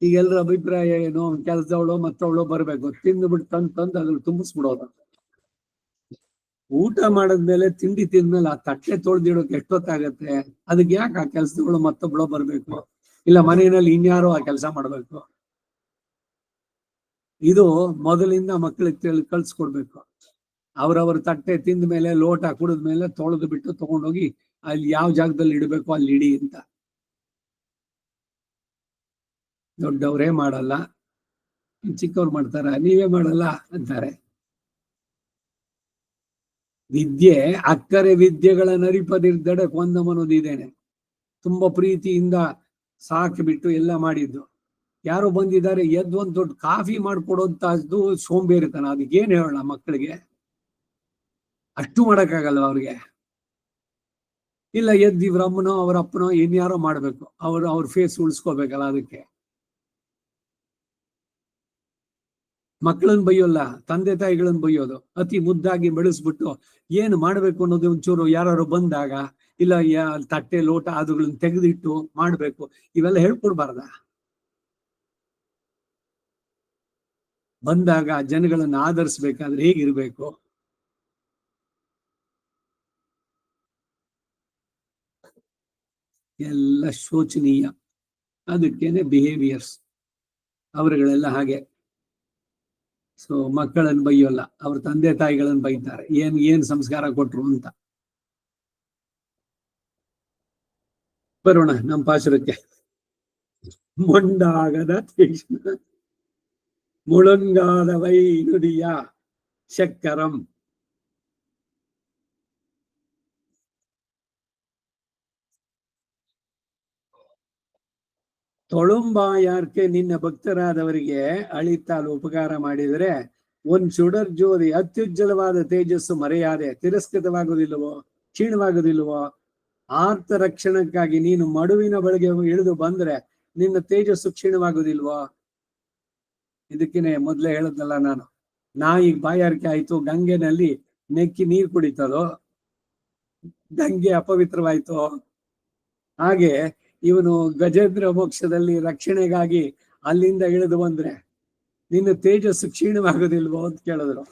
ಈಗ ಎಲ್ಲರ ಅಭಿಪ್ರಾಯ ಏನು? ಕೆಲಸದವಳು ಮತ್ತವಳು ಬರ್ಬೇಕು, ತಿಂದ್ಬಿಟ್ಟು ತಂದು ಅದ್ರಲ್ಲಿ ತುಂಬಿಸ್ಬಿಡೋದು. ಊಟ ಮಾಡದ್ಮೇಲೆ ತಿಂಡಿ ತಿಂದ್ಮೇಲೆ ಆ ತಟ್ಟೆ ತೊಳ್ದಿಡೋಕೆ ಎಷ್ಟೊತ್ತಾಗತ್ತೆ? ಅದಕ್ಕೆ ಯಾಕೆ ಆ ಕೆಲಸದವಳು ಮತ್ತೊಬ್ಳು ಬರ್ಬೇಕು? ಇಲ್ಲ ಮನೆಯಲ್ಲಿ ಇನ್ಯಾರೋ ಆ ಕೆಲಸ ಮಾಡ್ಬೇಕು? ಇದು ಮೊದಲಿಂದ ಮಕ್ಕಳಿಗೆ ಕಳ್ಸ್ಕೊಡ್ಬೇಕು. ಅವ್ರವ್ರ ತಟ್ಟೆ ತಿಂದ ಮೇಲೆ, ಲೋಟ ಕುಡಿದ್ಮೇಲೆ ತೊಳೆದು ಬಿಟ್ಟು ತಗೊಂಡೋಗಿ ಅಲ್ಲಿ ಯಾವ ಜಾಗದಲ್ಲಿ ಇಡಬೇಕು ಅಲ್ಲಿ ಇಡಿ ಅಂತ. ದೊಡ್ಡವರೇ ಮಾಡಲ್ಲ, ಚಿಕ್ಕವ್ರು ಮಾಡ್ತಾರ, ನೀವೇ ಮಾಡಲ್ಲ ಅಂತಾರೆ. ವಿದ್ಯೆ ಅಕ್ಕರೆ ವಿದ್ಯೆಗಳ ನರಿಪದಿರ್ದಡೆ ಕೊಂದಮನೋದಿದ್ದೇನೆ. ತುಂಬಾ ಪ್ರೀತಿಯಿಂದ ಸಾಕಿಬಿಟ್ಟು ಎಲ್ಲ ಮಾಡಿದ್ದು. ಯಾರೋ ಬಂದಿದ್ದಾರೆ, ಎದ್ದು ಒಂದು ದೊಡ್ಡ ಕಾಫಿ ಮಾಡ್ಕೊಡೋಂತದ್ದು ಸೋಂಬೇರಿತನ. ಅದಕ್ಕೇನ್ ಹೇಳೋಣ ಮಕ್ಕಳಿಗೆ? ಅಷ್ಟು ಮಾಡಕ್ಕಾಗಲ್ವ ಅವ್ರಿಗೆ? ಇಲ್ಲ ಎದ್ದು ಇವ್ರ ಅಮ್ಮನೋ ಅವ್ರ ಅಪ್ಪನೋ ಇನ್ಯಾರೋ ಮಾಡ್ಬೇಕು, ಅವ್ರ ಫೇಸ್ ಉಳಿಸ್ಕೋಬೇಕಲ್ಲ. ಅದಕ್ಕೆ ಮಕ್ಕಳನ್ನ ಬೈಯೋಲ್ಲ, ತಂದೆ ತಾಯಿಗಳನ್ನ ಬೈಯೋದು. ಅತಿ ಮುದ್ದಾಗಿ ಬೆಳೆಸ್ಬಿಟ್ಟು ಏನು ಮಾಡ್ಬೇಕು ಅನ್ನೋದು ಒಂಚೂರು ಯಾರು ಬಂದಾಗ, ಇಲ್ಲ ತಟ್ಟೆ ಲೋಟ ಅದುಗಳನ್ನ ತೆಗೆದಿಟ್ಟು ಮಾಡ್ಬೇಕು, ಇವೆಲ್ಲ ಹೇಳ್ಕೊಡ್ಬಾರ್ದ? ಬಂದಾಗ ಜನಗಳನ್ನ ಆಧರಿಸ್ಬೇಕಾದ್ರೆ ಹೇಗಿರ್ಬೇಕು? ಎಲ್ಲ ಶೋಚನೀಯ. ಅದಕ್ಕೇನೆ ಬಿಹೇವಿಯರ್ಸ್ ಅವರುಗಳೆಲ್ಲ ಹಾಗೆ. ಸೊ ಮಕ್ಕಳನ್ನು ಬೈಯೋಲ್ಲ, ಅವ್ರ ತಂದೆ ತಾಯಿಗಳನ್ನು ಬೈತಾರೆ, ಏನ್ ಸಂಸ್ಕಾರ ಕೊಟ್ರು ಅಂತ. ಬರೋಣ ನಮ್ಮ ಪಾಶುರಕ್ಕೆ. ಮೊಂಡಾಗದ ತೀಕ್ಷ್ಣ ಮುಳುಂಗಾದ ವೈನುಡಿಯ ಶಕ್ಕರಂ. ತೊಳುಂಬಾಯಾರ್ಕೆ ನಿನ್ನ ಭಕ್ತರಾದವರಿಗೆ ಅಳಿತಾಲು ಉಪಕಾರ ಮಾಡಿದರೆ ಒಂದ್ ಸುಡರ್ ಜ್ಯೋತಿ ಅತ್ಯುಜ್ವಲವಾದ ತೇಜಸ್ಸು ಮರೆಯಾದೆ ತಿರಸ್ಕೃತವಾಗುವುದಿಲ್ಲವೋ, ಕ್ಷೀಣವಾಗುವುದಿಲ್ಲವೋ? ಆರ್ತ ರಕ್ಷಣಕ್ಕಾಗಿ ನೀನು ಮಡುವಿನ ಬಳಿಗೆ ಇಳಿದು ಬಂದ್ರೆ ನಿನ್ನ ತೇಜಸ್ಸು ಕ್ಷೀಣವಾಗುವುದಿಲ್ವೋ? ಇದಕ್ಕೇನೆ ಮೊದ್ಲೇ ಹೇಳದ್ನಲ್ಲ ನಾನು, ನಾಯಿ ಬಾಯಾರಿಕೆ ಆಯ್ತು, ಗಂಗೆನಲ್ಲಿ ನೆಕ್ಕಿ ನೀರು ಕುಡಿತದೋ, ಗಂಗೆ ಅಪವಿತ್ರವಾಯ್ತು. ಹಾಗೆ ಇವನು ಗಜೇಂದ್ರ ಮೋಕ್ಷದಲ್ಲಿ ರಕ್ಷಣೆಗಾಗಿ ಅಲ್ಲಿಂದ ಇಳಿದು ಬಂದ್ರೆ ನಿನ್ನ ತೇಜಸ್ಸು ಕ್ಷೀಣವಾಗುದಿಲ್ವೋ ಅಂತ ಕೇಳಿದ್ರು.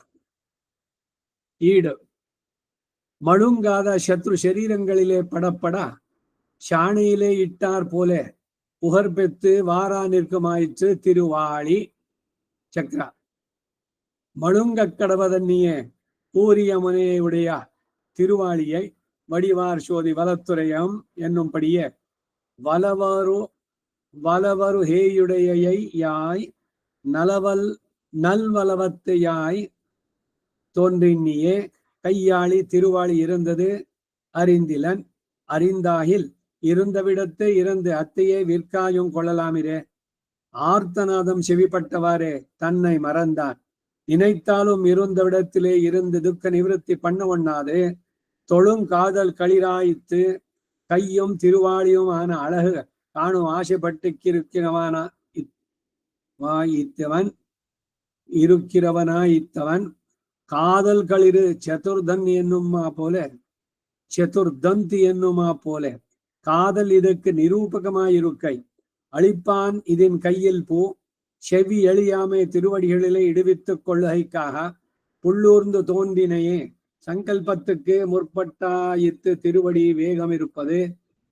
ಈಡು ಮಳುಂಗಾದ ಶತ್ರು ಶರೀರಂಗಳಿಲೆ ಪಡಪಡ ಶಾಣಿயிலே ಇಟ್ಟಾರ್ ಪೋಲೆ புகர்பெத்து வாரா நிற்குமாயிற்று திருவாளி ಚಕ್ರ. மழுங்கக்கடவதன்னியே பூரிய முனையுடைய திருவாளியை வடிவார் சோதி வலத்துறையம் என்னும்படியே வலவரு ஹேயுடையை யாய் நல்வலவத்தையாய் தோன்றினியே கையாளி திருவாளி இருந்தது அறிந்திலன். அறிந்தாகில் இருந்தவிடத்தை இறந்து அத்தையே விற்காயும் கொள்ளலாமிரே. ஆர்த்தநாதம் செவிப்பட்டவாறே தன்னை மறந்தான். நினைத்தாலும் இருந்தவிடத்திலே இருந்து துக்க நிவர்த்தி பண்ண ஒண்ணாது தொழும் காதல் களிராய்த்து கையும் திருவாளியும் ஆன அழகு காணும் ஆசைப்பட்டிருக்கிறவனாயித்தவன் காதல் களிறு சதுர்தன் என்னுமா போல சதுர்தந்தி என்னுமா போல காதல் இதற்கு நிரூபகமாயிருக்கை அளிப்பான் இதன் கையில் பூ செவி எளியாமை திருவடிகளிலே இடுவித்துக் கொள்ளுகைக்காக புள்ளூர்ந்து தோன்றினையே சங்கல்பத்துக்கு முற்பட்டாயித்து திருவடி வேகம் இருப்பது.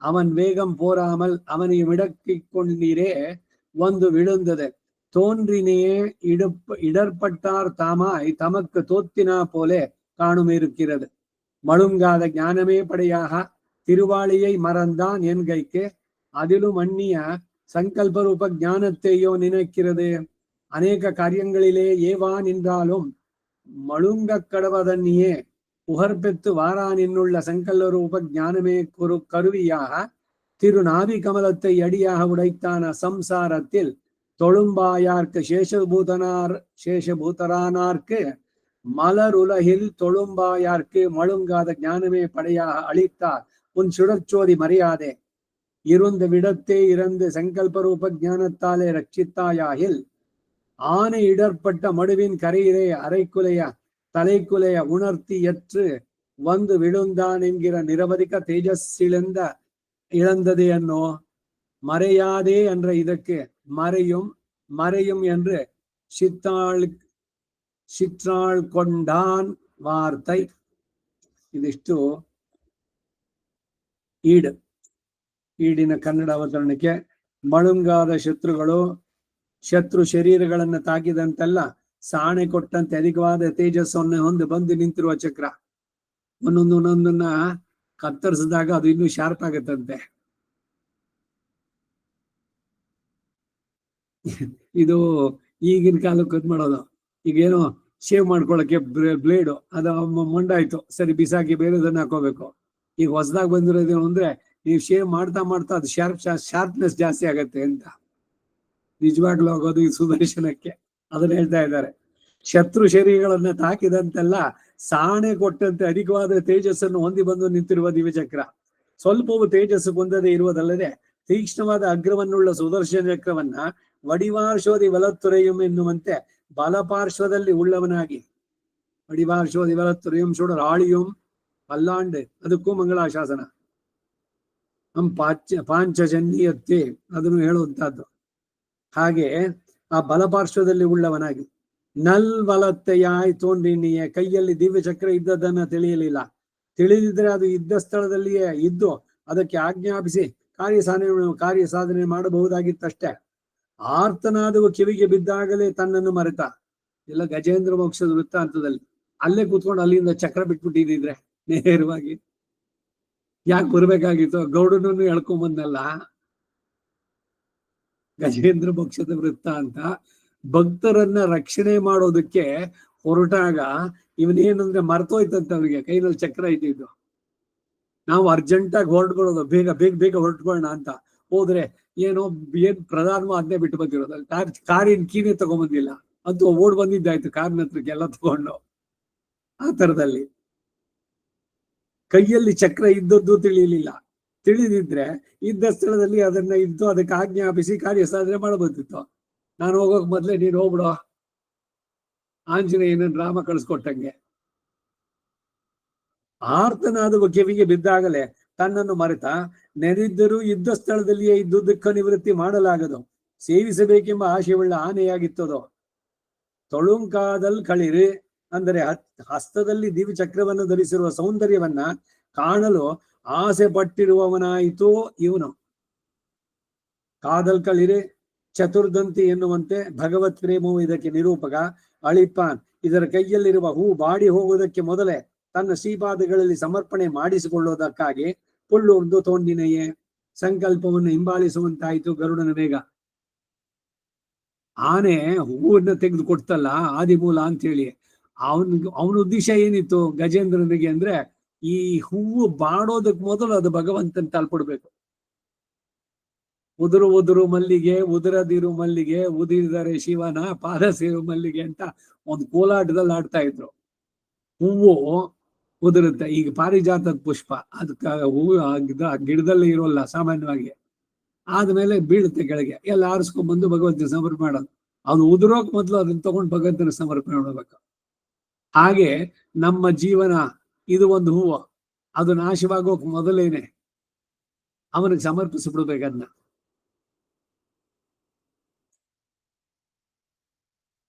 அவன் வேகம் போராமல் அவனை விடக்கிக் கொண்டீரே வந்து விழுந்தது. தோன்றினையே இடர்பட்டார் தாமாய் தமக்கு தோத்தினா போலே காணும் இருக்கிறது. மழுங்காத ஞானமே படையாக திருவாளியை மறந்தான் என் கைக்கு அதிலும் அந்நிய சங்கல்ப ரூப ஞானத்தையோ நினைக்கிறது. அநேக காரியங்களிலே ஏவா நின்றாலும் மழுங்க கடவதன்னியே புகர்பெத்து வாரான் என்னுள்ள சங்கல்ப ரூப ஞானமே கருவியாக திருநாவி கமலத்தை அடியாக உடைத்தான சம்சாரத்தில் தொழும்பாயார்க்கு சேஷபூதரானார்க்கு மலருலகில் தொழும்பாயார்க்கு மழுங்காத ஞானமே படையாக அளித்தார் உன் சுடற்சோதி மரியாதே. இருந்த விடத்தே இறந்து சங்கல்ப ரூப ஞானத்தாலே ரட்சித்தாயாகில் ஆனை இடர்பட்ட மடுவின் கரையிலே அரைக்குலைய தலைக்குலைய உணர்த்தி எற்று வந்து விழுந்தான் என்கிற நிரவதிக்க தேஜஸ் இழந்தது என்னோ. மறையாதே என்ற இதற்கு மறையும் மறையும் என்று சிற்றாள் ಕೊಂಡಾನ್ ವಾರ್ತೆ. ಇದಿಷ್ಟು ಈಡಿನ ಕನ್ನಡ ಅವತರಣಕ್ಕೆ. ಮಳುಂಗಾದ ಶತ್ರು ಶರೀರಗಳನ್ನು ತಾಕಿದಂತೆಲ್ಲ ಸಾಣೆ ಕೊಟ್ಟಂತೆ ಅಧಿಕವಾದ ತೇಜಸ್ಸನ್ನು ಹೊಂದಿ ಬಂದು ನಿಂತಿರುವ ಚಕ್ರ ಒಂದೊಂದನ್ನ ಕತ್ತರಿಸಿದಾಗ ಅದು ಇನ್ನೂ ಶಾರ್ಪ್ ಆಗತ್ತಂತೆ. ಇದು ಈಗಿನ ಕಾಲಕ್ಕೆ ಮಾಡೋದು. ಈಗೇನೋ ಶೇವ್ ಮಾಡ್ಕೊಳಕ್ಕೆ ಬ್ಲೇಡು ಅದು ಮೊಂಡಾಯ್ತು, ಸರಿ ಬಿಸಾಕಿ ಬೇರೆದನ್ನ ಹಾಕೋಬೇಕು. ಈಗ ಹೊಸದಾಗಿ ಬಂದಿರೋದೇನು ಅಂದ್ರೆ ನೀವು ಶೇವ್ ಮಾಡ್ತಾ ಮಾಡ್ತಾ ಅದು ಶಾರ್ಪ್ನೆಸ್ ಜಾಸ್ತಿ ಆಗತ್ತೆ ಅಂತ. ನಿಜವಾಗ್ಲೂ ಆಗೋದು ಈ ಸುದರ್ಶನಕ್ಕೆ. ಅದನ್ನ ಹೇಳ್ತಾ ಇದ್ದಾರೆ. ಶತ್ರು ಶರೀರಗಳನ್ನ ತಾಕಿದಂತೆಲ್ಲ ಸಾಣೆ ಕೊಟ್ಟಂತೆ ಅಧಿಕವಾದ ತೇಜಸ್ಸನ್ನು ಹೊಂದಿ ಬಂದು ನಿಂತಿರುವ ದಿವ್ಯಚಕ್ರ. ಸ್ವಲ್ಪವೂ ತೇಜಸ್ಸು ಹೊಂದದೇ ಇರುವುದಲ್ಲದೆ ತೀಕ್ಷ್ಣವಾದ ಅಗ್ರವನ್ನುಳ್ಳ ಸುದರ್ಶನ ಚಕ್ರವನ್ನ ವಡಿವಾರ್ಶೋದಿ ವಲತ್ತುರೆಯುಂ ಎನ್ನುವಂತೆ ಬಲಪಾರ್ಶ್ವದಲ್ಲಿ ಉಳ್ಳವನಾಗಿ, ವಡಿವಾರ್ಶೋದಿ ವಲತ್ತುರೆಯುಂ ಸುಡರ್ ಆಳಿಯುಂ ಅಲ್ಲಾಂಡ್ ಅದಕ್ಕೂ ಮಂಗಳಾಶಾಸನ ಪಾಂಚಜನ್ಯತೆ ಅದನ್ನು ಹೇಳುವಂತಹದ್ದು. ಹಾಗೆ ಆ ಬಲಪಾರ್ಶ್ವದಲ್ಲಿ ಉಳ್ಳವನಾಗಿ ನಲ್ವಲತ್ತೆಯಾಯ್ ತೋಂಡಿನಿಯೇ ಕೈಯಲ್ಲಿ ದಿವ್ಯ ಚಕ್ರ ಇದ್ದದನ್ನ ತಿಳಿಯಲಿಲ್ಲ. ತಿಳಿದಿದ್ರೆ ಅದು ಇದ್ದ ಸ್ಥಳದಲ್ಲಿಯೇ ಇದ್ದು ಅದಕ್ಕೆ ಆಜ್ಞಾಪಿಸಿ ಕಾರ್ಯ ಸಾಧನೆ ಮಾಡಬಹುದಾಗಿತ್ತಷ್ಟೇ. ಆರ್ತನಾದವು ಕಿವಿಗೆ ಬಿದ್ದಾಗಲೇ ತನ್ನನ್ನು ಮರೆತ. ಎಲ್ಲ ಗಜೇಂದ್ರ ಮೋಕ್ಷದ ವೃತ್ತಾಂತದಲ್ಲಿ ಅಲ್ಲೇ ಕೂತ್ಕೊಂಡು ಅಲ್ಲಿಂದ ಚಕ್ರ ಬಿಟ್ಬಿಟ್ಟಿದ್ರೆ ನೇರವಾಗಿ ಯಾಕೆ ಬರ್ಬೇಕಾಗಿತ್ತು? ಗೌಡನನ್ನು ಎಳ್ಕೊಂಬಂದಲ್ಲ. ಗಜೇಂದ್ರ ಮೋಕ್ಷದ ವೃತ್ತ ಅಂತ ಭಕ್ತರನ್ನ ರಕ್ಷಣೆ ಮಾಡೋದಕ್ಕೆ ಹೊರಟಾಗ ಇವನೇನಂದ್ರೆ ಮರ್ತೋಯ್ತಂತ ಅವ್ರಿಗೆ ಕೈನಲ್ಲಿ ಚಕ್ರ ಇದ್ದಿದ್ದು. ನಾವು ಅರ್ಜೆಂಟಾಗಿ ಹೊರಟ್ಬಿಡೋದು, ಬೇಗ ಬೇಗ ಬೇಗ ಹೊರಟ್ಕೊಳ್ಳೋಣ ಅಂತ ಹೋದ್ರೆ ಏನೋ ಏನ್ ಪ್ರಧಾನವೋ ಅದನ್ನೇ ಬಿಟ್ಟು ಬಂದಿರೋದು. ಕಾರಿನ ಕೀನೇ ತಗೊಂಬಂದಿಲ್ಲ ಅಂತೂ ಓಡ್ ಬಂದಿದ್ದಾಯ್ತು ಕಾರ್ನ ಹತ್ರಕ್ಕೆ ಎಲ್ಲ ತಗೊಂಡು. ಆ ತರದಲ್ಲಿ ಕೈಯಲ್ಲಿ ಚಕ್ರ ಇದ್ದದ್ದು ತಿಳಿಯಲಿಲ್ಲ. ತಿಳಿದಿದ್ರೆ ಇದ್ದ ಸ್ಥಳದಲ್ಲಿ ಅದನ್ನ ಇದ್ದು ಅದಕ್ಕೆ ಆಜ್ಞಾಪಿಸಿ ಕಾರ್ಯ ಸಾಧನೆ ಮಾಡಬಹುದಿತ್ತು. ನಾನು ಹೋಗೋಕ್ ಮೊದ್ಲೇ ನೀನು ಹೋಗ್ಬಿಡೋ ಆಂಜನೇಯನ ರಾಮ ಕಳಿಸ್ಕೊಟ್ಟಂಗೆ. ಆರ್ತನಾದ ಕಿವಿಗೆ ಬಿದ್ದಾಗಲೇ ತನ್ನನ್ನು ಮರೆತ. ನೆನೆದ್ದರೂ ಇದ್ದ ಸ್ಥಳದಲ್ಲಿಯೇ ಇದ್ದು ದುಃಖ ನಿವೃತ್ತಿ ಮಾಡಲಾಗದು. ಸೇವಿಸಬೇಕೆಂಬ ಆಶೆಯುಳ್ಳ ಆನೆಯಾಗಿತ್ತದೋ. ತೊಳುಂಕಾದಲ್ ಕಳಿರಿ ಅಂದರೆ ಹಸ್ತದಲ್ಲಿ ದಿವ್ಯ ಚಕ್ರವನ್ನು ಧರಿಸಿರುವ ಸೌಂದರ್ಯವನ್ನ ಕಾಣಲು ಆಸೆ ಪಟ್ಟಿರುವವನಾಯಿತು ಇವನು. ಕಾದಲ್ ಕಳಿರಿ ಚತುರ್ದಂತಿ ಎನ್ನುವಂತೆ ಭಗವತ್ ಪ್ರೇಮವು ಇದಕ್ಕೆ ನಿರೂಪಕ. ಅಳಿಪಾನ್ ಇದರ ಕೈಯಲ್ಲಿರುವ ಹೂ ಬಾಡಿ ಹೋಗುವುದಕ್ಕೆ ಮೊದಲೇ ತನ್ನ ಶ್ರೀಪಾದಗಳಲ್ಲಿ ಸಮರ್ಪಣೆ ಮಾಡಿಸಿಕೊಳ್ಳುವುದಕ್ಕಾಗಿ ಪುಳ್ಳೂರ್ದು ತೋಂಡಿನೆಯೇ ಸಂಕಲ್ಪವನ್ನು ಹಿಂಬಾಲಿಸುವಂತಾಯಿತು ಗರುಡನ ವೇಗ. ಆನೆ ಹೂವನ್ನ ತೆಗೆದು ಕೊಡ್ತಲ್ಲ ಆದಿಮೂಲ ಅಂತ ಹೇಳಿ, ಅವನ ಉದ್ದೇಶ ಏನಿತ್ತು ಗಜೇಂದ್ರನಿಗೆ ಅಂದ್ರೆ ಈ ಹೂವು ಬಾಡೋದಕ್ ಮೊದಲು ಅದು ಭಗವಂತನ ತಲ್ಪಡ್ಬೇಕು. ಉದುರು ಮಲ್ಲಿಗೆ ಉದುರದಿರು ಮಲ್ಲಿಗೆ ಉದಿರಿದರೆ ಶಿವನ ಪಾದ ಸೇರು ಮಲ್ಲಿಗೆ ಅಂತ ಒಂದು ಕೋಲಾಟದಲ್ಲಿ ಆಡ್ತಾ ಇದ್ರು. ಹೂವು ಉದುರುತ್ತೆ. ಈಗ ಪಾರಿಜಾತದ ಪುಷ್ಪ ಅದಕ್ಕ ಹೂವು ಗಿಡದಲ್ಲಿ ಇರೋಲ್ಲ ಸಾಮಾನ್ಯವಾಗಿ, ಆದ್ಮೇಲೆ ಬೀಳುತ್ತೆ ಕೆಳಗೆ, ಎಲ್ಲ ಆರಿಸ್ಕೊಂಡ್ ಬಂದು ಭಗವಂತನ ಸಮರ್ಪಣೆ ಮಾಡೋದು. ಅದು ಉದುರೋಕ್ ಮೊದಲು ಅದನ್ನ ತಗೊಂಡು ಭಗವಂತನ ಸಮರ್ಪಣೆ ಮಾಡಬೇಕು. ಹಾಗೆ ನಮ್ಮ ಜೀವನ ಇದು ಒಂದು ಹೂವು, ಅದು ನಾಶವಾಗೋಕ್ ಮೊದಲೇನೆ ಅವನಿಗೆ ಸಮರ್ಪಿಸಿಬಿಡ್ಬೇಕು. ಅದನ್ನ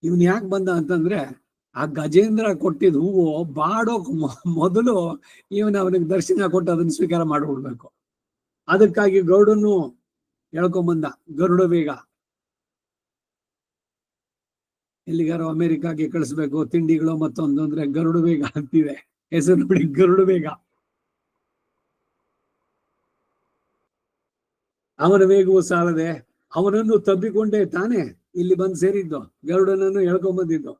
ಇವನ್ ಯಾಕೆ ಬಂದ ಅಂತಂದ್ರೆ ಆ ಗಜೇಂದ್ರ ಕೊಟ್ಟಿದ್ ಹೂವು ಬಾಡೋಕ್ ಮೊದಲು ಅವನಿಗೆ ದರ್ಶನ ಕೊಟ್ಟು ಅದನ್ನ ಸ್ವೀಕಾರ ಮಾಡ್ಬಿಡ್ಬೇಕು. ಅದಕ್ಕಾಗಿ ಗರುಡನ್ನು ಹೇಳ್ಕೊಂಬಂದ. ಗರುಡ ವೇಗ ಎಲ್ಲಿಗಾರೋ ಅಮೆರಿಕಾಗೆ ಕಳಿಸ್ಬೇಕು ತಿಂಡಿಗಳು ಮತ್ತೊಂದು ಅಂದ್ರೆ ಗರುಡ ವೇಗ ಅಂತಿದೆ ಹೆಸರು ನೋಡಿ, ಗರುಡ ವೇಗ. ಅವನ ವೇಗವು ಸಾಲದೆ ಅವನನ್ನು ತಬ್ಬಿಕೊಂಡೇ ತಾನೇ ಇಲ್ಲಿ ಬಂದು ಸೇರಿದ್ದು, ಗರುಡನನ್ನು ಎಳ್ಕೊಂಬಂದಿದ್ದು.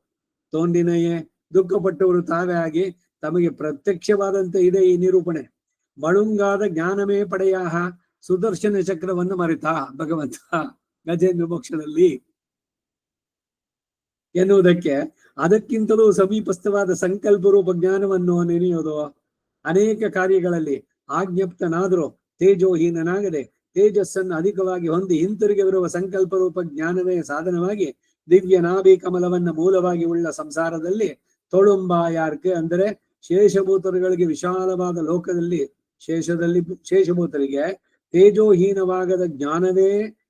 ತೋಂದಿನಯೇ ದುಃಖಪಟ್ಟವರು ತಾವೇ ಆಗಿ ತಮಗೆ ಪ್ರತ್ಯಕ್ಷವಾದಂತೆ ಇದೆ ಈ ನಿರೂಪಣೆ. ಬಳುಂಗಾದ ಜ್ಞಾನಮೇ ಪಡೆಯಾಹ ಸುದರ್ಶನ ಚಕ್ರವನ್ನು ಮರೆತ ಭಗವಂತ ಗಜೇಂದ್ರ ಮೋಕ್ಷದಲ್ಲಿ ಎನ್ನುವುದಕ್ಕೆ ಅದಕ್ಕಿಂತಲೂ ಸಮೀಪಸ್ಥವಾದ ಸಂಕಲ್ಪ ರೂಪ ಜ್ಞಾನವನ್ನು ನೆನೆಯೋದು. ಅನೇಕ ಕಾರ್ಯಗಳಲ್ಲಿ ಆಜ್ಞಪ್ತನಾದರೂ ತೇಜೋಹೀನನಾಗದೆ ತೇಜಸ್ಸನ್ನು ಅಧಿಕವಾಗಿ ಹೊಂದಿ ಹಿಂತಿರುಗಿ ಬರುವ ಸಂಕಲ್ಪ ರೂಪ ಜ್ಞಾನವೇ ಸಾಧನವಾಗಿ ದಿವ್ಯ ನಾಭಿ ಕಮಲವನ್ನ ಮೂಲವಾಗಿ ಉಳ್ಳ ಸಂಸಾರದಲ್ಲಿ ತೊಳುಂಬಾಯಾರ್ಕೆ ಅಂದರೆ ಶೇಷಭೂತರುಗಳಿಗೆ ವಿಶಾಲವಾದ ಲೋಕದಲ್ಲಿ ಶೇಷಭೂತರಿಗೆ ತೇಜೋಹೀನವಾಗದ ಜ್ಞಾನವೇ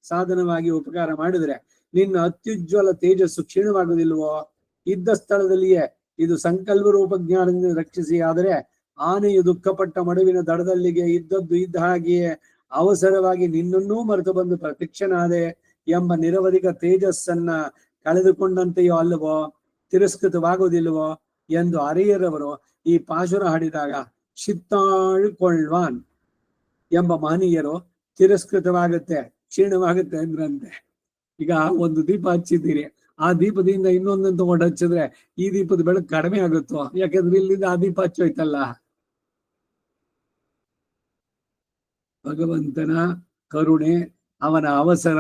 ಸಾಧನವಾಗಿ ಉಪಕಾರ ಮಾಡಿದರೆ ನಿನ್ನ ಅತ್ಯುಜ್ವಲ ತೇಜಸ್ಸು ಕ್ಷೀಣವಾಗುವುದಿಲ್ವೋ? ಇದ್ದ ಸ್ಥಳದಲ್ಲಿಯೇ ಇದು ಸಂಕಲ್ಪ ರೂಪ ಜ್ಞಾನದಿಂದ ರಕ್ಷಿಸಿ. ಆದರೆ ಆನೆಯು ದುಃಖಪಟ್ಟ ಮಡುವಿನ ದಡದಲ್ಲಿಗೆ ಇದ್ದದ್ದು ಇದ್ದ ಹಾಗೆಯೇ ಅವಸರವಾಗಿ ನಿನ್ನನ್ನೂ ಮರೆತು ಬಂದು ಪ್ರತ್ಯಕ್ಷನಾದೆ ಎಂಬ ನಿರವಧಿಕ ತೇಜಸ್ಸನ್ನ ಕಳೆದುಕೊಂಡಂತೆಯೋ ಅಲ್ಲವೋ, ತಿರಸ್ಕೃತವಾಗುವುದಿಲ್ವೋ ಎಂದು ಅರಿಯರವರು ಈ ಪಾಶುರ ಹಾಡಿದಾಗ ಶಿತ್ತಾಳ್ಕೊಳ್ವಾನ್ ಎಂಬ ಮಹನೀಯರು ತಿರಸ್ಕೃತವಾಗುತ್ತೆ, ಕ್ಷೀಣವಾಗುತ್ತೆ ಅಂದ್ರಂತೆ. ಈಗ ಒಂದು ದೀಪ ಹಚ್ಚಿದ್ದೀರಿ, ಆ ದೀಪದಿಂದ ಇನ್ನೊಂದನ್ನು ತಗೊಂಡು ಹಚ್ಚಿದ್ರೆ ಈ ದೀಪದ ಬೆಳಕು ಕಡಿಮೆ ಆಗುತ್ತೋ? ಯಾಕಂದ್ರೆ ಇಲ್ಲಿಂದ ಆ ದೀಪ ಹಚ್ಚೋಯ್ತಲ್ಲ. ಭಗವಂತನ ಕರುಣೆ, ಅವನ ಅವಸರ,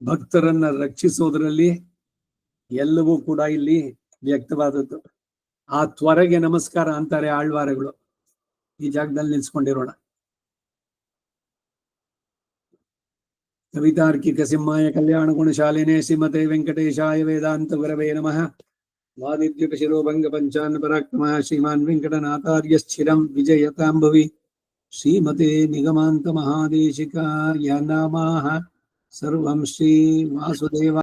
ಭಕ್ತರನ್ನ ರಕ್ಷಿಸೋದ್ರಲ್ಲಿ ಎಲ್ಲವೂ ಕೂಡ ಇಲ್ಲಿ ವ್ಯಕ್ತವಾದದ್ದು. ಆ ತ್ವರೆಗೆ ನಮಸ್ಕಾರ ಅಂತಾರೆ ಆಳ್ವಾರಗಳು. ಈ ಜಾಗದಲ್ಲಿ ನಿಲ್ಸ್ಕೊಂಡಿರೋಣ. ಕವಿತಾರ್ಕಿಕ ಸಿಂಹಾಯ ಕಲ್ಯಾಣ ಗುಣಶಾಲಿನೇ ಶ್ರೀಮತೆ ವೆಂಕಟೇಶಾಯ ವೇದಾಂತ ಗುರವೇ ನಮಃ. ವಾದಿದ್ಯುತ ಶಿರೋಭಂಗ ಪಂಚಾನ್ ಪರಾಕ್ರಮ ಶ್ರೀಮಾನ್ ವೆಂಕಟನಾಥಾರ್ಯ ಸ್ಥಿರಂ ವಿಜಯತಾಂಭವಿ. ಶ್ರೀಮತೆ ನಿಗಮಾಂತ ಮಹಾದೇಶಿಕಾಯ ನಮಃ. ಸರ್ವಂ ಶ್ರೀ ವಾಸುದೇವ